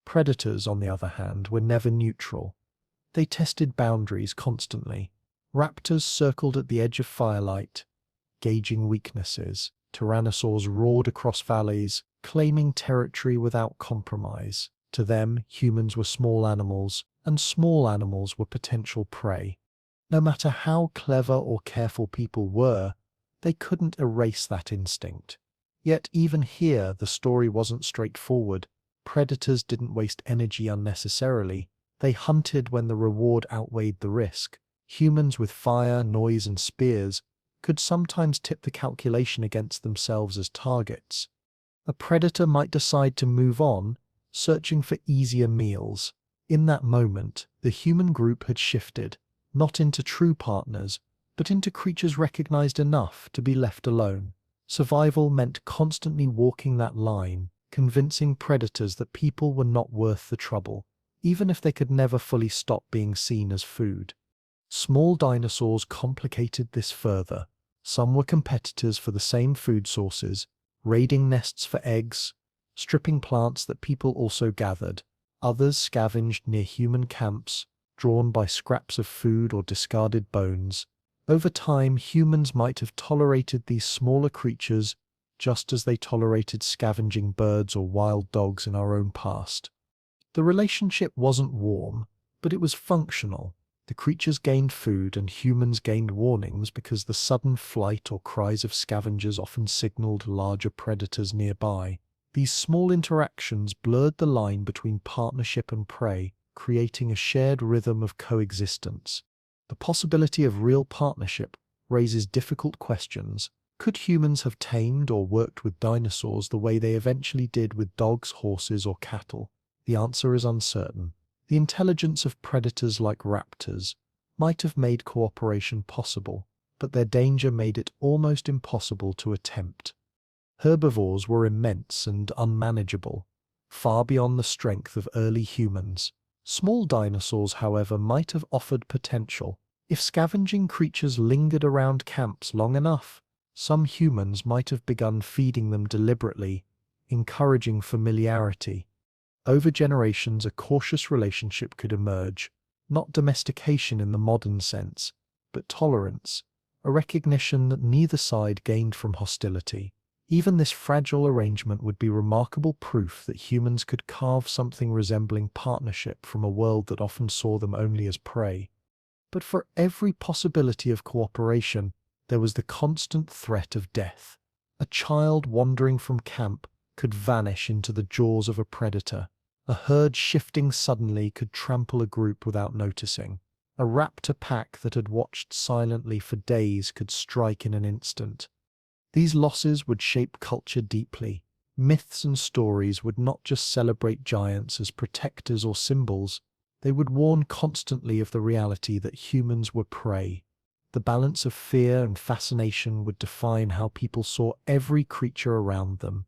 Predators, on the other hand, were never neutral. They tested boundaries constantly. Raptors circled at the edge of firelight, gauging weaknesses. Tyrannosaurs roared across valleys, claiming territory without compromise. To them, humans were small animals, and small animals were potential prey. No matter how clever or careful people were, they couldn't erase that instinct. Yet even here, the story wasn't straightforward. Predators didn't waste energy unnecessarily. They hunted when the reward outweighed the risk. Humans with fire, noise, and spears could sometimes tip the calculation against themselves as targets. A predator might decide to move on, searching for easier meals. In that moment, the human group had shifted, not into true partners, but into creatures recognized enough to be left alone. Survival meant constantly walking that line, convincing predators that people were not worth the trouble, even if they could never fully stop being seen as food. Small dinosaurs complicated this further. Some were competitors for the same food sources, raiding nests for eggs, stripping plants that people also gathered. Others scavenged near human camps, drawn by scraps of food or discarded bones. Over time, humans might have tolerated these smaller creatures just as they tolerated scavenging birds or wild dogs in our own past. The relationship wasn't warm, but it was functional. The creatures gained food and humans gained warnings because the sudden flight or cries of scavengers often signaled larger predators nearby. These small interactions blurred the line between partnership and prey, creating a shared rhythm of coexistence. The possibility of real partnership raises difficult questions. Could humans have tamed or worked with dinosaurs the way they eventually did with dogs, horses, or cattle? The answer is uncertain. The intelligence of predators like raptors might have made cooperation possible, but their danger made it almost impossible to attempt. Herbivores were immense and unmanageable, far beyond the strength of early humans. Small dinosaurs, however, might have offered potential. If scavenging creatures lingered around camps long enough, some humans might have begun feeding them deliberately, encouraging familiarity. Over generations, a cautious relationship could emerge, not domestication in the modern sense, but tolerance, a recognition that neither side gained from hostility. Even this fragile arrangement would be remarkable proof that humans could carve something resembling partnership from a world that often saw them only as prey. But for every possibility of cooperation, there was the constant threat of death. A child wandering from camp could vanish into the jaws of a predator. A herd shifting suddenly could trample a group without noticing. A raptor pack that had watched silently for days could strike in an instant. These losses would shape culture deeply. Myths and stories would not just celebrate giants as protectors or symbols, they would warn constantly of the reality that humans were prey. The balance of fear and fascination would define how people saw every creature around them.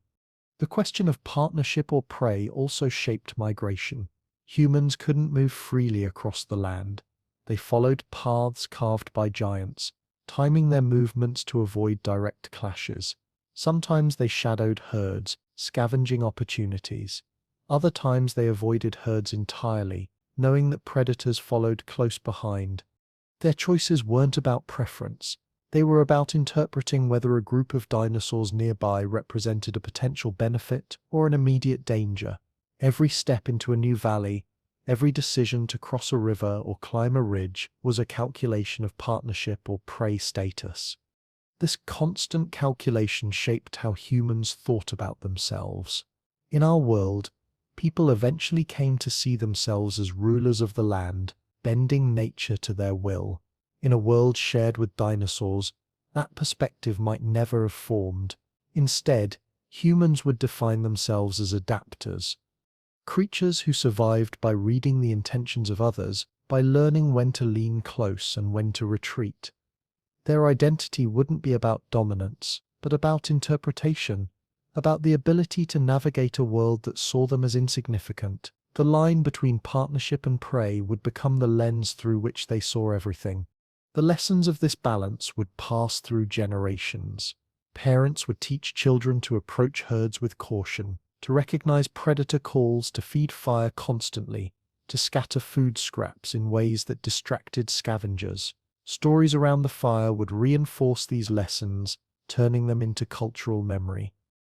The question of partnership or prey also shaped migration. Humans couldn't move freely across the land. They followed paths carved by giants, timing their movements to avoid direct clashes. Sometimes they shadowed herds, scavenging opportunities. Other times they avoided herds entirely, knowing that predators followed close behind. Their choices weren't about preference. They were about interpreting whether a group of dinosaurs nearby represented a potential benefit or an immediate danger. Every step into a new valley, every decision to cross a river or climb a ridge was a calculation of partnership or prey status. This constant calculation shaped how humans thought about themselves. In our world, people eventually came to see themselves as rulers of the land, bending nature to their will. In a world shared with dinosaurs, that perspective might never have formed. Instead, humans would define themselves as adapters. Creatures who survived by reading the intentions of others, by learning when to lean close and when to retreat. Their identity wouldn't be about dominance, but about interpretation, about the ability to navigate a world that saw them as insignificant, The line between partnership and prey would become the lens through which they saw everything. The lessons of this balance would pass through generations. Parents would teach children to approach herds with caution, to recognize predator calls, to feed fire constantly, to scatter food scraps in ways that distracted scavengers. Stories around the fire would reinforce these lessons, turning them into cultural memory.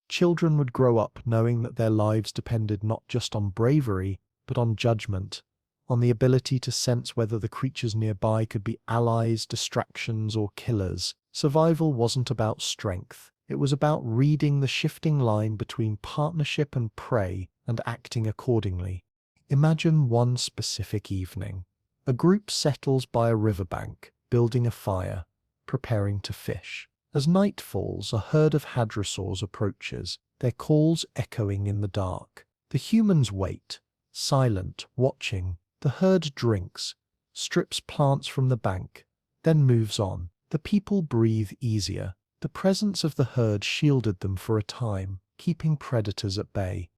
Children would grow up knowing that their lives depended not just on bravery, but on judgment, on the ability to sense whether the creatures nearby could be allies, distractions, or killers. Survival wasn't about strength. It was about reading the shifting line between partnership and prey and acting accordingly. Imagine one specific evening. A group settles by a riverbank, building a fire, preparing to fish. As night falls, a herd of hadrosaurs approaches, their calls echoing in the dark. The humans wait, silent, watching. The herd drinks, strips plants from the bank, then moves on. The people breathe easier. The presence of the herd shielded them for a time, keeping predators at bay.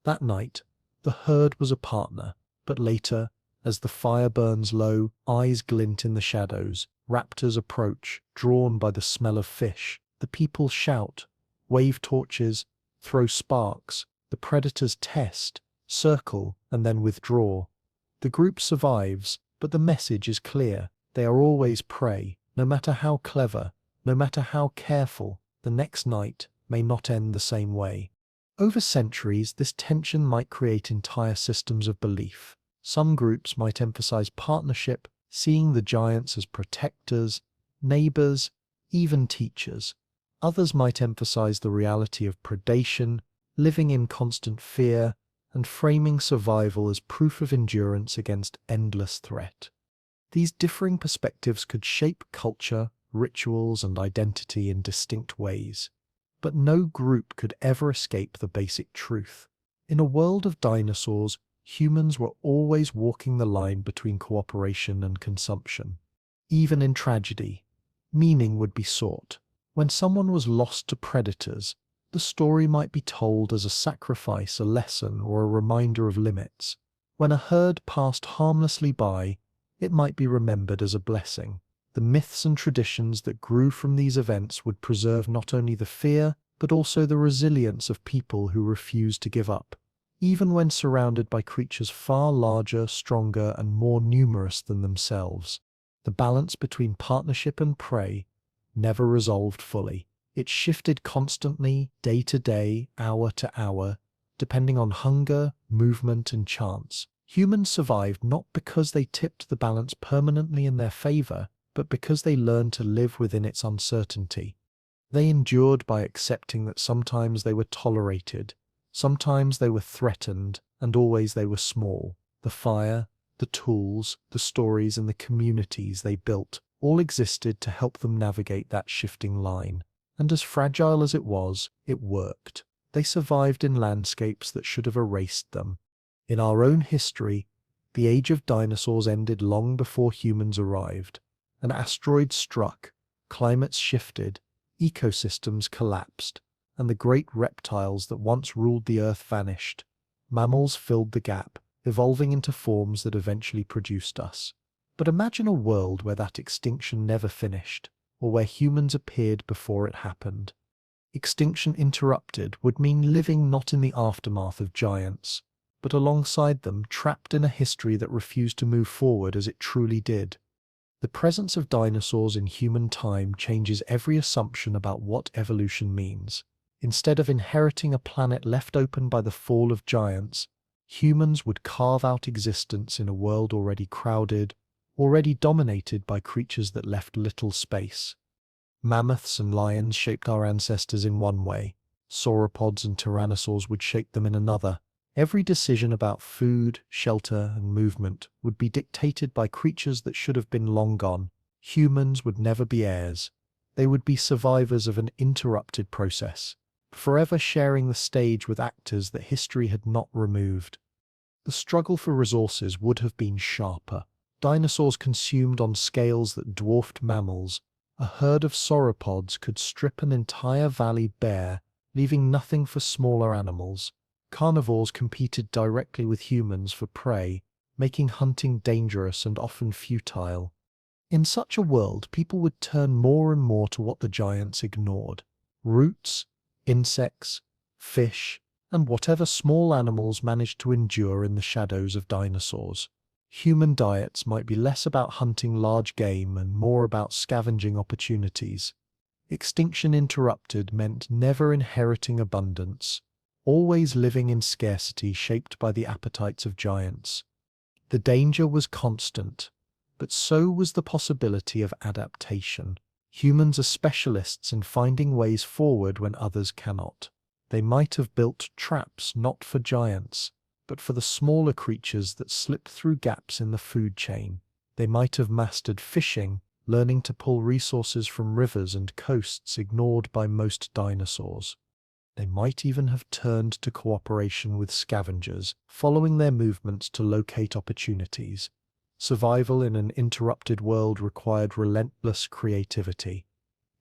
That night, the herd was a partner, but later, as the fire burns low, eyes glint in the shadows, raptors approach, drawn by the smell of fish. The people shout, wave torches, throw sparks. The predators test, circle, and then withdraw. The group survives, but the message is clear. They are always prey, no matter how clever, no matter how careful. The next night may not end the same way. Over centuries, this tension might create entire systems of belief. Some groups might emphasize partnership, seeing the giants as protectors, neighbors, even teachers. Others might emphasize the reality of predation, living in constant fear, and framing survival as proof of endurance against endless threat. These differing perspectives could shape culture, rituals, and identity in distinct ways. But no group could ever escape the basic truth. In a world of dinosaurs, humans were always walking the line between cooperation and consumption. Even in tragedy, meaning would be sought. When someone was lost to predators, the story might be told as a sacrifice, a lesson, or a reminder of limits. When a herd passed harmlessly by, it might be remembered as a blessing. The myths and traditions that grew from these events would preserve not only the fear, but also the resilience of people who refused to give up, even when surrounded by creatures far larger, stronger, and more numerous than themselves. The balance between partnership and prey never resolved fully. It shifted constantly, day to day, hour to hour, depending on hunger, movement, and chance. Humans survived not because they tipped the balance permanently in their favor, but because they learned to live within its uncertainty. They endured by accepting that sometimes they were tolerated, sometimes they were threatened, and always they were small. The fire, the tools, the stories, and the communities they built all existed to help them navigate that shifting line. And as fragile as it was, it worked. They survived in landscapes that should have erased them. In our own history, the age of dinosaurs ended long before humans arrived. An asteroid struck, climates shifted, ecosystems collapsed, and the great reptiles that once ruled the Earth vanished. Mammals filled the gap, evolving into forms that eventually produced us. But imagine a world where that extinction never finished, or where humans appeared before it happened. Extinction interrupted would mean living not in the aftermath of giants, but alongside them, trapped in a history that refused to move forward as it truly did. The presence of dinosaurs in human time changes every assumption about what evolution means. Instead of inheriting a planet left open by the fall of giants, humans would carve out existence in a world already crowded, already dominated by creatures that left little space. Mammoths and lions shaped our ancestors in one way. Sauropods and tyrannosaurs would shape them in another. Every decision about food, shelter, and movement would be dictated by creatures that should have been long gone. Humans would never be heirs. They would be survivors of an interrupted process, forever sharing the stage with actors that history had not removed. The struggle for resources would have been sharper. Dinosaurs consumed on scales that dwarfed mammals. A herd of sauropods could strip an entire valley bare, leaving nothing for smaller animals. Carnivores competed directly with humans for prey, making hunting dangerous and often futile. In such a world, people would turn more and more to what the giants ignored: roots, insects, fish, and whatever small animals managed to endure in the shadows of dinosaurs. Human diets might be less about hunting large game and more about scavenging opportunities. Extinction interrupted meant never inheriting abundance, always living in scarcity shaped by the appetites of giants. The danger was constant, but so was the possibility of adaptation. Humans are specialists in finding ways forward when others cannot. They might have built traps not for giants, but for the smaller creatures that slip through gaps in the food chain. They might have mastered fishing, learning to pull resources from rivers and coasts ignored by most dinosaurs. They might even have turned to cooperation with scavengers, following their movements to locate opportunities. Survival in an interrupted world required relentless creativity.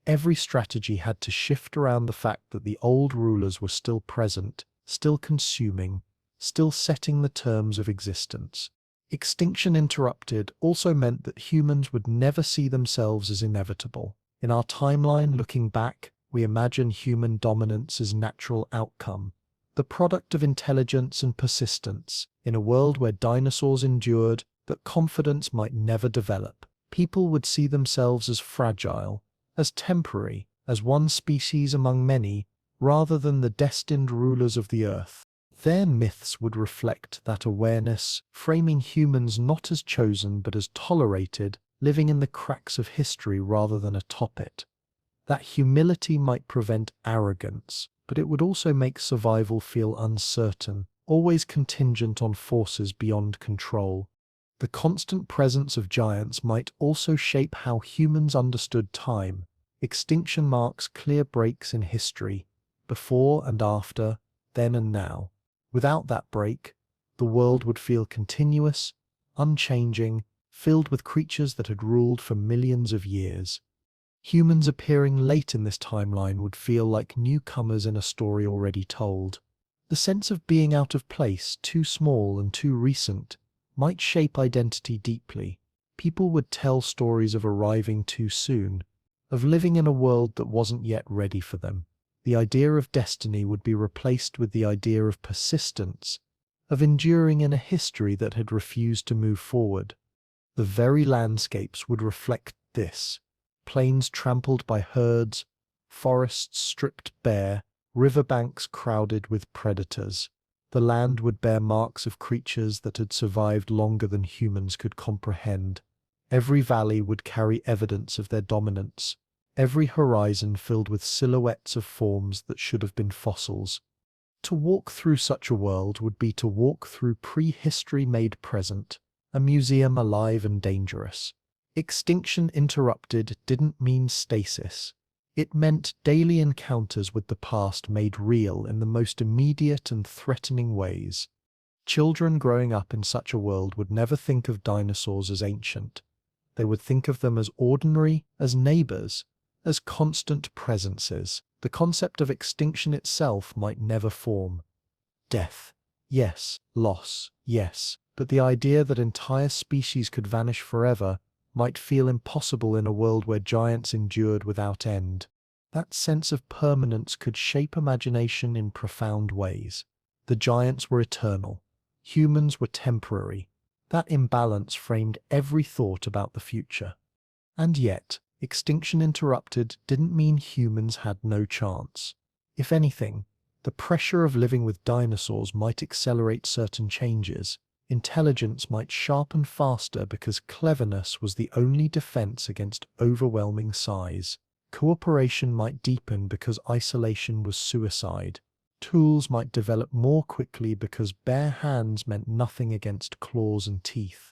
Every strategy had to shift around the fact that the old rulers were still present, still consuming, still setting the terms of existence. Extinction interrupted also meant that humans would never see themselves as inevitable. In our timeline, looking back, we imagine human dominance as natural outcome, the product of intelligence and persistence. In a world where dinosaurs endured, that confidence might never develop. People would see themselves as fragile, as temporary, as one species among many, rather than the destined rulers of the earth. Their myths would reflect that awareness, framing humans not as chosen but as tolerated, living in the cracks of history rather than atop it. That humility might prevent arrogance, but it would also make survival feel uncertain, always contingent on forces beyond control. The constant presence of giants might also shape how humans understood time. Extinction marks clear breaks in history, before and after, then and now. Without that break, the world would feel continuous, unchanging, filled with creatures that had ruled for millions of years. Humans appearing late in this timeline would feel like newcomers in a story already told. The sense of being out of place, too small and too recent, might shape identity deeply. People would tell stories of arriving too soon, of living in a world that wasn't yet ready for them. The idea of destiny would be replaced with the idea of persistence, of enduring in a history that had refused to move forward. The very landscapes would reflect this: plains trampled by herds, forests stripped bare, riverbanks crowded with predators. The land would bear marks of creatures that had survived longer than humans could comprehend. Every valley would carry evidence of their dominance, every horizon filled with silhouettes of forms that should have been fossils. To walk through such a world would be to walk through prehistory made present, a museum alive and dangerous. Extinction interrupted didn't mean stasis. It meant daily encounters with the past made real in the most immediate and threatening ways. Children growing up in such a world would never think of dinosaurs as ancient. They would think of them as ordinary, as neighbors, as constant presences. The concept of extinction itself might never form. Death, yes. Loss, yes. But the idea that entire species could vanish forever might feel impossible in a world where giants endured without end. That sense of permanence could shape imagination in profound ways. The giants were eternal. Humans were temporary. That imbalance framed every thought about the future. And yet, extinction interrupted didn't mean humans had no chance. If anything, the pressure of living with dinosaurs might accelerate certain changes. Intelligence might sharpen faster because cleverness was the only defense against overwhelming size. Cooperation might deepen because isolation was suicide. Tools might develop more quickly because bare hands meant nothing against claws and teeth.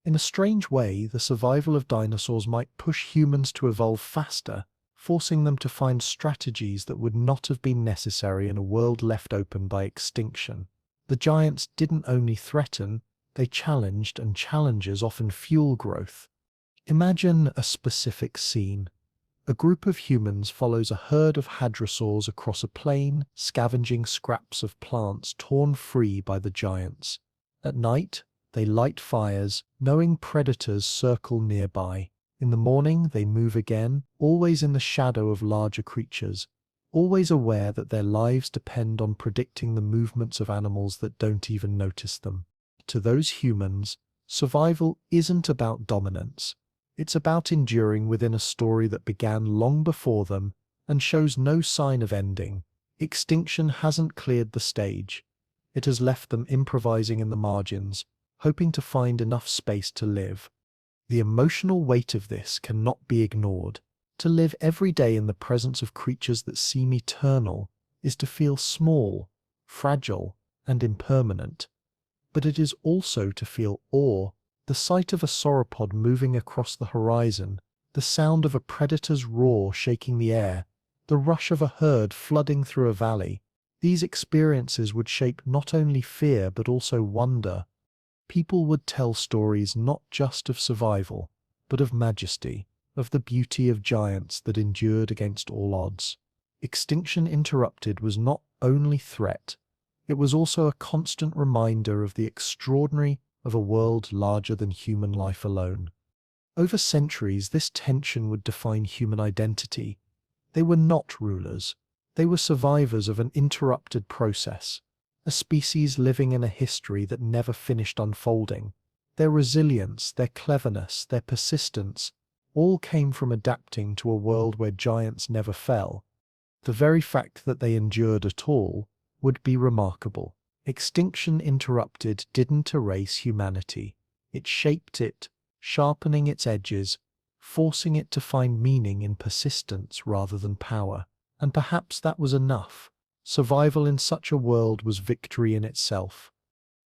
In a strange way, the survival of dinosaurs might push humans to evolve faster, forcing them to find strategies that would not have been necessary in a world left open by extinction. The giants didn't only threaten, they challenged, and challenges often fuel growth. Imagine a specific scene. A group of humans follows a herd of hadrosaurs across a plain, scavenging scraps of plants torn free by the giants. At night, they light fires, knowing predators circle nearby. In the morning, they move again, always in the shadow of larger creatures, always aware that their lives depend on predicting the movements of animals that don't even notice them. To those humans, survival isn't about dominance. It's about enduring within a story that began long before them and shows no sign of ending. Extinction hasn't cleared the stage. It has left them improvising in the margins, hoping to find enough space to live. The emotional weight of this cannot be ignored. To live every day in the presence of creatures that seem eternal is to feel small, fragile, and impermanent. But it is also to feel awe. The sight of a sauropod moving across the horizon, the sound of a predator's roar shaking the air, the rush of a herd flooding through a valley, these experiences would shape not only fear but also wonder. People would tell stories not just of survival, but of majesty, of the beauty of giants that endured against all odds. Extinction Interrupted was not only threat, it was also a constant reminder of the extraordinary of a world larger than human life alone. Over centuries, this tension would define human identity. They were not rulers. They were survivors of an interrupted process, a species living in a history that never finished unfolding. Their resilience, their cleverness, their persistence, all came from adapting to a world where giants never fell. The very fact that they endured at all would be remarkable. Extinction Interrupted didn't erase humanity. It shaped it, sharpening its edges, forcing it to find meaning in persistence rather than power. And perhaps that was enough. Survival in such a world was victory in itself.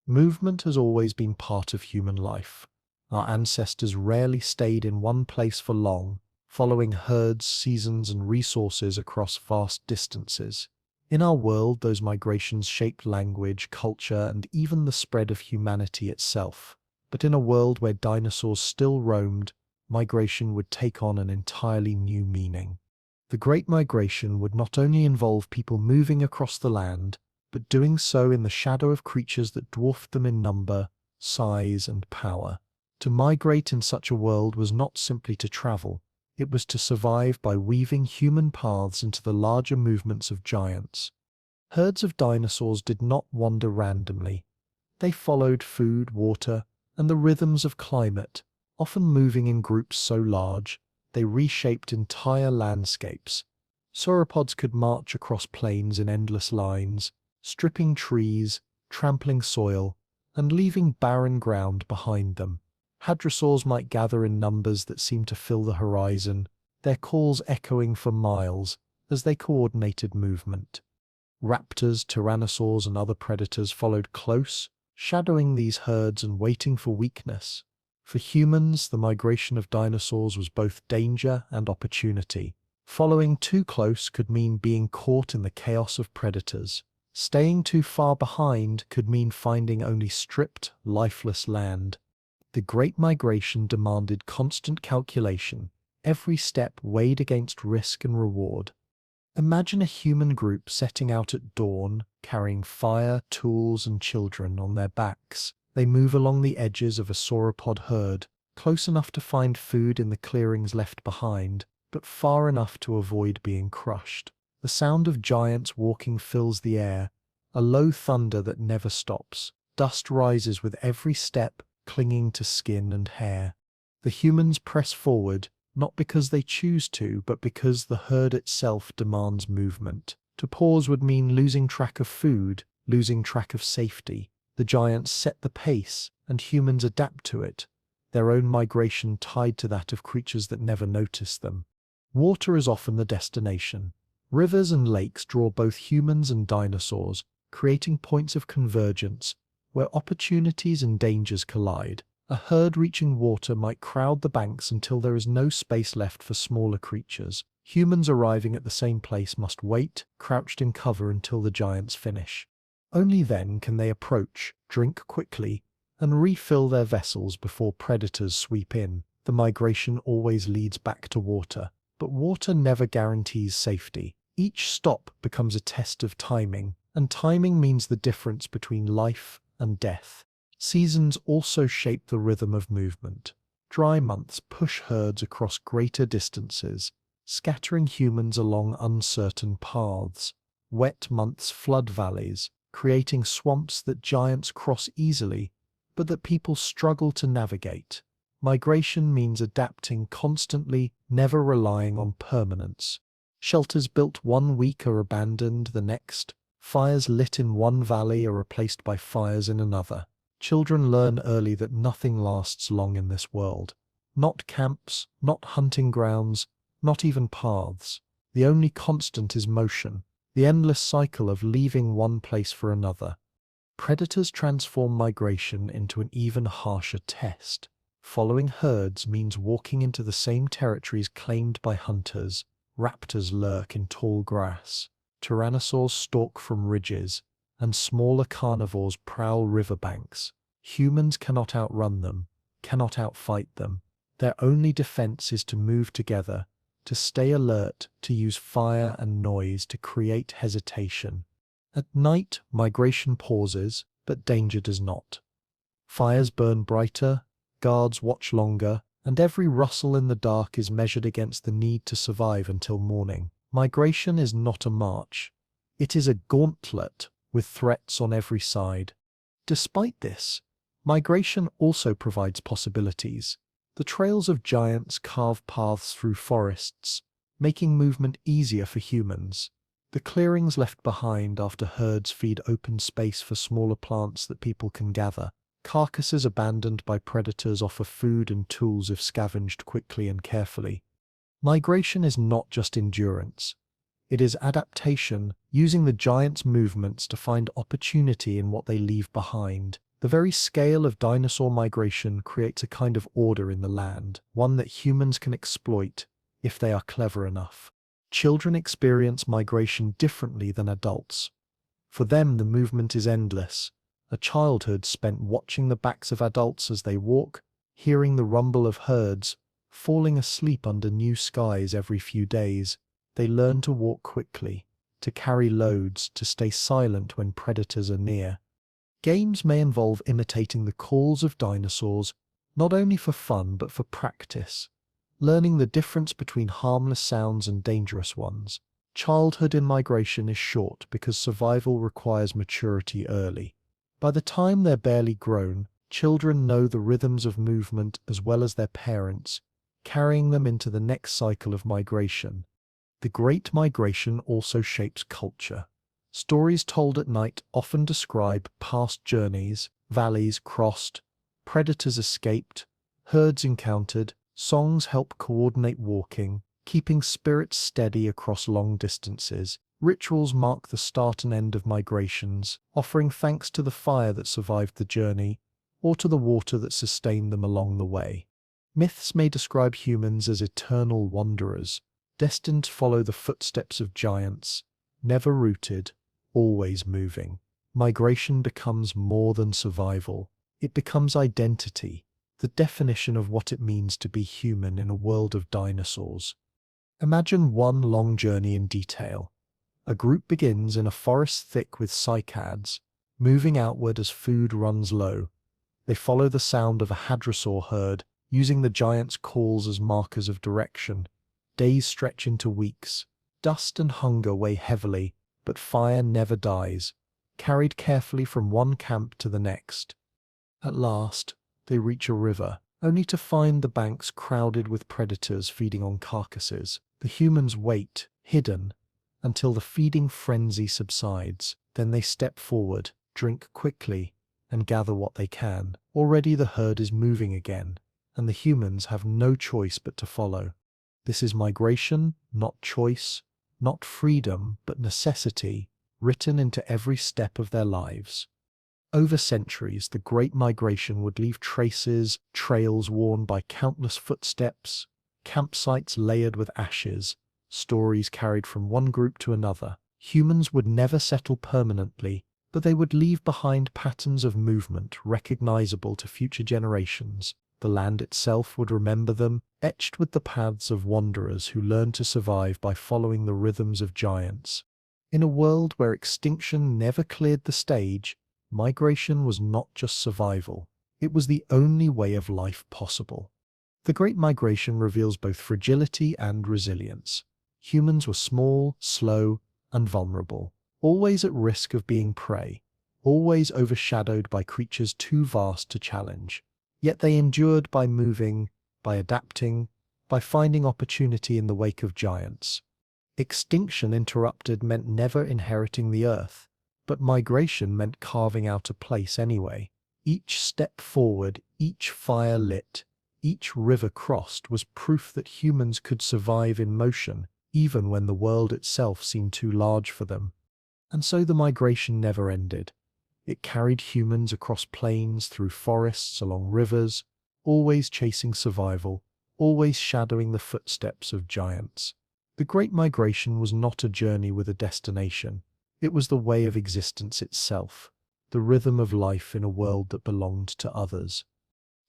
Movement has always been part of human life. Our ancestors rarely stayed in one place for long, following herds, seasons, and resources across vast distances. In our world, those migrations shaped language, culture, and even the spread of humanity itself. But in a world where dinosaurs still roamed, migration would take on an entirely new meaning. The Great Migration would not only involve people moving across the land, but doing so in the shadow of creatures that dwarfed them in number, size, and power. To migrate in such a world was not simply to travel. It was to survive by weaving human paths into the larger movements of giants. Herds of dinosaurs did not wander randomly. They followed food, water, and the rhythms of climate, often moving in groups so large they reshaped entire landscapes. Sauropods could march across plains in endless lines, stripping trees, trampling soil, and leaving barren ground behind them. Hadrosaurs might gather in numbers that seemed to fill the horizon, their calls echoing for miles as they coordinated movement. Raptors, tyrannosaurs, and other predators followed close, shadowing these herds and waiting for weakness. For humans, the migration of dinosaurs was both danger and opportunity. Following too close could mean being caught in the chaos of predators. Staying too far behind could mean finding only stripped, lifeless land. The Great Migration demanded constant calculation, every step weighed against risk and reward. Imagine a human group setting out at dawn, carrying fire, tools, and children on their backs. They move along the edges of a sauropod herd, close enough to find food in the clearings left behind, but far enough to avoid being crushed. The sound of giants walking fills the air, a low thunder that never stops. Dust rises with every step, clinging to skin and hair. The humans press forward, not because they choose to, but because the herd itself demands movement. To pause would mean losing track of food, losing track of safety. The giants set the pace, and humans adapt to it, their own migration tied to that of creatures that never notice them. Water is often the destination. Rivers and lakes draw both humans and dinosaurs, creating points of convergence where opportunities and dangers collide. A herd reaching water might crowd the banks until there is no space left for smaller creatures. Humans arriving at the same place must wait, crouched in cover until the giants finish. Only then can they approach, drink quickly, and refill their vessels before predators sweep in. The migration always leads back to water. But water never guarantees safety. Each stop becomes a test of timing, and timing means the difference between life and death. Seasons also shape the rhythm of movement. Dry months push herds across greater distances, scattering humans along uncertain paths. Wet months flood valleys, creating swamps that giants cross easily, but that people struggle to navigate. Migration means adapting constantly, never relying on permanence. Shelters built one week are abandoned the next. Fires lit in one valley are replaced by fires in another. Children learn early that nothing lasts long in this world. Not camps, not hunting grounds, not even paths. The only constant is motion, the endless cycle of leaving one place for another. Predators transform migration into an even harsher test. Following herds means walking into the same territories claimed by hunters. Raptors lurk in tall grass. Tyrannosaurs stalk from ridges, and smaller carnivores prowl riverbanks. Humans cannot outrun them, cannot outfight them. Their only defense is to move together, to stay alert, to use fire and noise to create hesitation. At night, migration pauses, but danger does not. Fires burn brighter, guards watch longer, and every rustle in the dark is measured against the need to survive until morning. Migration is not a march. It is a gauntlet with threats on every side. Despite this, migration also provides possibilities. The trails of giants carve paths through forests, making movement easier for humans. The clearings left behind after herds feed open space for smaller plants that people can gather. Carcasses abandoned by predators offer food and tools if scavenged quickly and carefully. Migration is not just endurance. It is adaptation, using the giants' movements to find opportunity in what they leave behind. The very scale of dinosaur migration creates a kind of order in the land, one that humans can exploit if they are clever enough. Children experience migration differently than adults. For them, the movement is endless. A childhood spent watching the backs of adults as they walk, hearing the rumble of herds, falling asleep under new skies every few days. They learn to walk quickly, to carry loads, to stay silent when predators are near. Games may involve imitating the calls of dinosaurs, not only for fun but for practice, learning the difference between harmless sounds and dangerous ones. Childhood in migration is short because survival requires maturity early. By the time they're barely grown, children know the rhythms of movement as well as their parents, carrying them into the next cycle of migration. The Great Migration also shapes culture. Stories told at night often describe past journeys, valleys crossed, predators escaped, herds encountered. Songs help coordinate walking, keeping spirits steady across long distances. Rituals mark the start and end of migrations, offering thanks to the fire that survived the journey, or to the water that sustained them along the way. Myths may describe humans as eternal wanderers, destined to follow the footsteps of giants, never rooted, always moving. Migration becomes more than survival. It becomes identity, the definition of what it means to be human in a world of dinosaurs. Imagine one long journey in detail. A group begins in a forest thick with cycads, moving outward as food runs low. They follow the sound of a hadrosaur herd, using the giant's calls as markers of direction. Days stretch into weeks. Dust and hunger weigh heavily, but fire never dies, carried carefully from one camp to the next. At last, they reach a river, only to find the banks crowded with predators feeding on carcasses. The humans wait, hidden, until the feeding frenzy subsides. Then they step forward, drink quickly, and gather what they can. Already the herd is moving again, and the humans have no choice but to follow. This is migration, not choice, not freedom, but necessity, written into every step of their lives. Over centuries, the Great Migration would leave traces, trails worn by countless footsteps, campsites layered with ashes, stories carried from one group to another. Humans would never settle permanently, but they would leave behind patterns of movement recognizable to future generations. The land itself would remember them, etched with the paths of wanderers who learned to survive by following the rhythms of giants. In a world where extinction never cleared the stage, migration was not just survival, it was the only way of life possible. The Great Migration reveals both fragility and resilience. Humans were small, slow, and vulnerable, always at risk of being prey, always overshadowed by creatures too vast to challenge. Yet they endured by moving, by adapting, by finding opportunity in the wake of giants. Extinction interrupted meant never inheriting the earth, but migration meant carving out a place anyway. Each step forward, each fire lit, each river crossed was proof that humans could survive in motion, even when the world itself seemed too large for them. And so the migration never ended. It carried humans across plains, through forests, along rivers, always chasing survival, always shadowing the footsteps of giants. The Great Migration was not a journey with a destination. It was the way of existence itself, the rhythm of life in a world that belonged to others.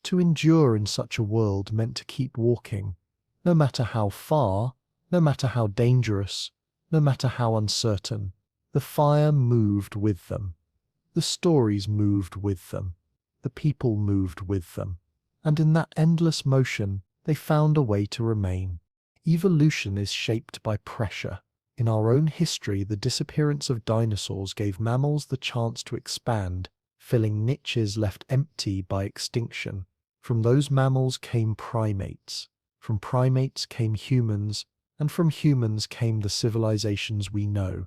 To endure in such a world meant to keep walking, no matter how far, no matter how dangerous, no matter how uncertain. The fire moved with them. The stories moved with them. The people moved with them. And in that endless motion, they found a way to remain. Evolution is shaped by pressure. In our own history, the disappearance of dinosaurs gave mammals the chance to expand, filling niches left empty by extinction. From those mammals came primates. From primates came humans, and from humans came the civilizations we know.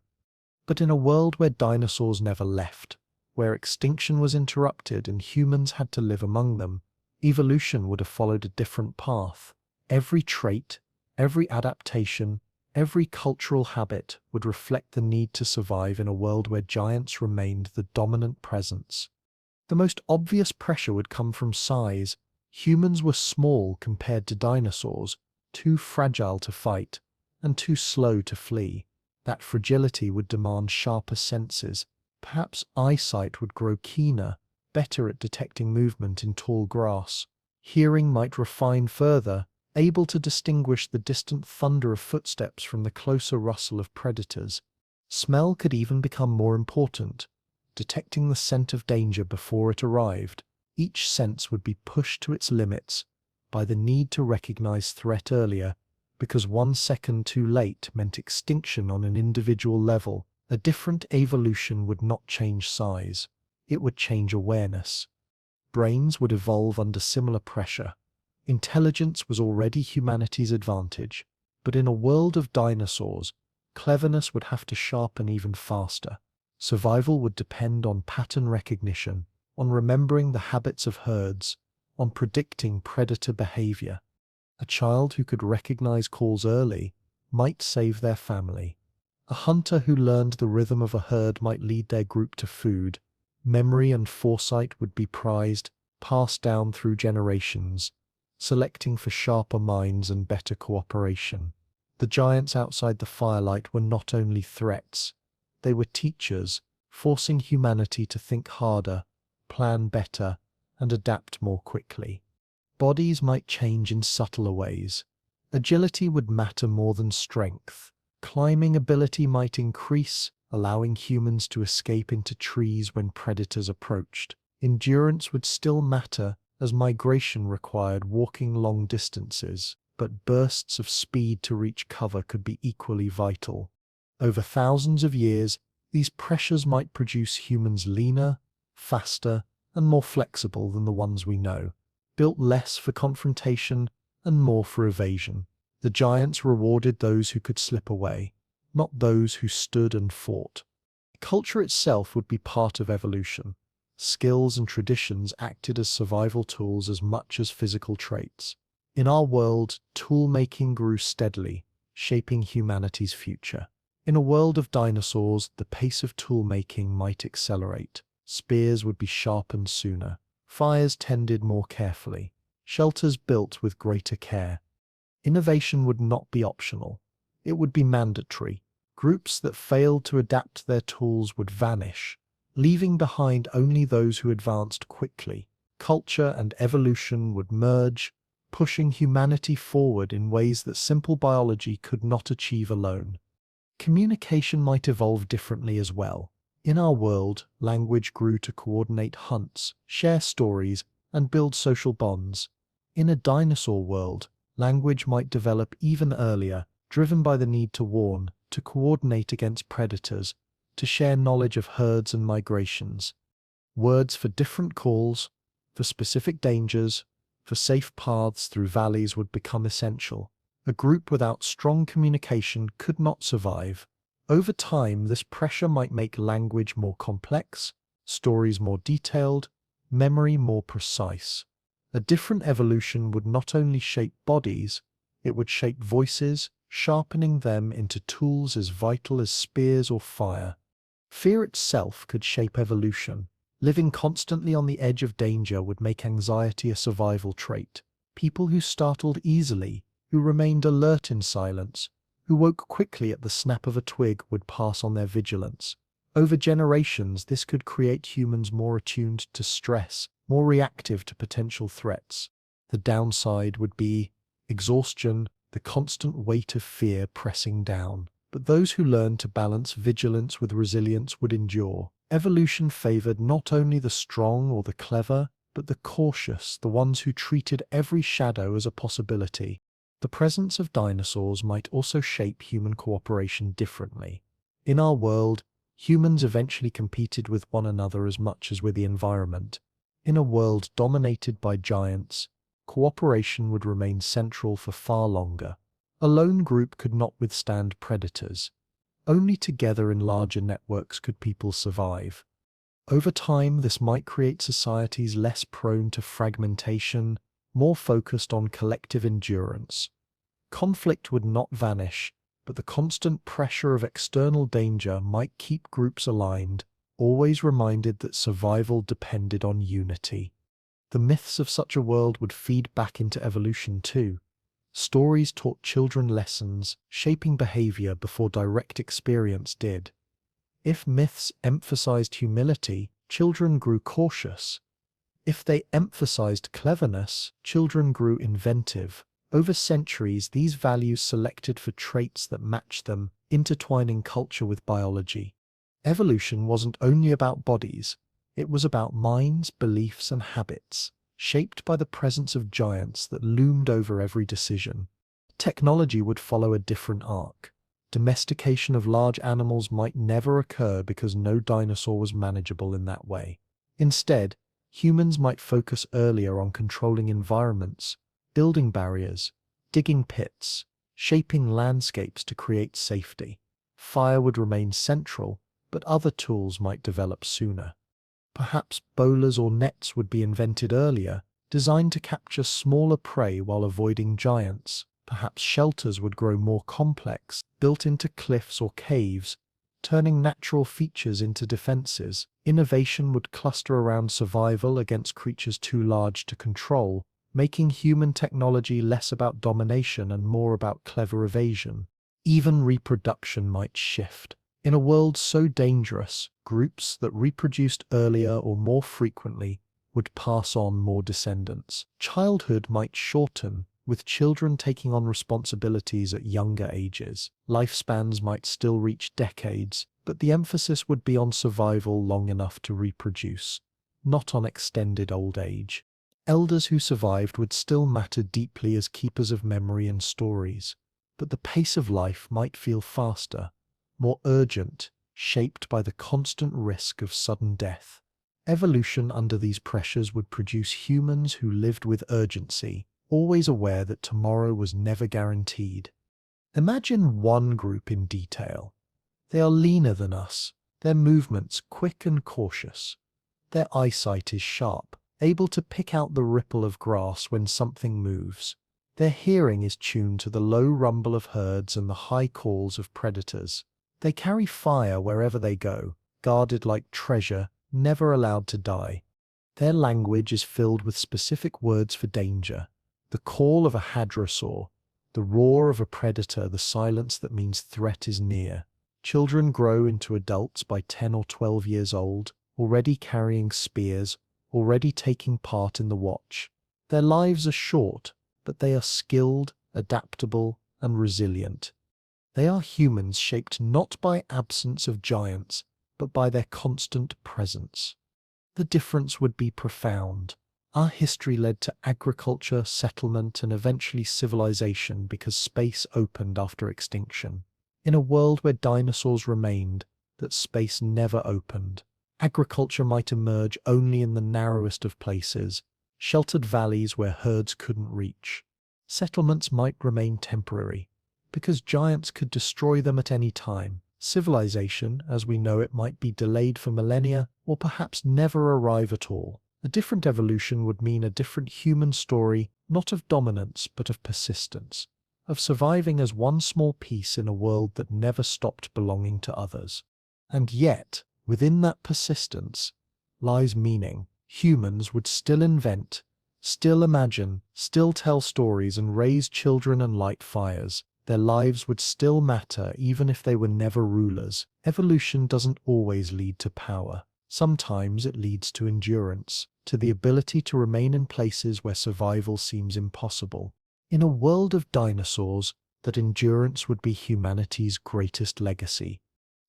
But in a world where dinosaurs never left, where extinction was interrupted and humans had to live among them, evolution would have followed a different path. Every trait, every adaptation, every cultural habit would reflect the need to survive in a world where giants remained the dominant presence. The most obvious pressure would come from size. Humans were small compared to dinosaurs, too fragile to fight, and too slow to flee. That fragility would demand sharper senses. Perhaps eyesight would grow keener, better at detecting movement in tall grass. Hearing might refine further, able to distinguish the distant thunder of footsteps from the closer rustle of predators. Smell could even become more important, detecting the scent of danger before it arrived. Each sense would be pushed to its limits by the need to recognize threat earlier, because 1 second too late meant extinction on an individual level. A different evolution would not change size, it would change awareness. Brains would evolve under similar pressure. Intelligence was already humanity's advantage, but in a world of dinosaurs, cleverness would have to sharpen even faster. Survival would depend on pattern recognition, on remembering the habits of herds, on predicting predator behavior. A child who could recognize calls early might save their family. A hunter who learned the rhythm of a herd might lead their group to food. Memory and foresight would be prized, passed down through generations, selecting for sharper minds and better cooperation. The giants outside the firelight were not only threats, they were teachers, forcing humanity to think harder, plan better, and adapt more quickly. Bodies might change in subtler ways. Agility would matter more than strength. Climbing ability might increase, allowing humans to escape into trees when predators approached. Endurance would still matter, as migration required walking long distances, but bursts of speed to reach cover could be equally vital. Over thousands of years, these pressures might produce humans leaner, faster, and more flexible than the ones we know, built less for confrontation and more for evasion. The giants rewarded those who could slip away, not those who stood and fought. Culture itself would be part of evolution. Skills and traditions acted as survival tools as much as physical traits. In our world, tool-making grew steadily, shaping humanity's future. In a world of dinosaurs, the pace of tool-making might accelerate. Spears would be sharpened sooner, fires tended more carefully, shelters built with greater care. Innovation would not be optional. It would be mandatory. Groups that failed to adapt their tools would vanish, leaving behind only those who advanced quickly. Culture and evolution would merge, pushing humanity forward in ways that simple biology could not achieve alone. Communication might evolve differently as well. In our world, language grew to coordinate hunts, share stories, and build social bonds. In a dinosaur world, language might develop even earlier, driven by the need to warn, to coordinate against predators, to share knowledge of herds and migrations. Words for different calls, for specific dangers, for safe paths through valleys would become essential. A group without strong communication could not survive. Over time, this pressure might make language more complex, stories more detailed, memory more precise. A different evolution would not only shape bodies, it would shape voices, sharpening them into tools as vital as spears or fire. Fear itself could shape evolution. Living constantly on the edge of danger would make anxiety a survival trait. People who startled easily, who remained alert in silence, who woke quickly at the snap of a twig would pass on their vigilance. Over generations, this could create humans more attuned to stress, more reactive to potential threats. The downside would be exhaustion, the constant weight of fear pressing down. But those who learned to balance vigilance with resilience would endure. Evolution favored not only the strong or the clever, but the cautious, the ones who treated every shadow as a possibility. The presence of dinosaurs might also shape human cooperation differently. In our world, humans eventually competed with one another as much as with the environment. In a world dominated by giants, cooperation would remain central for far longer. A lone group could not withstand predators. Only together in larger networks could people survive. Over time, this might create societies less prone to fragmentation, more focused on collective endurance. Conflict would not vanish, but the constant pressure of external danger might keep groups aligned, always reminded that survival depended on unity. The myths of such a world would feed back into evolution too. Stories taught children lessons, shaping behavior before direct experience did. If myths emphasized humility, children grew cautious. If they emphasized cleverness, children grew inventive. Over centuries, these values selected for traits that matched them, intertwining culture with biology. Evolution wasn't only about bodies, it was about minds, beliefs, and habits, shaped by the presence of giants that loomed over every decision. Technology would follow a different arc. Domestication of large animals might never occur because no dinosaur was manageable in that way. Instead, humans might focus earlier on controlling environments, building barriers, digging pits, shaping landscapes to create safety. Fire would remain central, but other tools might develop sooner. Perhaps bowlers or nets would be invented earlier, designed to capture smaller prey while avoiding giants. Perhaps shelters would grow more complex, built into cliffs or caves, turning natural features into defenses. Innovation would cluster around survival against creatures too large to control, making human technology less about domination and more about clever evasion. Even reproduction might shift. In a world so dangerous, groups that reproduced earlier or more frequently would pass on more descendants. Childhood might shorten, with children taking on responsibilities at younger ages. Lifespans might still reach decades, but the emphasis would be on survival long enough to reproduce, not on extended old age. Elders who survived would still matter deeply as keepers of memory and stories, but the pace of life might feel faster, more urgent, shaped by the constant risk of sudden death. Evolution under these pressures would produce humans who lived with urgency, always aware that tomorrow was never guaranteed. Imagine one group in detail. They are leaner than us, their movements quick and cautious. Their eyesight is sharp, able to pick out the ripple of grass when something moves. Their hearing is tuned to the low rumble of herds and the high calls of predators. They carry fire wherever they go, guarded like treasure, never allowed to die. Their language is filled with specific words for danger. The call of a hadrosaur, the roar of a predator, the silence that means threat is near. Children grow into adults by 10 or 12 years old, already carrying spears, already taking part in the watch. Their lives are short, but they are skilled, adaptable, and resilient. They are humans shaped not by absence of giants, but by their constant presence. The difference would be profound. Our history led to agriculture, settlement, and eventually civilization because space opened after extinction. In a world where dinosaurs remained, that space never opened. Agriculture might emerge only in the narrowest of places, sheltered valleys where herds couldn't reach. Settlements might remain temporary, because giants could destroy them at any time. Civilization, as we know it, might be delayed for millennia, or perhaps never arrive at all. A different evolution would mean a different human story, not of dominance, but of persistence, of surviving as one small piece in a world that never stopped belonging to others. And yet, within that persistence lies meaning. Humans would still invent, still imagine, still tell stories and raise children and light fires. Their lives would still matter even if they were never rulers. Evolution doesn't always lead to power. Sometimes it leads to endurance, to the ability to remain in places where survival seems impossible. In a world of dinosaurs, that endurance would be humanity's greatest legacy.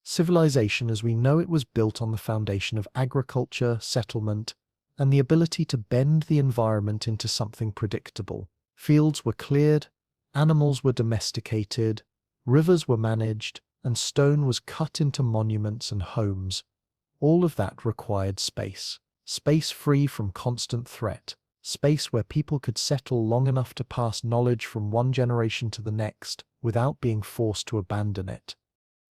Civilization as we know it was built on the foundation of agriculture, settlement, and the ability to bend the environment into something predictable. Fields were cleared, animals were domesticated, rivers were managed, and stone was cut into monuments and homes. All of that required space. Space free from constant threat. Space where people could settle long enough to pass knowledge from one generation to the next without being forced to abandon it.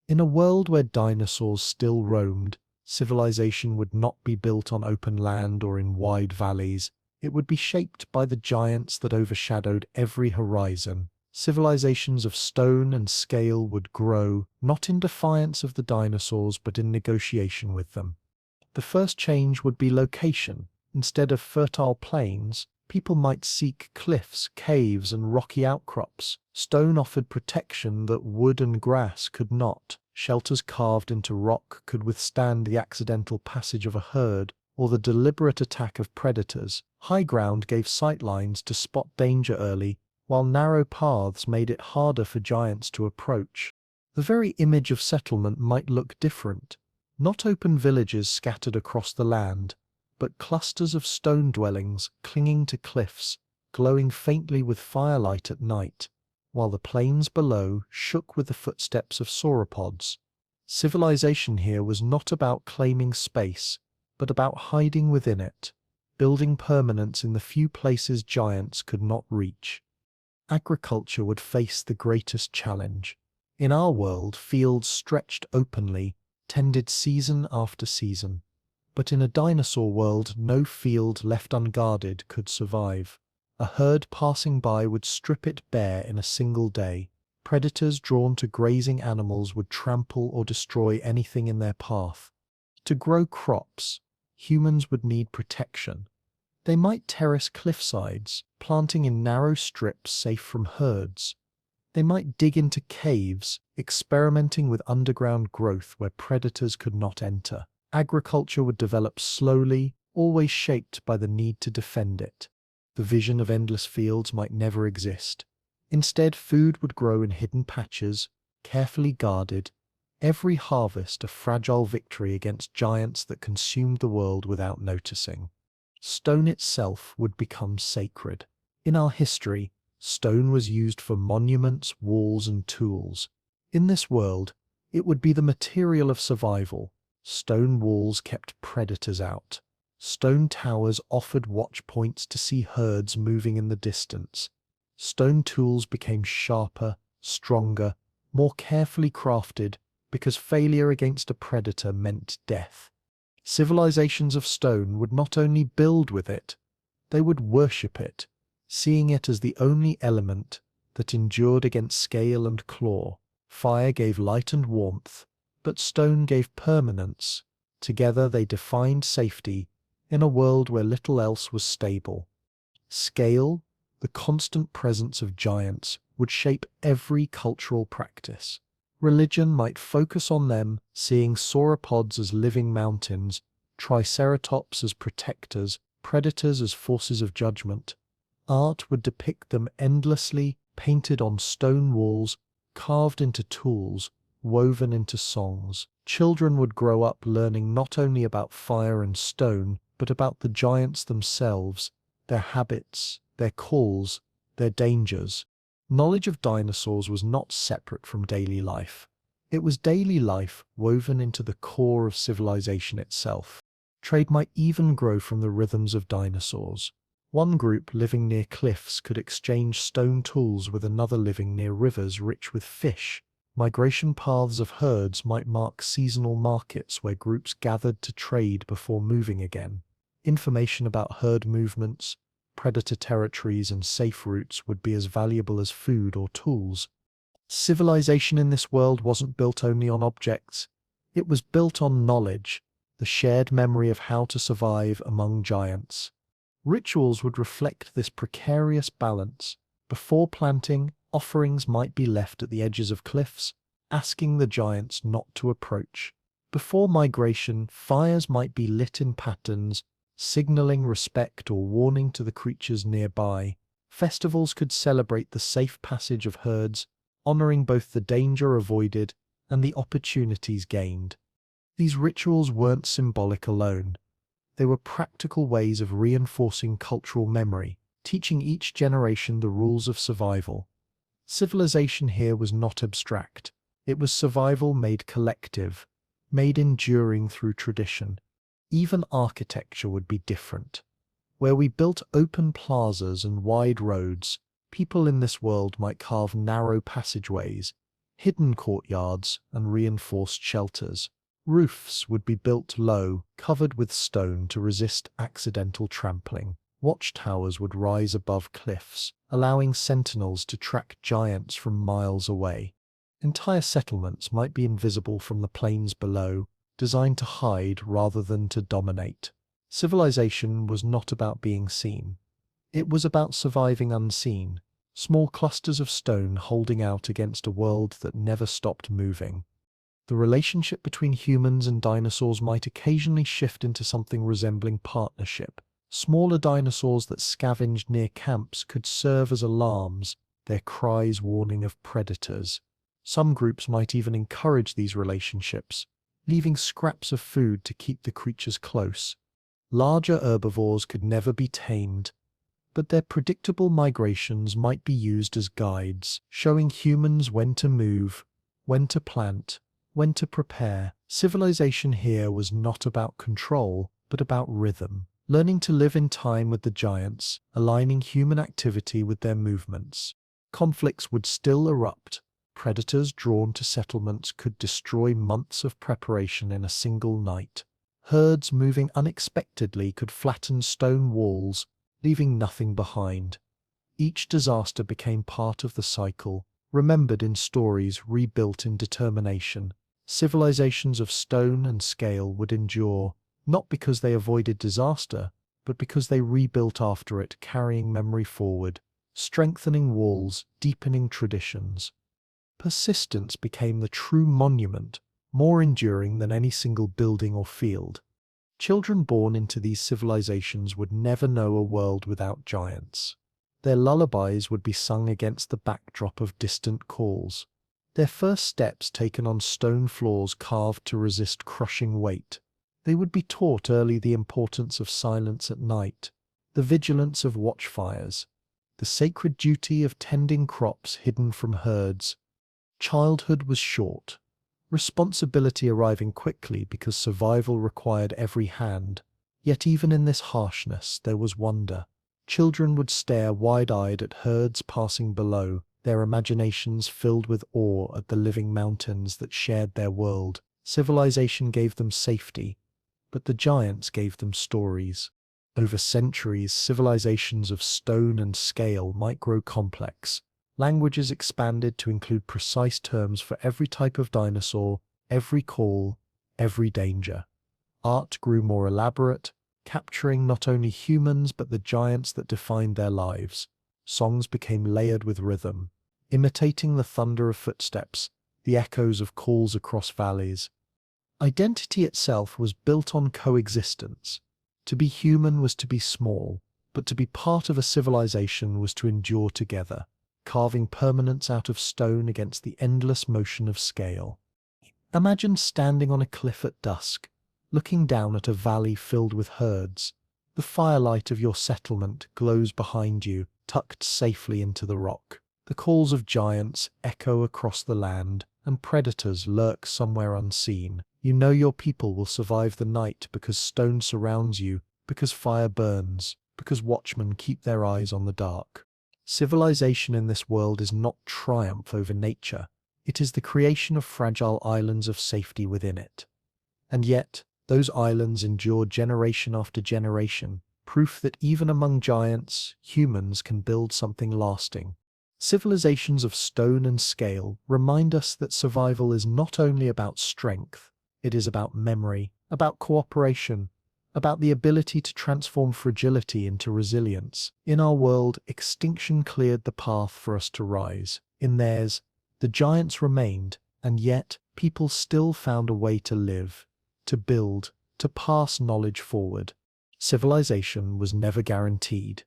In a world where dinosaurs still roamed, civilization would not be built on open land or in wide valleys. It would be shaped by the giants that overshadowed every horizon. Civilizations of stone and scale would grow, not in defiance of the dinosaurs, but in negotiation with them. The first change would be location. Instead of fertile plains, people might seek cliffs, caves, and rocky outcrops. Stone offered protection that wood and grass could not. Shelters carved into rock could withstand the accidental passage of a herd or the deliberate attack of predators. High ground gave sightlines to spot danger early, while narrow paths made it harder for giants to approach. The very image of settlement might look different. Not open villages scattered across the land, but clusters of stone dwellings clinging to cliffs, glowing faintly with firelight at night, while the plains below shook with the footsteps of sauropods. Civilization here was not about claiming space, but about hiding within it, building permanence in the few places giants could not reach. Agriculture would face the greatest challenge. In our world, fields stretched openly, tended season after season. But in a dinosaur world, no field left unguarded could survive. A herd passing by would strip it bare in a single day. Predators drawn to grazing animals would trample or destroy anything in their path. To grow crops, humans would need protection. They might terrace cliffsides, planting in narrow strips safe from herds. They might dig into caves, experimenting with underground growth where predators could not enter. Agriculture would develop slowly, always shaped by the need to defend it. The vision of endless fields might never exist. Instead, food would grow in hidden patches, carefully guarded, every harvest a fragile victory against giants that consumed the world without noticing. Stone itself would become sacred. In our history, stone was used for monuments, walls, and tools. In this world, it would be the material of survival. Stone walls kept predators out. Stone towers offered watch points to see herds moving in the distance. Stone tools became sharper, stronger, more carefully crafted, because failure against a predator meant death. Civilizations of stone would not only build with it, they would worship it, seeing it as the only element that endured against scale and claw. Fire gave light and warmth, but stone gave permanence. Together they defined safety in a world where little else was stable. Scale, the constant presence of giants, would shape every cultural practice. Religion might focus on them, seeing sauropods as living mountains, triceratops as protectors, predators as forces of judgment. Art would depict them endlessly, painted on stone walls, carved into tools, woven into songs. Children would grow up learning not only about fire and stone, but about the giants themselves, their habits, their calls, their dangers. Knowledge of dinosaurs was not separate from daily life. It was daily life woven into the core of civilization itself. Trade might even grow from the rhythms of dinosaurs. One group living near cliffs could exchange stone tools with another living near rivers rich with fish. Migration paths of herds might mark seasonal markets where groups gathered to trade before moving again. Information about herd movements, predator territories, and safe routes would be as valuable as food or tools. Civilization in this world wasn't built only on objects. It was built on knowledge, the shared memory of how to survive among giants. Rituals would reflect this precarious balance. Before planting, offerings might be left at the edges of cliffs, asking the giants not to approach. Before migration, fires might be lit in patterns, signaling respect or warning to the creatures nearby. Festivals could celebrate the safe passage of herds, honoring both the danger avoided and the opportunities gained. These rituals weren't symbolic alone. They were practical ways of reinforcing cultural memory, teaching each generation the rules of survival. Civilization here was not abstract. It was survival made collective, made enduring through tradition. Even architecture would be different. Where we built open plazas and wide roads, people in this world might carve narrow passageways, hidden courtyards, and reinforced shelters. Roofs would be built low, covered with stone to resist accidental trampling. Watchtowers would rise above cliffs, allowing sentinels to track giants from miles away. Entire settlements might be invisible from the plains below, designed to hide rather than to dominate. Civilization was not about being seen. It was about surviving unseen, small clusters of stone holding out against a world that never stopped moving. The relationship between humans and dinosaurs might occasionally shift into something resembling partnership. Smaller dinosaurs that scavenged near camps could serve as alarms, their cries warning of predators. Some groups might even encourage these relationships, leaving scraps of food to keep the creatures close. Larger herbivores could never be tamed, but their predictable migrations might be used as guides, showing humans when to move, when to plant, when to prepare. Civilization here was not about control, but about rhythm, learning to live in time with the giants, aligning human activity with their movements. Conflicts would still erupt. Predators drawn to settlements could destroy months of preparation in a single night. Herds moving unexpectedly could flatten stone walls, leaving nothing behind. Each disaster became part of the cycle, remembered in stories, rebuilt in determination. Civilizations of stone and scale would endure, not because they avoided disaster, but because they rebuilt after it, carrying memory forward, strengthening walls, deepening traditions. Persistence became the true monument, more enduring than any single building or field. Children born into these civilizations would never know a world without giants. Their lullabies would be sung against the backdrop of distant calls. Their first steps taken on stone floors carved to resist crushing weight. They would be taught early the importance of silence at night, the vigilance of watchfires, the sacred duty of tending crops hidden from herds. Childhood was short, responsibility arriving quickly because survival required every hand. Yet even in this harshness there was wonder. Children would stare wide-eyed at herds passing below, their imaginations filled with awe at the living mountains that shared their world. Civilization gave them safety, but the giants gave them stories. Over centuries, civilizations of stone and scale might grow complex. Languages expanded to include precise terms for every type of dinosaur, every call, every danger. Art grew more elaborate, capturing not only humans but the giants that defined their lives. Songs became layered with rhythm, imitating the thunder of footsteps, the echoes of calls across valleys. Identity itself was built on coexistence. To be human was to be small, but to be part of a civilization was to endure together, carving permanence out of stone against the endless motion of scale. Imagine standing on a cliff at dusk, looking down at a valley filled with herds. The firelight of your settlement glows behind you, tucked safely into the rock. The calls of giants echo across the land, and predators lurk somewhere unseen. You know your people will survive the night because stone surrounds you, because fire burns, because watchmen keep their eyes on the dark. Civilization in this world is not triumph over nature. It is the creation of fragile islands of safety within it. And yet, those islands endure generation after generation, proof that even among giants, humans can build something lasting. Civilizations of stone and scale remind us that survival is not only about strength, it is about memory, about cooperation, about the ability to transform fragility into resilience. In our world, extinction cleared the path for us to rise. In theirs, the giants remained, and yet people still found a way to live, to build, to pass knowledge forward. Civilization was never guaranteed.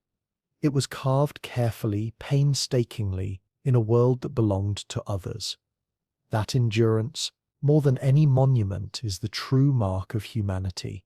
It was carved carefully, painstakingly, in a world that belonged to others. That endurance, more than any monument, is the true mark of humanity.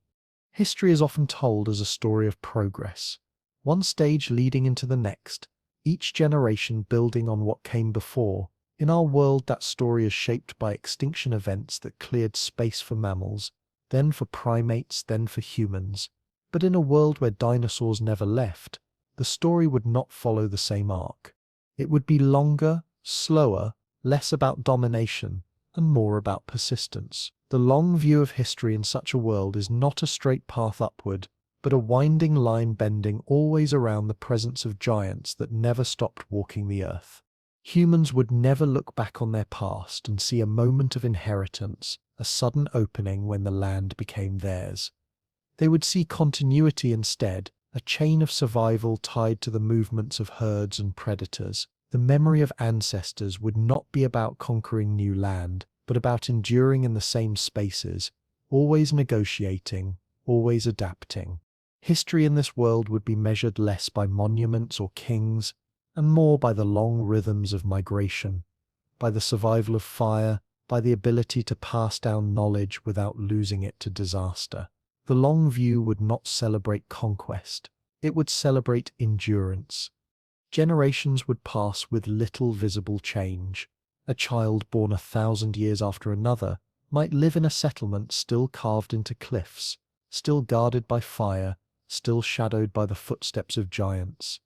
History is often told as a story of progress, one stage leading into the next, each generation building on what came before. In our world, that story is shaped by extinction events that cleared space for mammals, then for primates, then for humans. But in a world where dinosaurs never left, the story would not follow the same arc. It would be longer, slower, less about domination, and more about persistence. The long view of history in such a world is not a straight path upward, but a winding line bending always around the presence of giants that never stopped walking the earth. Humans would never look back on their past and see a moment of inheritance, a sudden opening when the land became theirs. They would see continuity instead, a chain of survival tied to the movements of herds and predators. The memory of ancestors would not be about conquering new land, but about enduring in the same spaces, always negotiating, always adapting. History in this world would be measured less by monuments or kings, and more by the long rhythms of migration, by the survival of fire, by the ability to pass down knowledge without losing it to disaster. The long view would not celebrate conquest, it would celebrate endurance. Generations would pass with little visible change. A child born 1,000 years after another might live in a settlement still carved into cliffs, still guarded by fire, still shadowed by the footsteps of giants.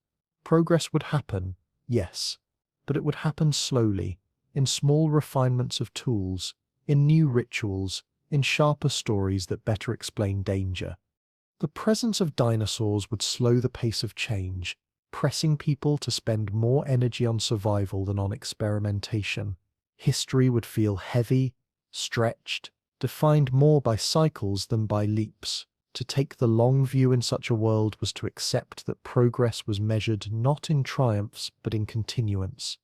Progress would happen, yes, but it would happen slowly, in small refinements of tools, in new rituals, in sharper stories that better explain danger. The presence of dinosaurs would slow the pace of change, pressing people to spend more energy on survival than on experimentation. History would feel heavy, stretched, defined more by cycles than by leaps. To take the long view in such a world was to accept that progress was measured not in triumphs but in continuance.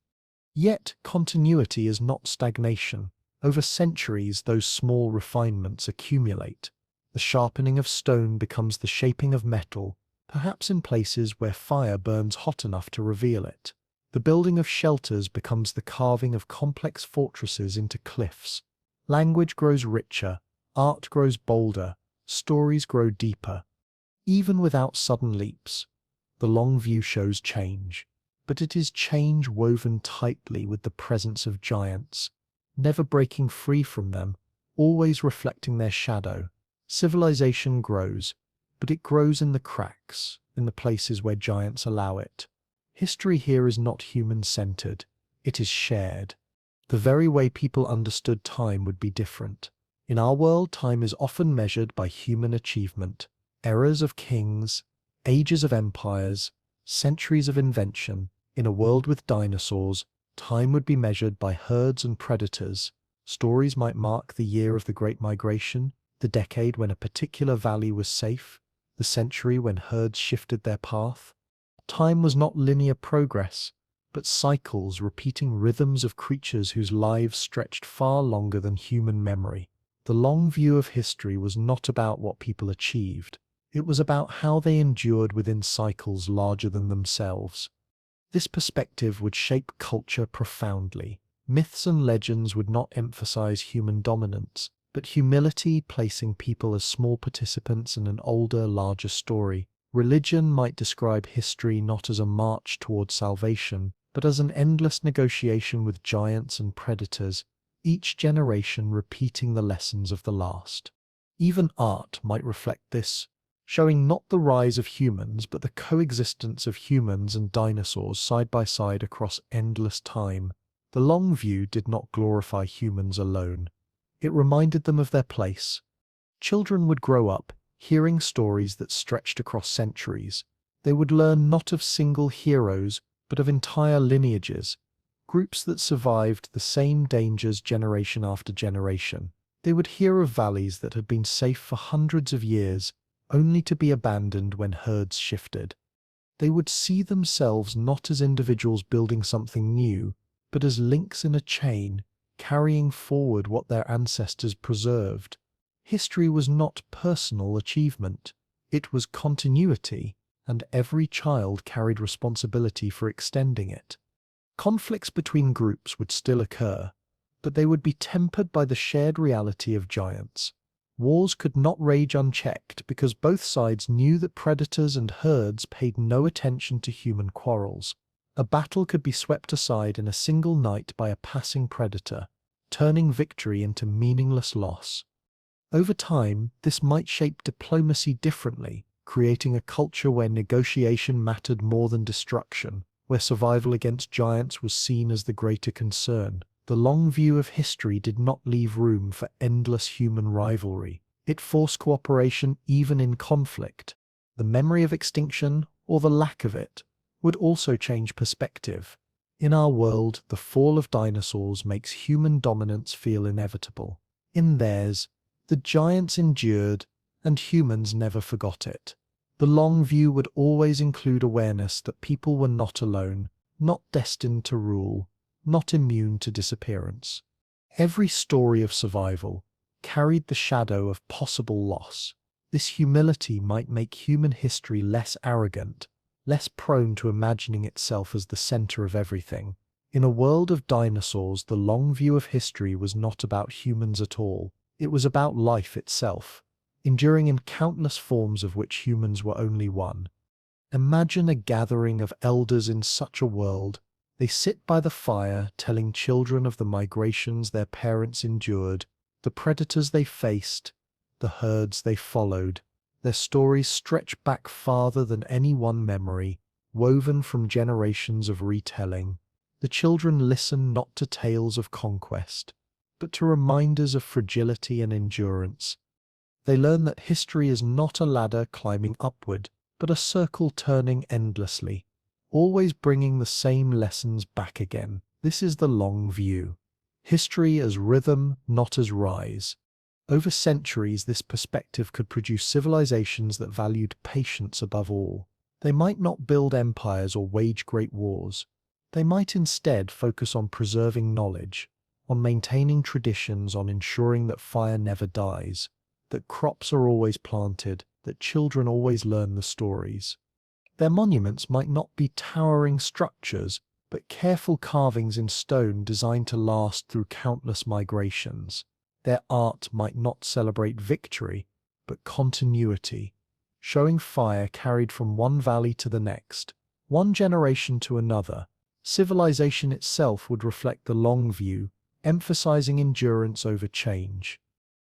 Yet continuity is not stagnation. Over centuries, those small refinements accumulate. The sharpening of stone becomes the shaping of metal, perhaps in places where fire burns hot enough to reveal it. The building of shelters becomes the carving of complex fortresses into cliffs. Language grows richer, art grows bolder, stories grow deeper. Even without sudden leaps, the long view shows change. But it is change woven tightly with the presence of giants, never breaking free from them, always reflecting their shadow. Civilization grows, but it grows in the cracks, in the places where giants allow it. History here is not human-centered, it is shared. The very way people understood time would be different. In our world, time is often measured by human achievement, eras of kings, ages of empires, centuries of invention. In a world with dinosaurs, time would be measured by herds and predators. Stories might mark the year of the Great Migration, the decade when a particular valley was safe, the century when herds shifted their path. Time was not linear progress, but cycles repeating rhythms of creatures whose lives stretched far longer than human memory. The long view of history was not about what people achieved. It was about how they endured within cycles larger than themselves. This perspective would shape culture profoundly. Myths and legends would not emphasize human dominance, but humility, placing people as small participants in an older, larger story. Religion might describe history not as a march toward salvation, but as an endless negotiation with giants and predators, each generation repeating the lessons of the last. Even art might reflect this, showing not the rise of humans, but the coexistence of humans and dinosaurs side by side across endless time. The long view did not glorify humans alone. It reminded them of their place. Children would grow up hearing stories that stretched across centuries. They would learn not of single heroes, but of entire lineages, groups that survived the same dangers generation after generation. They would hear of valleys that had been safe for hundreds of years, only to be abandoned when herds shifted. They would see themselves not as individuals building something new, but as links in a chain, carrying forward what their ancestors preserved. History was not personal achievement, it was continuity, and every child carried responsibility for extending it. Conflicts between groups would still occur, but they would be tempered by the shared reality of giants. Wars could not rage unchecked because both sides knew that predators and herds paid no attention to human quarrels. A battle could be swept aside in a single night by a passing predator, turning victory into meaningless loss. Over time, this might shape diplomacy differently, creating a culture where negotiation mattered more than destruction, where survival against giants was seen as the greater concern. The long view of history did not leave room for endless human rivalry. It forced cooperation even in conflict. The memory of extinction, or the lack of it, would also change perspective. In our world, the fall of dinosaurs makes human dominance feel inevitable. In theirs, the giants endured, and humans never forgot it. The long view would always include awareness that people were not alone, not destined to rule, not immune to disappearance. Every story of survival carried the shadow of possible loss. This humility might make human history less arrogant, less prone to imagining itself as the center of everything. In a world of dinosaurs, the long view of history was not about humans at all. It was about life itself, enduring in countless forms of which humans were only one. Imagine a gathering of elders in such a world. They sit by the fire, telling children of the migrations their parents endured, the predators they faced, the herds they followed. Their stories stretch back farther than any one memory, woven from generations of retelling. The children listen not to tales of conquest, but to reminders of fragility and endurance. They learn that history is not a ladder climbing upward, but a circle turning endlessly, always bringing the same lessons back again. This is the long view. History as rhythm, not as rise. Over centuries, this perspective could produce civilizations that valued patience above all. They might not build empires or wage great wars. They might instead focus on preserving knowledge, on maintaining traditions, on ensuring that fire never dies, that crops are always planted, that children always learn the stories. Their monuments might not be towering structures, but careful carvings in stone designed to last through countless migrations. Their art might not celebrate victory, but continuity, showing fire carried from one valley to the next, one generation to another. Civilization itself would reflect the long view, emphasizing endurance over change.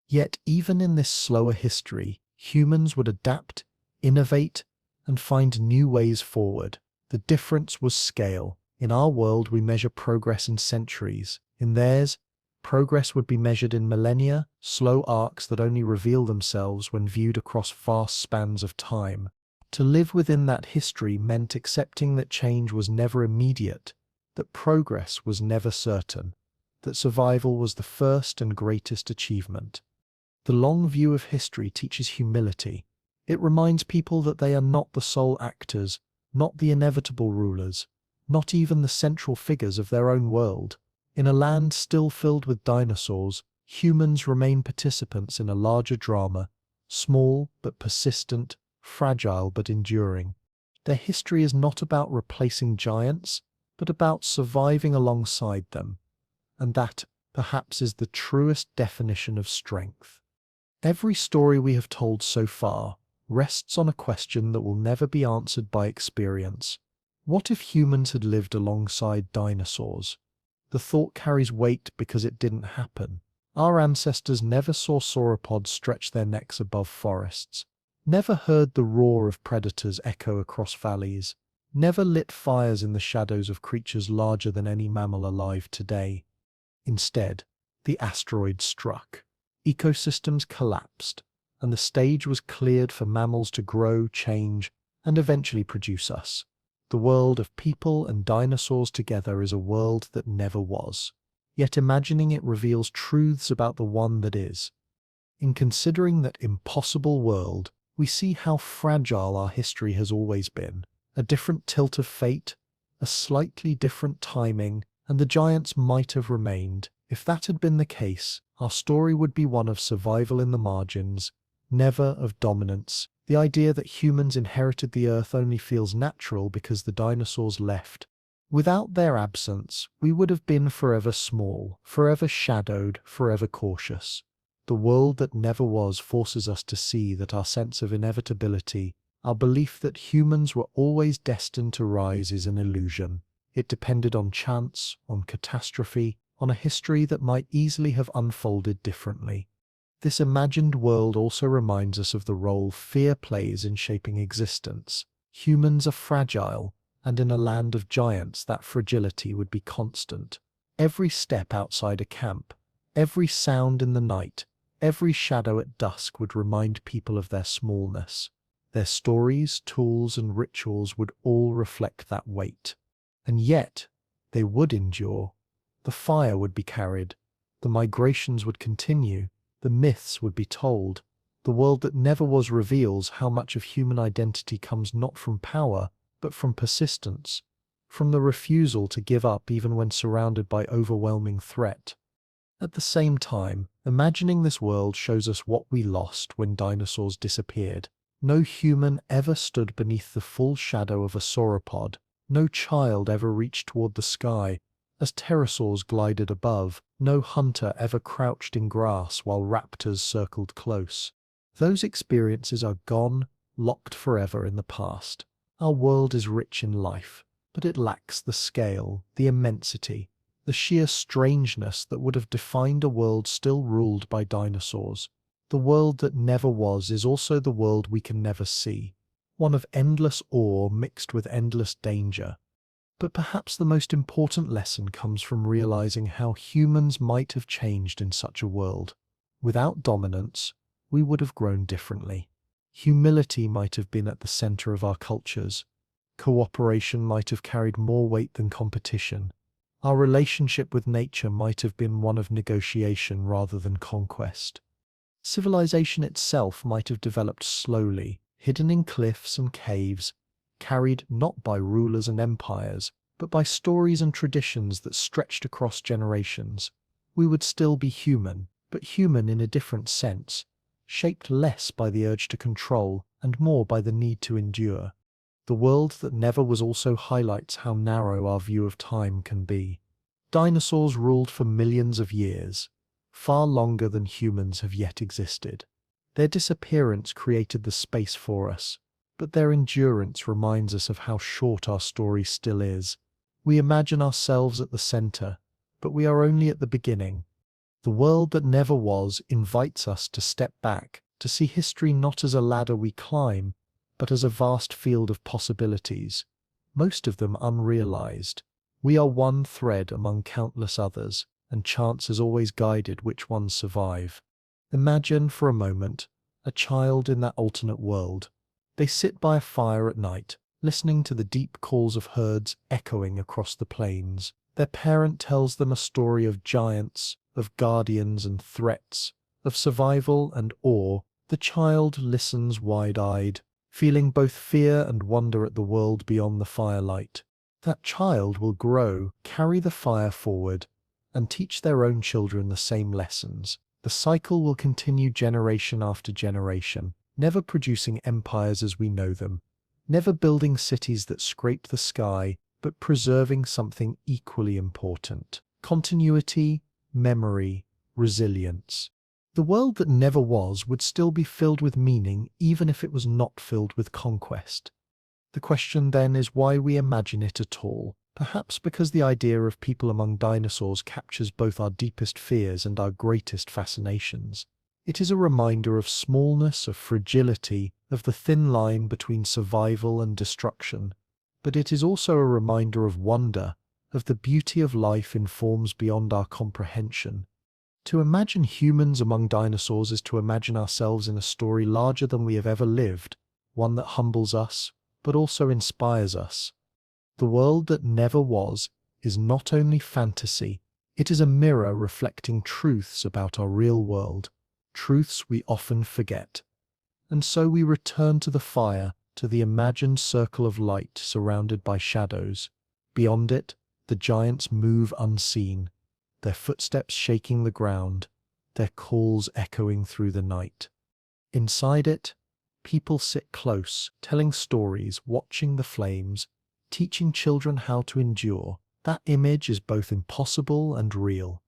Yet even in this slower history, humans would adapt, innovate, and find new ways forward. The difference was scale. In our world, we measure progress in centuries. In theirs, progress would be measured in millennia, slow arcs that only reveal themselves when viewed across vast spans of time. To live within that history meant accepting that change was never immediate, that progress was never certain, that survival was the first and greatest achievement. The long view of history teaches humility. It reminds people that they are not the sole actors, not the inevitable rulers, not even the central figures of their own world. In a land still filled with dinosaurs, Humans remain participants in a larger drama, small but persistent, fragile but enduring. Their history is not about replacing giants, but about surviving alongside them, and that, perhaps, is the truest definition of strength. Every story we have told so far rests on a question that will never be answered by experience. What if humans had lived alongside dinosaurs? The thought carries weight because it didn't happen. Our ancestors never saw sauropods stretch their necks above forests, never heard the roar of predators echo across valleys, never lit fires in the shadows of creatures larger than any mammal alive today. Instead, the asteroid struck. Ecosystems collapsed, and the stage was cleared for mammals to grow, change, and eventually produce us. The world of people and dinosaurs together is a world that never was. Yet imagining it reveals truths about the one that is. In considering that impossible world, we see how fragile our history has always been. A different tilt of fate, a slightly different timing, and the giants might have remained. If that had been the case, our story would be one of survival in the margins, never of dominance. The idea that humans inherited the earth only feels natural because the dinosaurs left. Without their absence, we would have been forever small, forever shadowed, forever cautious. The world that never was forces us to see that our sense of inevitability, our belief that humans were always destined to rise, is an illusion. It depended on chance, on catastrophe, on a history that might easily have unfolded differently. This imagined world also reminds us of the role fear plays in shaping existence. Humans are fragile, and in a land of giants that fragility would be constant. Every step outside a camp, every sound in the night, every shadow at dusk would remind people of their smallness. Their stories, tools, and rituals would all reflect that weight. And yet, they would endure. The fire would be carried, the migrations would continue, the myths would be told. The world that never was reveals how much of human identity comes not from power, but from persistence, from the refusal to give up even when surrounded by overwhelming threat. At the same time, imagining this world shows us what we lost when dinosaurs disappeared. No human ever stood beneath the full shadow of a sauropod. No child ever reached toward the sky as pterosaurs glided above. No hunter ever crouched in grass while raptors circled close. Those experiences are gone, locked forever in the past. Our world is rich in life, but it lacks the scale, the immensity, the sheer strangeness that would have defined a world still ruled by dinosaurs. The world that never was is also the world we can never see, one of endless awe mixed with endless danger. But perhaps the most important lesson comes from realizing how humans might have changed in such a world. Without dominance, we would have grown differently. Humility might have been at the center of our cultures. Cooperation might have carried more weight than competition. Our relationship with nature might have been one of negotiation rather than conquest. Civilization itself might have developed slowly, hidden in cliffs and caves, carried not by rulers and empires, but by stories and traditions that stretched across generations. We would still be human, but human in a different sense, shaped less by the urge to control and more by the need to endure. The world that never was also highlights how narrow our view of time can be. Dinosaurs ruled for millions of years, far longer than humans have yet existed. Their disappearance created the space for us, but their endurance reminds us of how short our story still is. We imagine ourselves at the center, but we are only at the beginning. The world that never was invites us to step back, to see history not as a ladder we climb, but as a vast field of possibilities, most of them unrealized. We are one thread among countless others, and chance has always guided which ones survive. Imagine for a moment a child in that alternate world. They sit by a fire at night, listening to the deep calls of herds echoing across the plains. Their parent tells them a story of giants, of guardians and threats, of survival and awe. The child listens wide-eyed, feeling both fear and wonder at the world beyond the firelight. That child will grow, carry the fire forward, and teach their own children the same lessons. The cycle will continue generation after generation, never producing empires as we know them, never building cities that scrape the sky, but preserving something equally important: continuity, memory, resilience. The world that never was would still be filled with meaning even if it was not filled with conquest. The question then is why we imagine it at all. Perhaps because the idea of people among dinosaurs captures both our deepest fears and our greatest fascinations. It is a reminder of smallness, of fragility, of the thin line between survival and destruction. But it is also a reminder of wonder, of the beauty of life in forms beyond our comprehension. To imagine humans among dinosaurs is to imagine ourselves in a story larger than we have ever lived, one that humbles us, but also inspires us. The world that never was is not only fantasy, it is a mirror reflecting truths about our real world, truths we often forget. And so we return to the fire, to the imagined circle of light surrounded by shadows. Beyond it, the giants move unseen, their footsteps shaking the ground, their calls echoing through the night. Inside it, people sit close, telling stories, watching the flames, teaching children how to endure. That image is both impossible and real.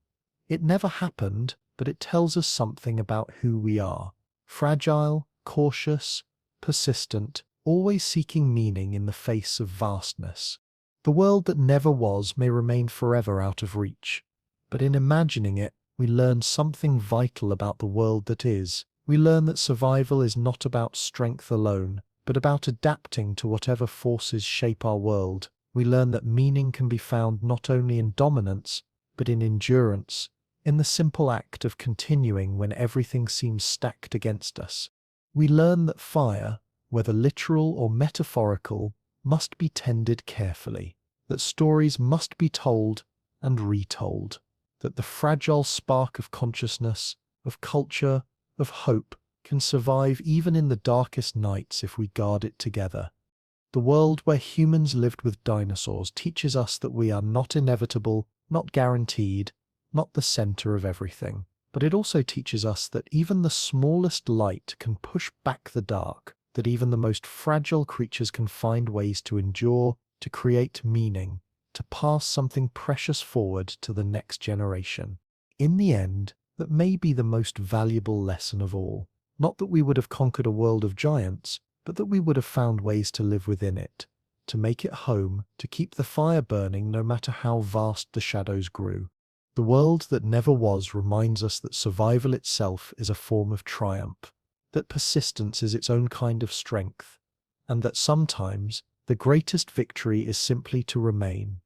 It never happened, but it tells us something about who we are. Fragile, cautious, persistent, always seeking meaning in the face of vastness. The world that never was may remain forever out of reach, but in imagining it, we learn something vital about the world that is. We learn that survival is not about strength alone, but about adapting to whatever forces shape our world. We learn that meaning can be found not only in dominance, but in endurance, in the simple act of continuing when everything seems stacked against us. We learn that fire, whether literal or metaphorical, must be tended carefully, that stories must be told and retold, that the fragile spark of consciousness, of culture, of hope can survive even in the darkest nights if we guard it together. The world where humans lived with dinosaurs teaches us that we are not inevitable, not guaranteed, not the center of everything. But it also teaches us that even the smallest light can push back the dark, that even the most fragile creatures can find ways to endure, to create meaning, to pass something precious forward to the next generation. In the end, that may be the most valuable lesson of all. Not that we would have conquered a world of giants, but that we would have found ways to live within it, to make it home, to keep the fire burning no matter how vast the shadows grew. The world that never was reminds us that survival itself is a form of triumph, that persistence is its own kind of strength, and that sometimes the greatest victory is simply to remain.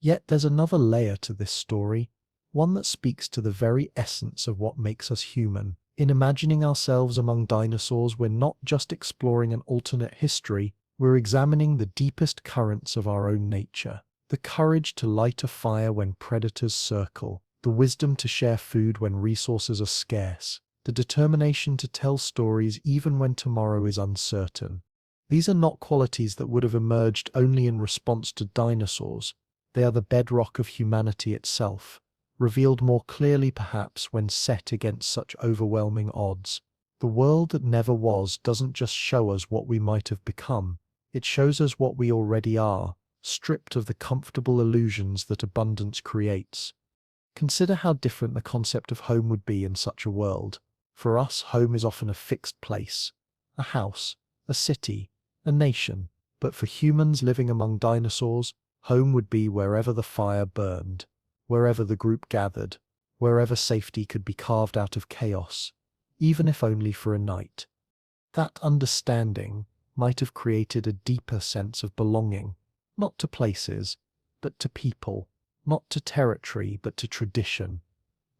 Yet there's another layer to this story, one that speaks to the very essence of what makes us human. In imagining ourselves among dinosaurs, we're not just exploring an alternate history, we're examining the deepest currents of our own nature. The courage to light a fire when predators circle, the wisdom to share food when resources are scarce, the determination to tell stories even when tomorrow is uncertain. These are not qualities that would have emerged only in response to dinosaurs. They are the bedrock of humanity itself, revealed more clearly perhaps when set against such overwhelming odds. The world that never was doesn't just show us what we might have become, it shows us what we already are, stripped of the comfortable illusions that abundance creates. Consider how different the concept of home would be in such a world. For us, home is often a fixed place, a house, a city, a nation. But for humans living among dinosaurs, home would be wherever the fire burned, wherever the group gathered, wherever safety could be carved out of chaos, even if only for a night. That understanding might have created a deeper sense of belonging, not to places, but to people, not to territory, but to tradition.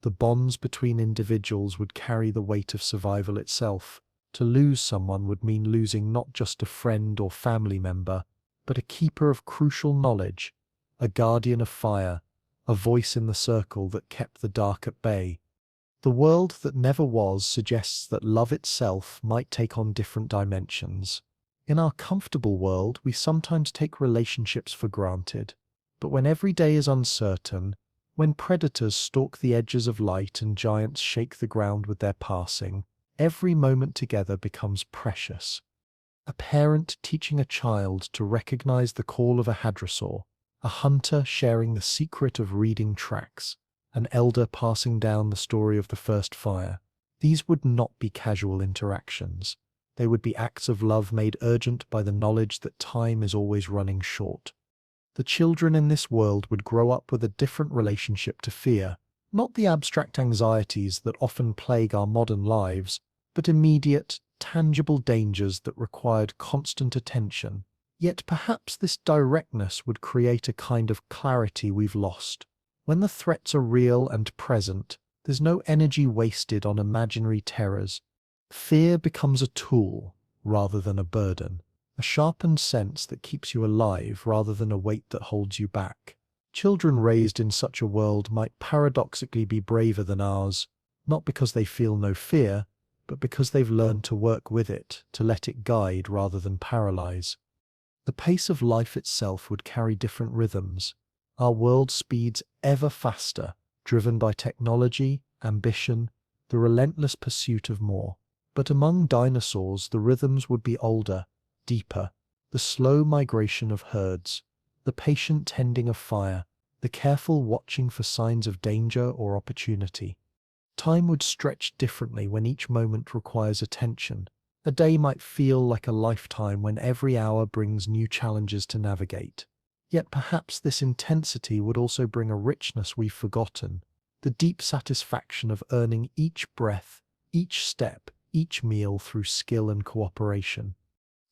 The bonds between individuals would carry the weight of survival itself. To lose someone would mean losing not just a friend or family member, but a keeper of crucial knowledge, a guardian of fire, a voice in the circle that kept the dark at bay. The world that never was suggests that love itself might take on different dimensions. In our comfortable world, we sometimes take relationships for granted. But when every day is uncertain, When predators stalk the edges of light and giants shake the ground with their passing, every moment together becomes precious. A parent teaching a child to recognize the call of a hadrosaur, a hunter sharing the secret of reading tracks, an elder passing down the story of the first fire. These would not be casual interactions. They would be acts of love made urgent by the knowledge that time is always running short. The children in this world would grow up with a different relationship to fear, not the abstract anxieties that often plague our modern lives, but immediate, tangible dangers that required constant attention. Yet perhaps this directness would create a kind of clarity we've lost. When the threats are real and present, there's no energy wasted on imaginary terrors. Fear becomes a tool rather than a burden, a sharpened sense that keeps you alive rather than a weight that holds you back. Children raised in such a world might paradoxically be braver than ours, not because they feel no fear, but because they've learned to work with it, to let it guide rather than paralyze. The pace of life itself would carry different rhythms. Our world speeds ever faster, driven by technology, ambition, the relentless pursuit of more. But among dinosaurs, the rhythms would be older, deeper, the slow migration of herds, the patient tending of fire, the careful watching for signs of danger or opportunity. Time would stretch differently when each moment requires attention. A day might feel like a lifetime when every hour brings new challenges to navigate. Yet perhaps this intensity would also bring a richness we've forgotten, the deep satisfaction of earning each breath, each step, each meal through skill and cooperation.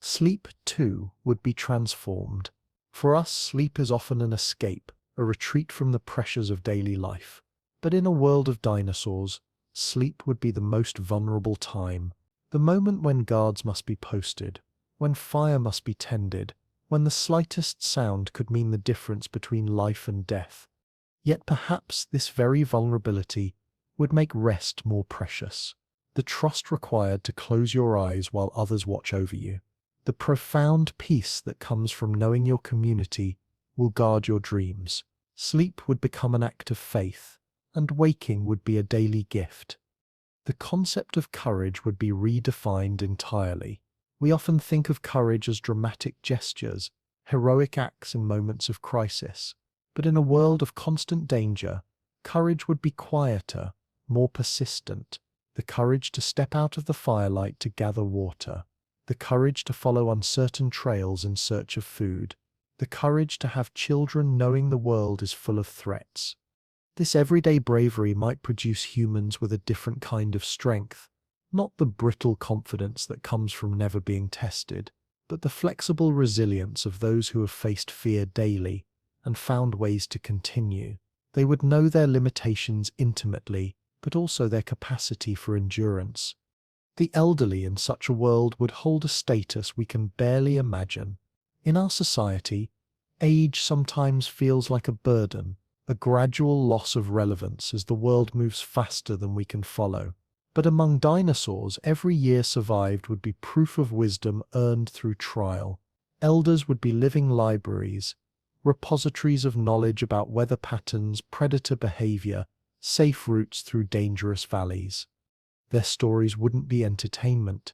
Sleep, too, would be transformed. For us, sleep is often an escape, a retreat from the pressures of daily life. But in a world of dinosaurs, sleep would be the most vulnerable time, the moment when guards must be posted, when fire must be tended, when the slightest sound could mean the difference between life and death. Yet perhaps this very vulnerability would make rest more precious. The trust required to close your eyes while others watch over you. The profound peace that comes from knowing your community will guard your dreams. Sleep would become an act of faith, and waking would be a daily gift. The concept of courage would be redefined entirely. We often think of courage as dramatic gestures, heroic acts in moments of crisis. But in a world of constant danger, courage would be quieter, more persistent. The courage to step out of the firelight to gather water. The courage to follow uncertain trails in search of food. The courage to have children knowing the world is full of threats. This everyday bravery might produce humans with a different kind of strength, not the brittle confidence that comes from never being tested, but the flexible resilience of those who have faced fear daily and found ways to continue. They would know their limitations intimately, but also their capacity for endurance. The elderly in such a world would hold a status we can barely imagine. In our society, age sometimes feels like a burden, a gradual loss of relevance as the world moves faster than we can follow. But among dinosaurs, every year survived would be proof of wisdom earned through trial. Elders would be living libraries, repositories of knowledge about weather patterns, predator behavior, safe routes through dangerous valleys. Their stories wouldn't be entertainment.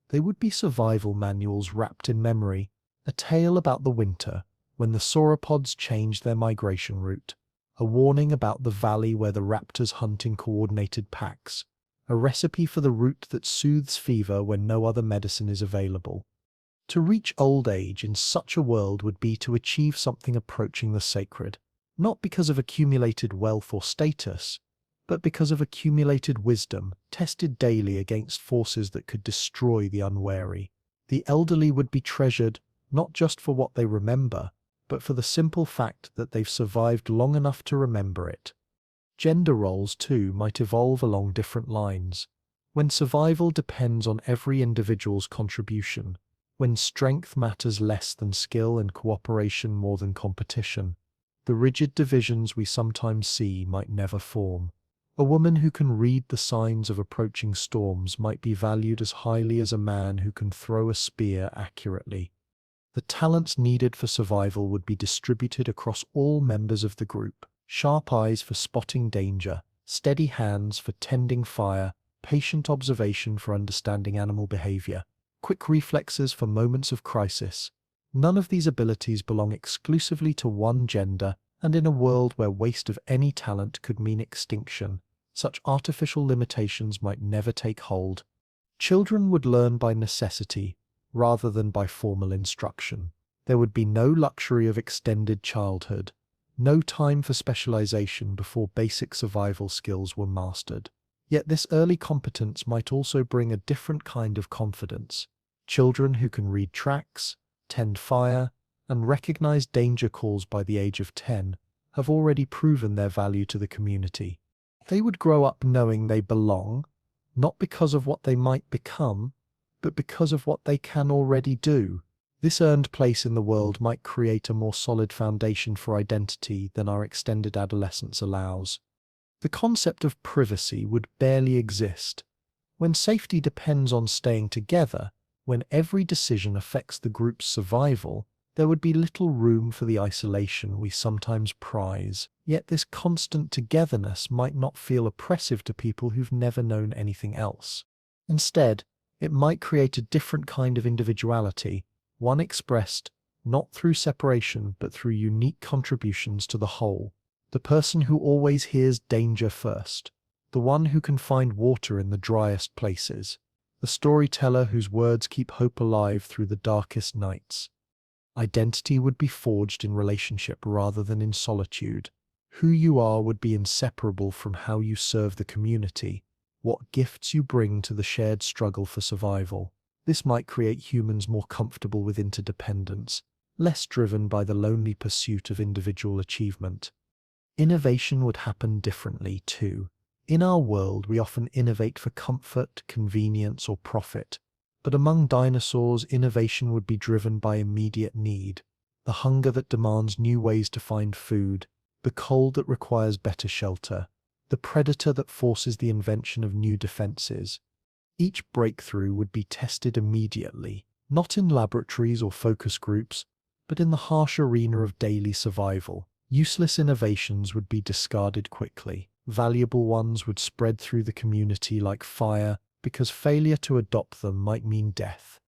They would be survival manuals wrapped in memory, a tale about the winter, when the sauropods changed their migration route, a warning about the valley where the raptors hunt in coordinated packs, a recipe for the route that soothes fever when no other medicine is available. To reach old age in such a world would be to achieve something approaching the sacred, not because of accumulated wealth or status, but because of accumulated wisdom, tested daily against forces that could destroy the unwary. The elderly would be treasured not just for what they remember, but for the simple fact that they've survived long enough to remember it. Gender roles, too, might evolve along different lines. When survival depends on every individual's contribution, when strength matters less than skill and cooperation more than competition, the rigid divisions we sometimes see might never form. A woman who can read the signs of approaching storms might be valued as highly as a man who can throw a spear accurately. The talents needed for survival would be distributed across all members of the group. Sharp eyes for spotting danger, steady hands for tending fire, patient observation for understanding animal behavior, quick reflexes for moments of crisis. None of these abilities belong exclusively to one gender, and in a world where waste of any talent could mean extinction, such artificial limitations might never take hold. Children would learn by necessity, rather than by formal instruction. There would be no luxury of extended childhood, no time for specialization before basic survival skills were mastered. Yet this early competence might also bring a different kind of confidence. Children who can read tracks, tend fire, and recognize danger calls by the age of 10 have already proven their value to the community. They would grow up knowing they belong, not because of what they might become, but because of what they can already do. This earned place in the world might create a more solid foundation for identity than our extended adolescence allows. The concept of privacy would barely exist. When safety depends on staying together, when every decision affects the group's survival, there would be little room for the isolation we sometimes prize. Yet this constant togetherness might not feel oppressive to people who've never known anything else. Instead, it might create a different kind of individuality, one expressed not through separation but through unique contributions to the whole. The person who always hears danger first, the one who can find water in the driest places, the storyteller whose words keep hope alive through the darkest nights. Identity would be forged in relationship rather than in solitude. Who you are would be inseparable from how you serve the community, what gifts you bring to the shared struggle for survival. This might create humans more comfortable with interdependence, less driven by the lonely pursuit of individual achievement. Innovation would happen differently too. In our world, we often innovate for comfort, convenience, or profit. But among dinosaurs, innovation would be driven by immediate need, the hunger that demands new ways to find food, the cold that requires better shelter, the predator that forces the invention of new defenses. Each breakthrough would be tested immediately, not in laboratories or focus groups, but in the harsh arena of daily survival. Useless innovations would be discarded quickly. Valuable ones would spread through the community like fire, because failure to adopt them might mean death.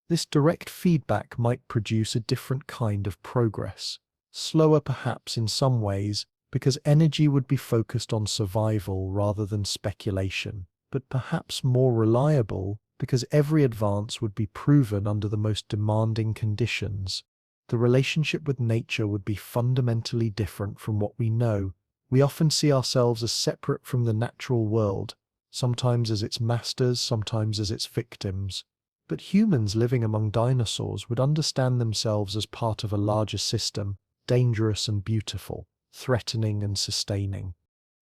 This direct feedback might produce a different kind of progress, slower perhaps in some ways, because energy would be focused on survival rather than speculation, but perhaps more reliable because every advance would be proven under the most demanding conditions. The relationship with nature would be fundamentally different from what we know. We often see ourselves as separate from the natural world, sometimes as its masters, sometimes as its victims. But humans living among dinosaurs would understand themselves as part of a larger system, dangerous and beautiful, threatening and sustaining.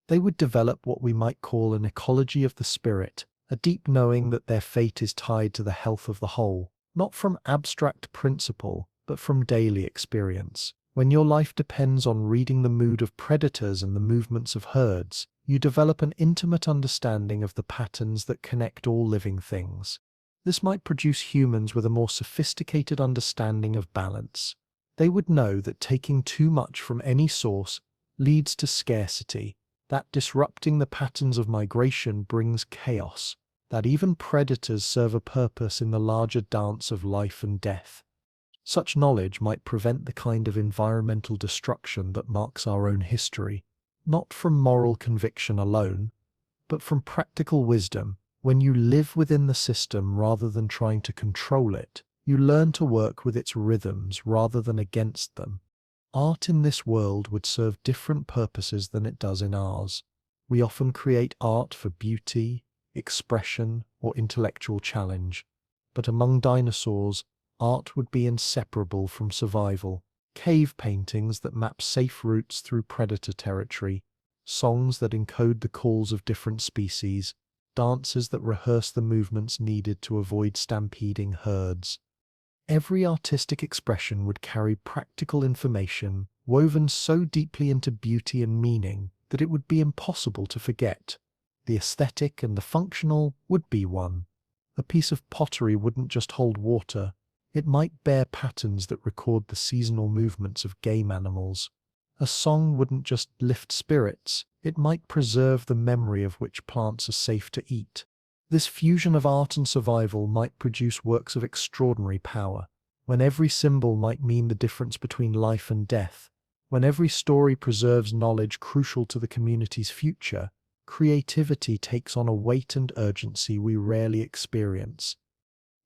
They would develop what we might call an ecology of the spirit, a deep knowing that their fate is tied to the health of the whole, not from abstract principle, but from daily experience. When your life depends on reading the mood of predators and the movements of herds, you develop an intimate understanding of the patterns that connect all living things. This might produce humans with a more sophisticated understanding of balance. They would know that taking too much from any source leads to scarcity, that disrupting the patterns of migration brings chaos, that even predators serve a purpose in the larger dance of life and death. Such knowledge might prevent the kind of environmental destruction that marks our own history, not from moral conviction alone, but from practical wisdom. When you live within the system rather than trying to control it, you learn to work with its rhythms rather than against them. Art in this world would serve different purposes than it does in ours. We often create art for beauty, expression, or intellectual challenge. But among dinosaurs, art would be inseparable from survival. Cave paintings that map safe routes through predator territory, songs that encode the calls of different species, dances that rehearse the movements needed to avoid stampeding herds. Every artistic expression would carry practical information woven so deeply into beauty and meaning that it would be impossible to forget. The aesthetic and the functional would be one. A piece of pottery wouldn't just hold water, it might bear patterns that record the seasonal movements of game animals. A song wouldn't just lift spirits, it might preserve the memory of which plants are safe to eat. This fusion of art and survival might produce works of extraordinary power, when every symbol might mean the difference between life and death, when every story preserves knowledge crucial to the community's future. Creativity takes on a weight and urgency we rarely experience.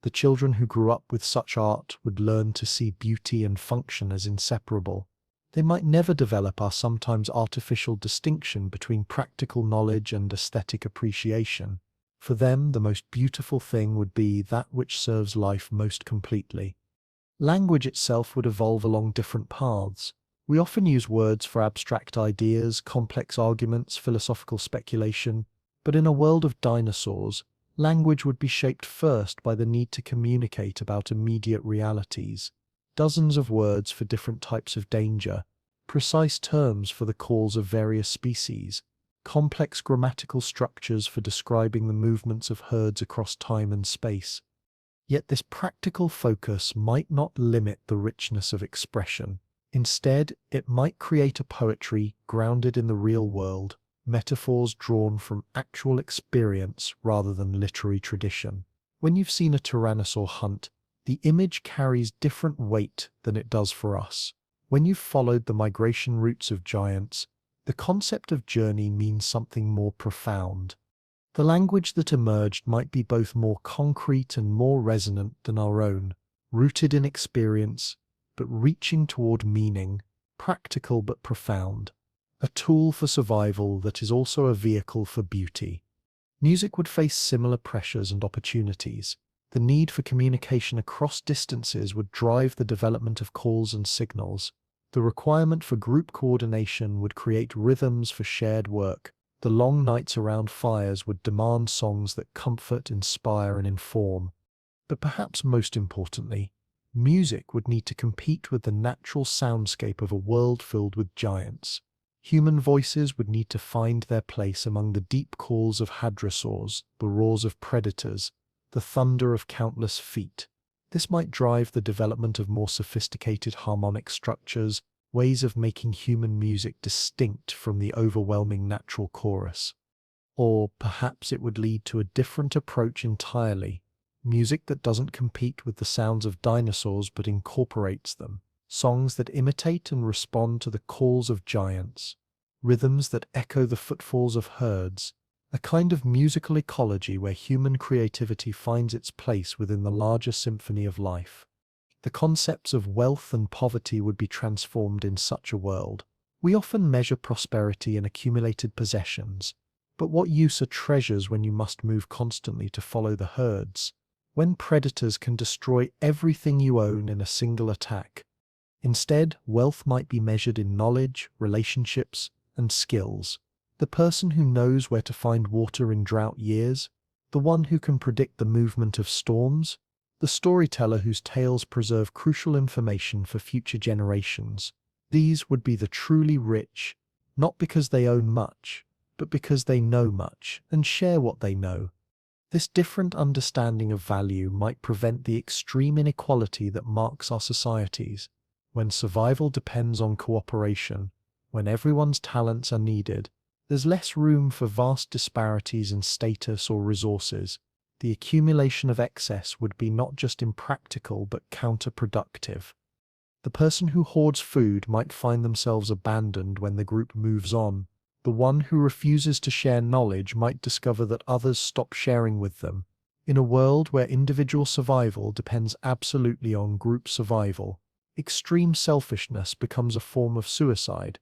The children who grew up with such art would learn to see beauty and function as inseparable. They might never develop our sometimes artificial distinction between practical knowledge and aesthetic appreciation. For them, the most beautiful thing would be that which serves life most completely. Language itself would evolve along different paths. We often use words for abstract ideas, complex arguments, philosophical speculation, but in a world of dinosaurs, language would be shaped first by the need to communicate about immediate realities. Dozens of words for different types of danger, precise terms for the calls of various species, complex grammatical structures for describing the movements of herds across time and space. Yet this practical focus might not limit the richness of expression. Instead, it might create a poetry grounded in the real world, metaphors drawn from actual experience rather than literary tradition. When you've seen a tyrannosaur hunt, the image carries different weight than it does for us. When you've followed the migration routes of giants, the concept of journey means something more profound. The language that emerged might be both more concrete and more resonant than our own, rooted in experience, but reaching toward meaning, practical but profound. A tool for survival that is also a vehicle for beauty. Music would face similar pressures and opportunities. The need for communication across distances would drive the development of calls and signals. The requirement for group coordination would create rhythms for shared work. The long nights around fires would demand songs that comfort, inspire, and inform. But perhaps most importantly, music would need to compete with the natural soundscape of a world filled with giants. Human voices would need to find their place among the deep calls of hadrosaurs, the roars of predators, the thunder of countless feet. This might drive the development of more sophisticated harmonic structures, ways of making human music distinct from the overwhelming natural chorus. Or perhaps it would lead to a different approach entirely, music that doesn't compete with the sounds of dinosaurs but incorporates them, songs that imitate and respond to the calls of giants, rhythms that echo the footfalls of herds, a kind of musical ecology where human creativity finds its place within the larger symphony of life. The concepts of wealth and poverty would be transformed in such a world. We often measure prosperity in accumulated possessions, but what use are treasures when you must move constantly to follow the herds? When predators can destroy everything you own in a single attack? Instead, wealth might be measured in knowledge, relationships, and skills. The person who knows where to find water in drought years, the one who can predict the movement of storms, the storyteller whose tales preserve crucial information for future generations. These would be the truly rich, not because they own much, but because they know much and share what they know. This different understanding of value might prevent the extreme inequality that marks our societies. When survival depends on cooperation, when everyone's talents are needed, there's less room for vast disparities in status or resources. The accumulation of excess would be not just impractical but counterproductive. The person who hoards food might find themselves abandoned when the group moves on. The one who refuses to share knowledge might discover that others stop sharing with them. In a world where individual survival depends absolutely on group survival, extreme selfishness becomes a form of suicide.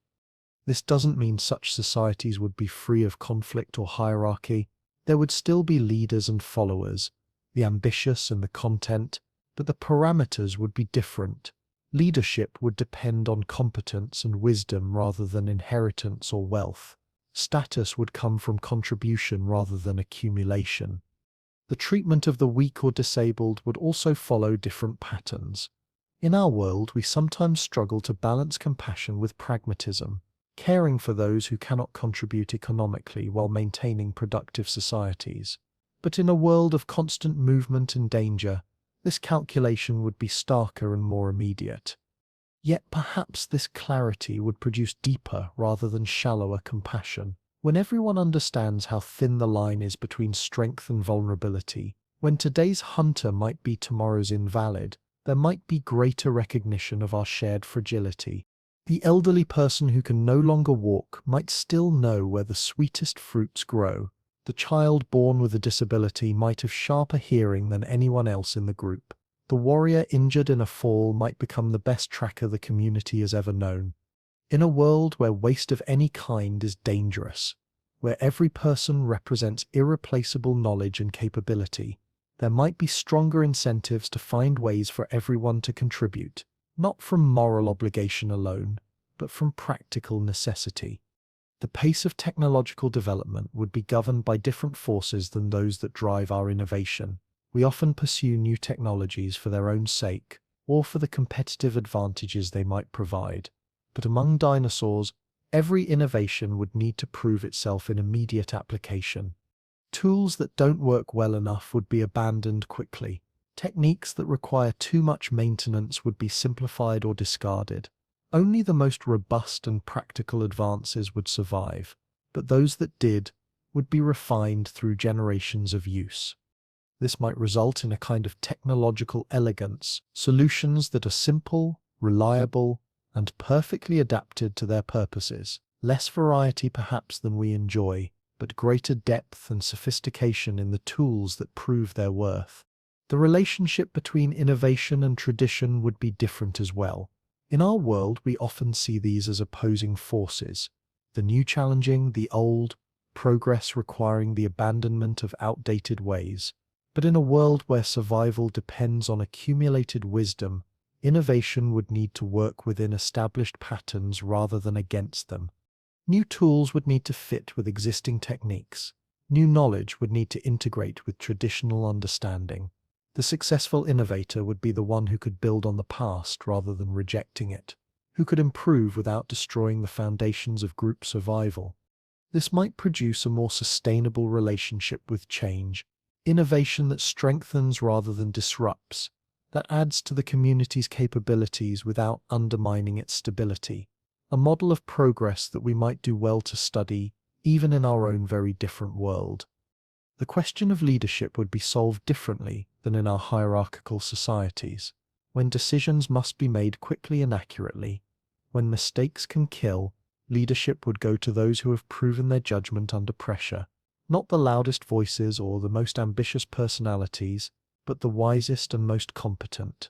This doesn't mean such societies would be free of conflict or hierarchy. There would still be leaders and followers, the ambitious and the content, but the parameters would be different. Leadership would depend on competence and wisdom rather than inheritance or wealth. Status would come from contribution rather than accumulation. The treatment of the weak or disabled would also follow different patterns. In our world, we sometimes struggle to balance compassion with pragmatism, caring for those who cannot contribute economically while maintaining productive societies. But in a world of constant movement and danger, this calculation would be starker and more immediate. Yet perhaps this clarity would produce deeper rather than shallower compassion. When everyone understands how thin the line is between strength and vulnerability, when today's hunter might be tomorrow's invalid, there might be greater recognition of our shared fragility. The elderly person who can no longer walk might still know where the sweetest fruits grow. The child born with a disability might have sharper hearing than anyone else in the group. The warrior injured in a fall might become the best tracker the community has ever known. In a world where waste of any kind is dangerous, where every person represents irreplaceable knowledge and capability, there might be stronger incentives to find ways for everyone to contribute, not from moral obligation alone, but from practical necessity. The pace of technological development would be governed by different forces than those that drive our innovation. We often pursue new technologies for their own sake, or for the competitive advantages they might provide. But among dinosaurs, every innovation would need to prove itself in immediate application. Tools that don't work well enough would be abandoned quickly. Techniques that require too much maintenance would be simplified or discarded. Only the most robust and practical advances would survive, but those that did would be refined through generations of use. This might result in a kind of technological elegance, solutions that are simple, reliable, and perfectly adapted to their purposes. Less variety perhaps than we enjoy, but greater depth and sophistication in the tools that prove their worth. The relationship between innovation and tradition would be different as well. In our world, we often see these as opposing forces, the new challenging the old, progress requiring the abandonment of outdated ways. But in a world where survival depends on accumulated wisdom, innovation would need to work within established patterns rather than against them. New tools would need to fit with existing techniques. New knowledge would need to integrate with traditional understanding. The successful innovator would be the one who could build on the past rather than rejecting it, who could improve without destroying the foundations of group survival. This might produce a more sustainable relationship with change, innovation that strengthens rather than disrupts, that adds to the community's capabilities without undermining its stability. A model of progress that we might do well to study, even in our own very different world. The question of leadership would be solved differently than in our hierarchical societies. When decisions must be made quickly and accurately, when mistakes can kill, leadership would go to those who have proven their judgment under pressure. Not the loudest voices or the most ambitious personalities, but the wisest and most competent.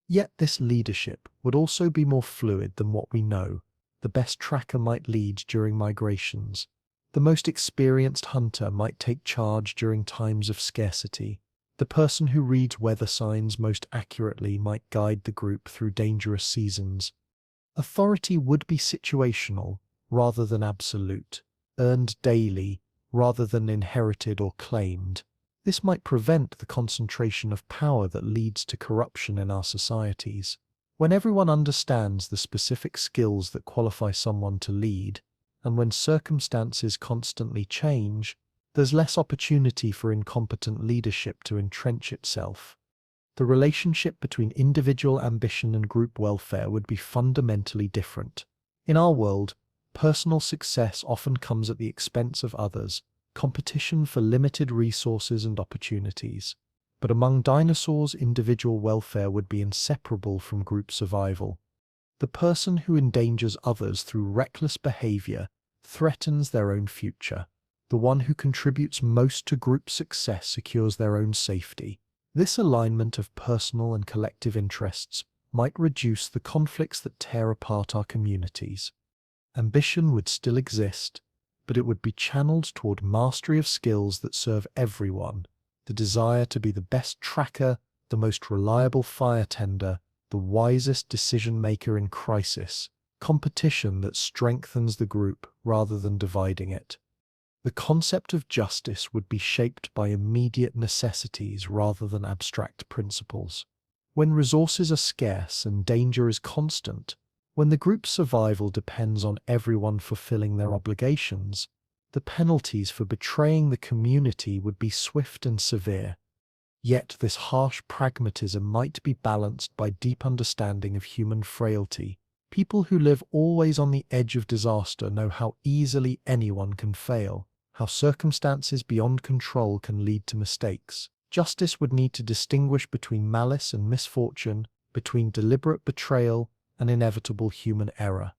Yet this leadership would also be more fluid than what we know. The best tracker might lead during migrations. The most experienced hunter might take charge during times of scarcity. The person who reads weather signs most accurately might guide the group through dangerous seasons. Authority would be situational rather than absolute, earned daily rather than inherited or claimed. This might prevent the concentration of power that leads to corruption in our societies. When everyone understands the specific skills that qualify someone to lead, and when circumstances constantly change, there's less opportunity for incompetent leadership to entrench itself. The relationship between individual ambition and group welfare would be fundamentally different. In our world, personal success often comes at the expense of others, competition for limited resources and opportunities. But among dinosaurs, individual welfare would be inseparable from group survival. The person who endangers others through reckless behavior threatens their own future. The one who contributes most to group success secures their own safety. This alignment of personal and collective interests might reduce the conflicts that tear apart our communities. Ambition would still exist, but it would be channeled toward mastery of skills that serve everyone. The desire to be the best tracker, the most reliable fire tender, the wisest decision-maker in crisis. Competition that strengthens the group rather than dividing it. The concept of justice would be shaped by immediate necessities rather than abstract principles. When resources are scarce and danger is constant, when the group's survival depends on everyone fulfilling their obligations, the penalties for betraying the community would be swift and severe. Yet this harsh pragmatism might be balanced by deep understanding of human frailty. People who live always on the edge of disaster know how easily anyone can fail, how circumstances beyond control can lead to mistakes. Justice would need to distinguish between malice and misfortune, between deliberate betrayal and inevitable human error.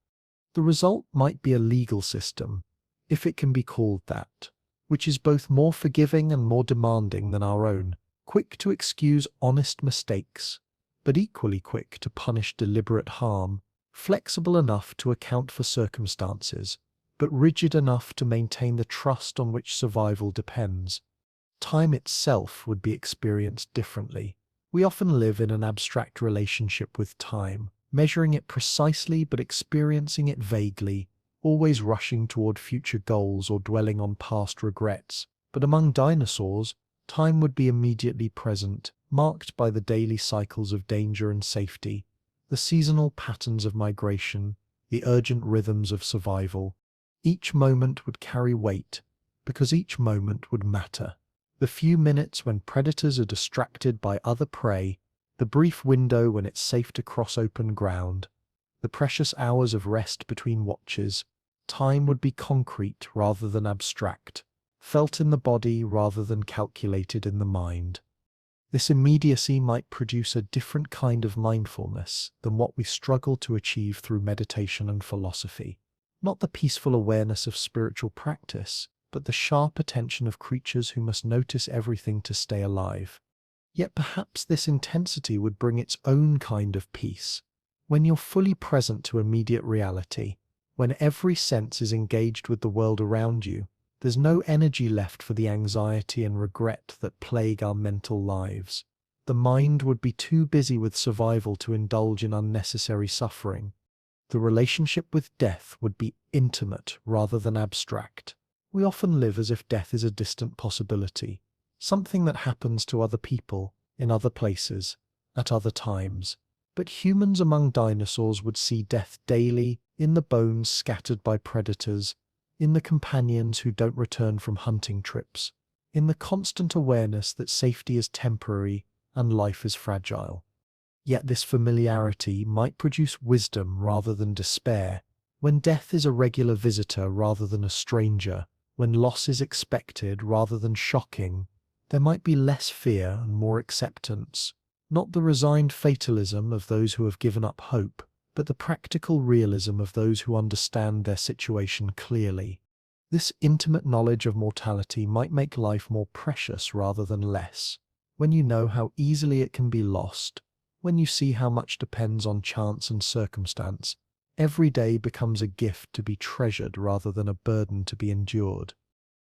The result might be a legal system, if it can be called that, which is both more forgiving and more demanding than our own, quick to excuse honest mistakes, but equally quick to punish deliberate harm, flexible enough to account for circumstances, but rigid enough to maintain the trust on which survival depends. Time itself would be experienced differently. We often live in an abstract relationship with time, measuring it precisely but experiencing it vaguely, always rushing toward future goals or dwelling on past regrets. But among dinosaurs, time would be immediately present, marked by the daily cycles of danger and safety, the seasonal patterns of migration, the urgent rhythms of survival. Each moment would carry weight, because each moment would matter. The few minutes when predators are distracted by other prey, the brief window when it's safe to cross open ground, the precious hours of rest between watches, time would be concrete rather than abstract, felt in the body rather than calculated in the mind. This immediacy might produce a different kind of mindfulness than what we struggle to achieve through meditation and philosophy. Not the peaceful awareness of spiritual practice, but the sharp attention of creatures who must notice everything to stay alive. Yet perhaps this intensity would bring its own kind of peace. When you're fully present to immediate reality, when every sense is engaged with the world around you, there's no energy left for the anxiety and regret that plague our mental lives. The mind would be too busy with survival to indulge in unnecessary suffering. The relationship with death would be intimate rather than abstract. We often live as if death is a distant possibility, something that happens to other people, in other places, at other times. But humans among dinosaurs would see death daily, in the bones scattered by predators, in the companions who don't return from hunting trips, in the constant awareness that safety is temporary and life is fragile. Yet this familiarity might produce wisdom rather than despair. When death is a regular visitor rather than a stranger, when loss is expected rather than shocking, there might be less fear and more acceptance, not the resigned fatalism of those who have given up hope, but the practical realism of those who understand their situation clearly. This intimate knowledge of mortality might make life more precious rather than less. When you know how easily it can be lost, when you see how much depends on chance and circumstance, every day becomes a gift to be treasured rather than a burden to be endured.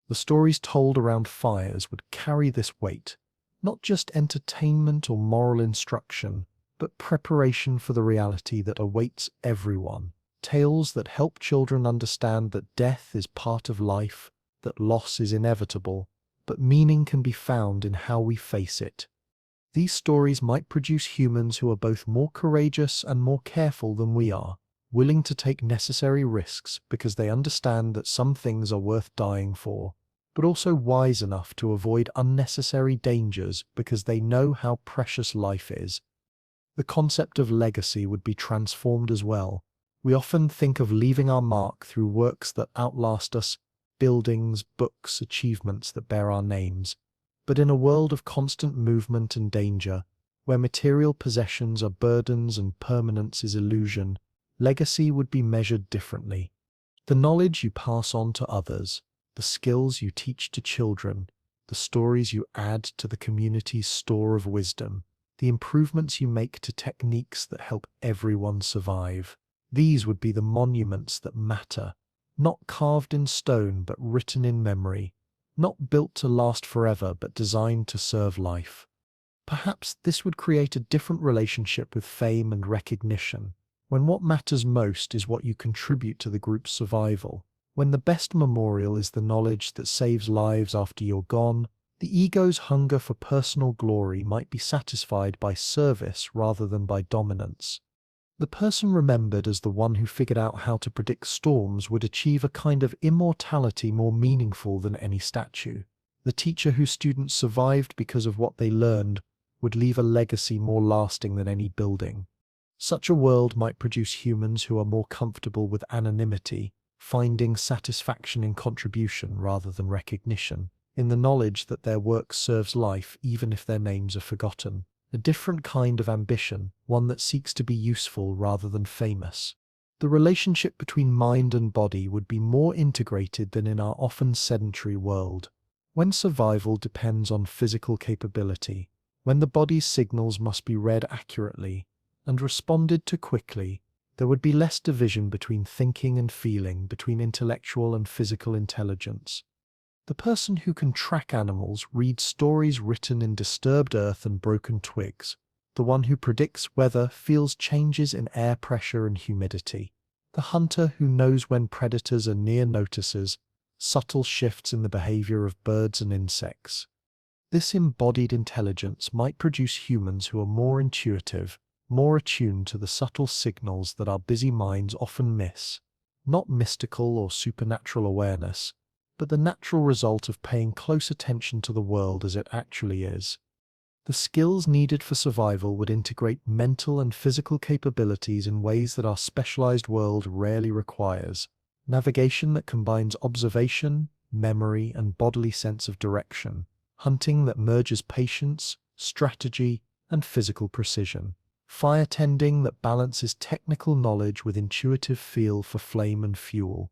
The stories told around fires would carry this weight, not just entertainment or moral instruction, but preparation for the reality that awaits everyone. Tales that help children understand that death is part of life, that loss is inevitable, but meaning can be found in how we face it. These stories might produce humans who are both more courageous and more careful than we are, willing to take necessary risks because they understand that some things are worth dying for, but also wise enough to avoid unnecessary dangers because they know how precious life is. The concept of legacy would be transformed as well. We often think of leaving our mark through works that outlast us, buildings, books, achievements that bear our names. But in a world of constant movement and danger, where material possessions are burdens and permanence is illusion, legacy would be measured differently. The knowledge you pass on to others, the skills you teach to children, the stories you add to the community's store of wisdom, the improvements you make to techniques that help everyone survive. These would be the monuments that matter, not carved in stone but written in memory, not built to last forever but designed to serve life. Perhaps this would create a different relationship with fame and recognition, when what matters most is what you contribute to the group's survival, when the best memorial is the knowledge that saves lives after you're gone. The ego's hunger for personal glory might be satisfied by service rather than by dominance. The person remembered as the one who figured out how to predict storms would achieve a kind of immortality more meaningful than any statue. The The teacher whose students survived because of what they learned would leave a legacy more lasting than any building. Such a world might produce humans who are more comfortable with anonymity, finding satisfaction in contribution rather than recognition, in the knowledge that their work serves life even if their names are forgotten. A different kind of ambition, one that seeks to be useful rather than famous. The relationship between mind and body would be more integrated than in our often sedentary world. When survival depends on physical capability, when the body's signals must be read accurately and responded to quickly, there would be less division between thinking and feeling, between intellectual and physical intelligence. The person who can track animals, read stories written in disturbed earth and broken twigs. The one who predicts weather, feels changes in air pressure and humidity. The hunter who knows when predators are near, notices subtle shifts in the behavior of birds and insects. This embodied intelligence might produce humans who are more intuitive, more attuned to the subtle signals that our busy minds often miss. Not mystical or supernatural awareness, but the natural result of paying close attention to the world as it actually is. The skills needed for survival would integrate mental and physical capabilities in ways that our specialized world rarely requires. Navigation that combines observation, memory, and bodily sense of direction. Hunting that merges patience, strategy, and physical precision. Fire tending that balances technical knowledge with intuitive feel for flame and fuel.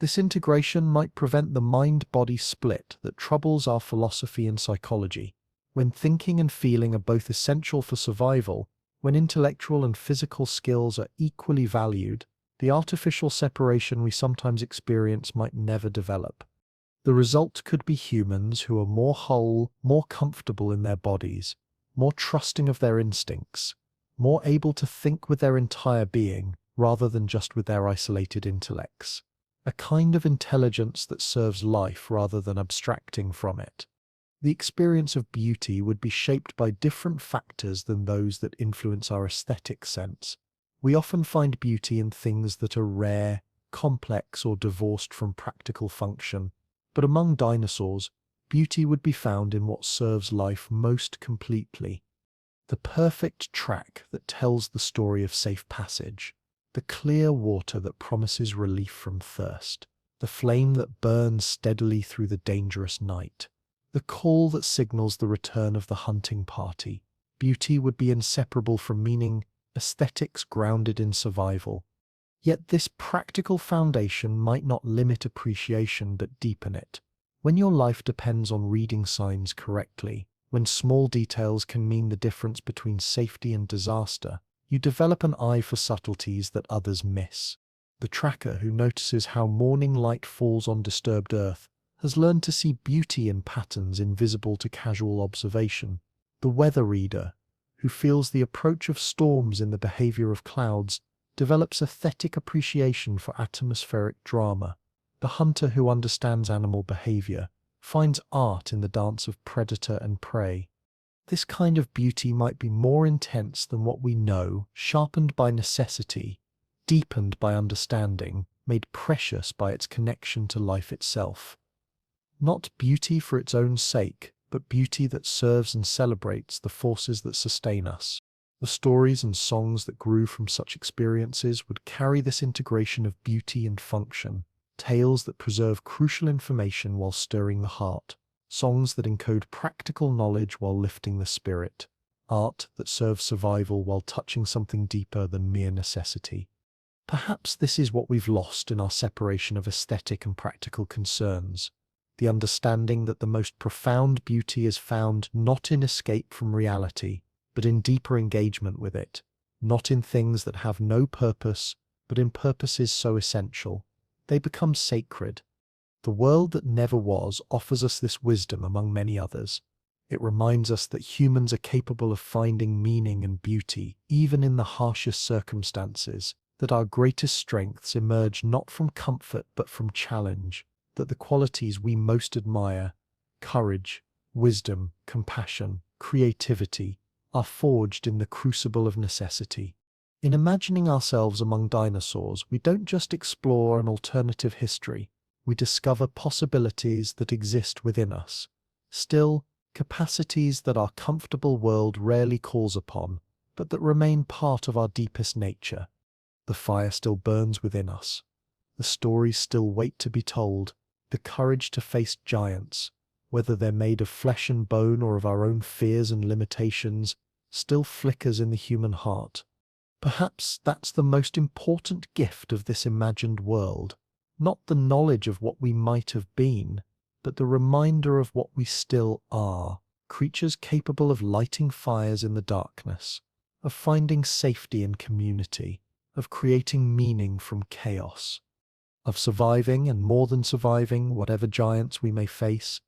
This integration might prevent the mind-body split that troubles our philosophy and psychology. When thinking and feeling are both essential for survival, when intellectual and physical skills are equally valued, the artificial separation we sometimes experience might never develop. The result could be humans who are more whole, more comfortable in their bodies, more trusting of their instincts, more able to think with their entire being rather than just with their isolated intellects. A kind of intelligence that serves life rather than abstracting from it. The experience of beauty would be shaped by different factors than those that influence our aesthetic sense. We often find beauty in things that are rare, complex, or divorced from practical function. But among dinosaurs, beauty would be found in what serves life most completely. The perfect track that tells the story of safe passage. The clear water that promises relief from thirst. The flame that burns steadily through the dangerous night. The call that signals the return of the hunting party. Beauty would be inseparable from meaning, aesthetics grounded in survival. Yet this practical foundation might not limit appreciation but deepen it. When your life depends on reading signs correctly, when small details can mean the difference between safety and disaster, you develop an eye for subtleties that others miss. The tracker who notices how morning light falls on disturbed earth has learned to see beauty in patterns invisible to casual observation. The weather reader, who feels the approach of storms in the behavior of clouds, develops aesthetic appreciation for atmospheric drama. The hunter who understands animal behavior finds art in the dance of predator and prey. This kind of beauty might be more intense than what we know, sharpened by necessity, deepened by understanding, made precious by its connection to life itself. Not beauty for its own sake, but beauty that serves and celebrates the forces that sustain us. The stories and songs that grew from such experiences would carry this integration of beauty and function, tales that preserve crucial information while stirring the heart. Songs that encode practical knowledge while lifting the spirit. Art that serves survival while touching something deeper than mere necessity. Perhaps this is what we've lost in our separation of aesthetic and practical concerns. The understanding that the most profound beauty is found not in escape from reality, but in deeper engagement with it. Not in things that have no purpose, but in purposes so essential. They become sacred. The world that never was offers us this wisdom among many others. It reminds us that humans are capable of finding meaning and beauty, even in the harshest circumstances, that our greatest strengths emerge not from comfort but from challenge, that the qualities we most admire, courage, wisdom, compassion, creativity, are forged in the crucible of necessity. In imagining ourselves among dinosaurs, we don't just explore an alternative history. We discover possibilities that exist within us. Still, capacities that our comfortable world rarely calls upon, but that remain part of our deepest nature. The fire still burns within us. The stories still wait to be told. The courage to face giants, whether they're made of flesh and bone or of our own fears and limitations, still flickers in the human heart. Perhaps that's the most important gift of this imagined world. Not the knowledge of what we might have been, but the reminder of what we still are. Creatures capable of lighting fires in the darkness, of finding safety in community, of creating meaning from chaos, of surviving and more than surviving whatever giants we may face.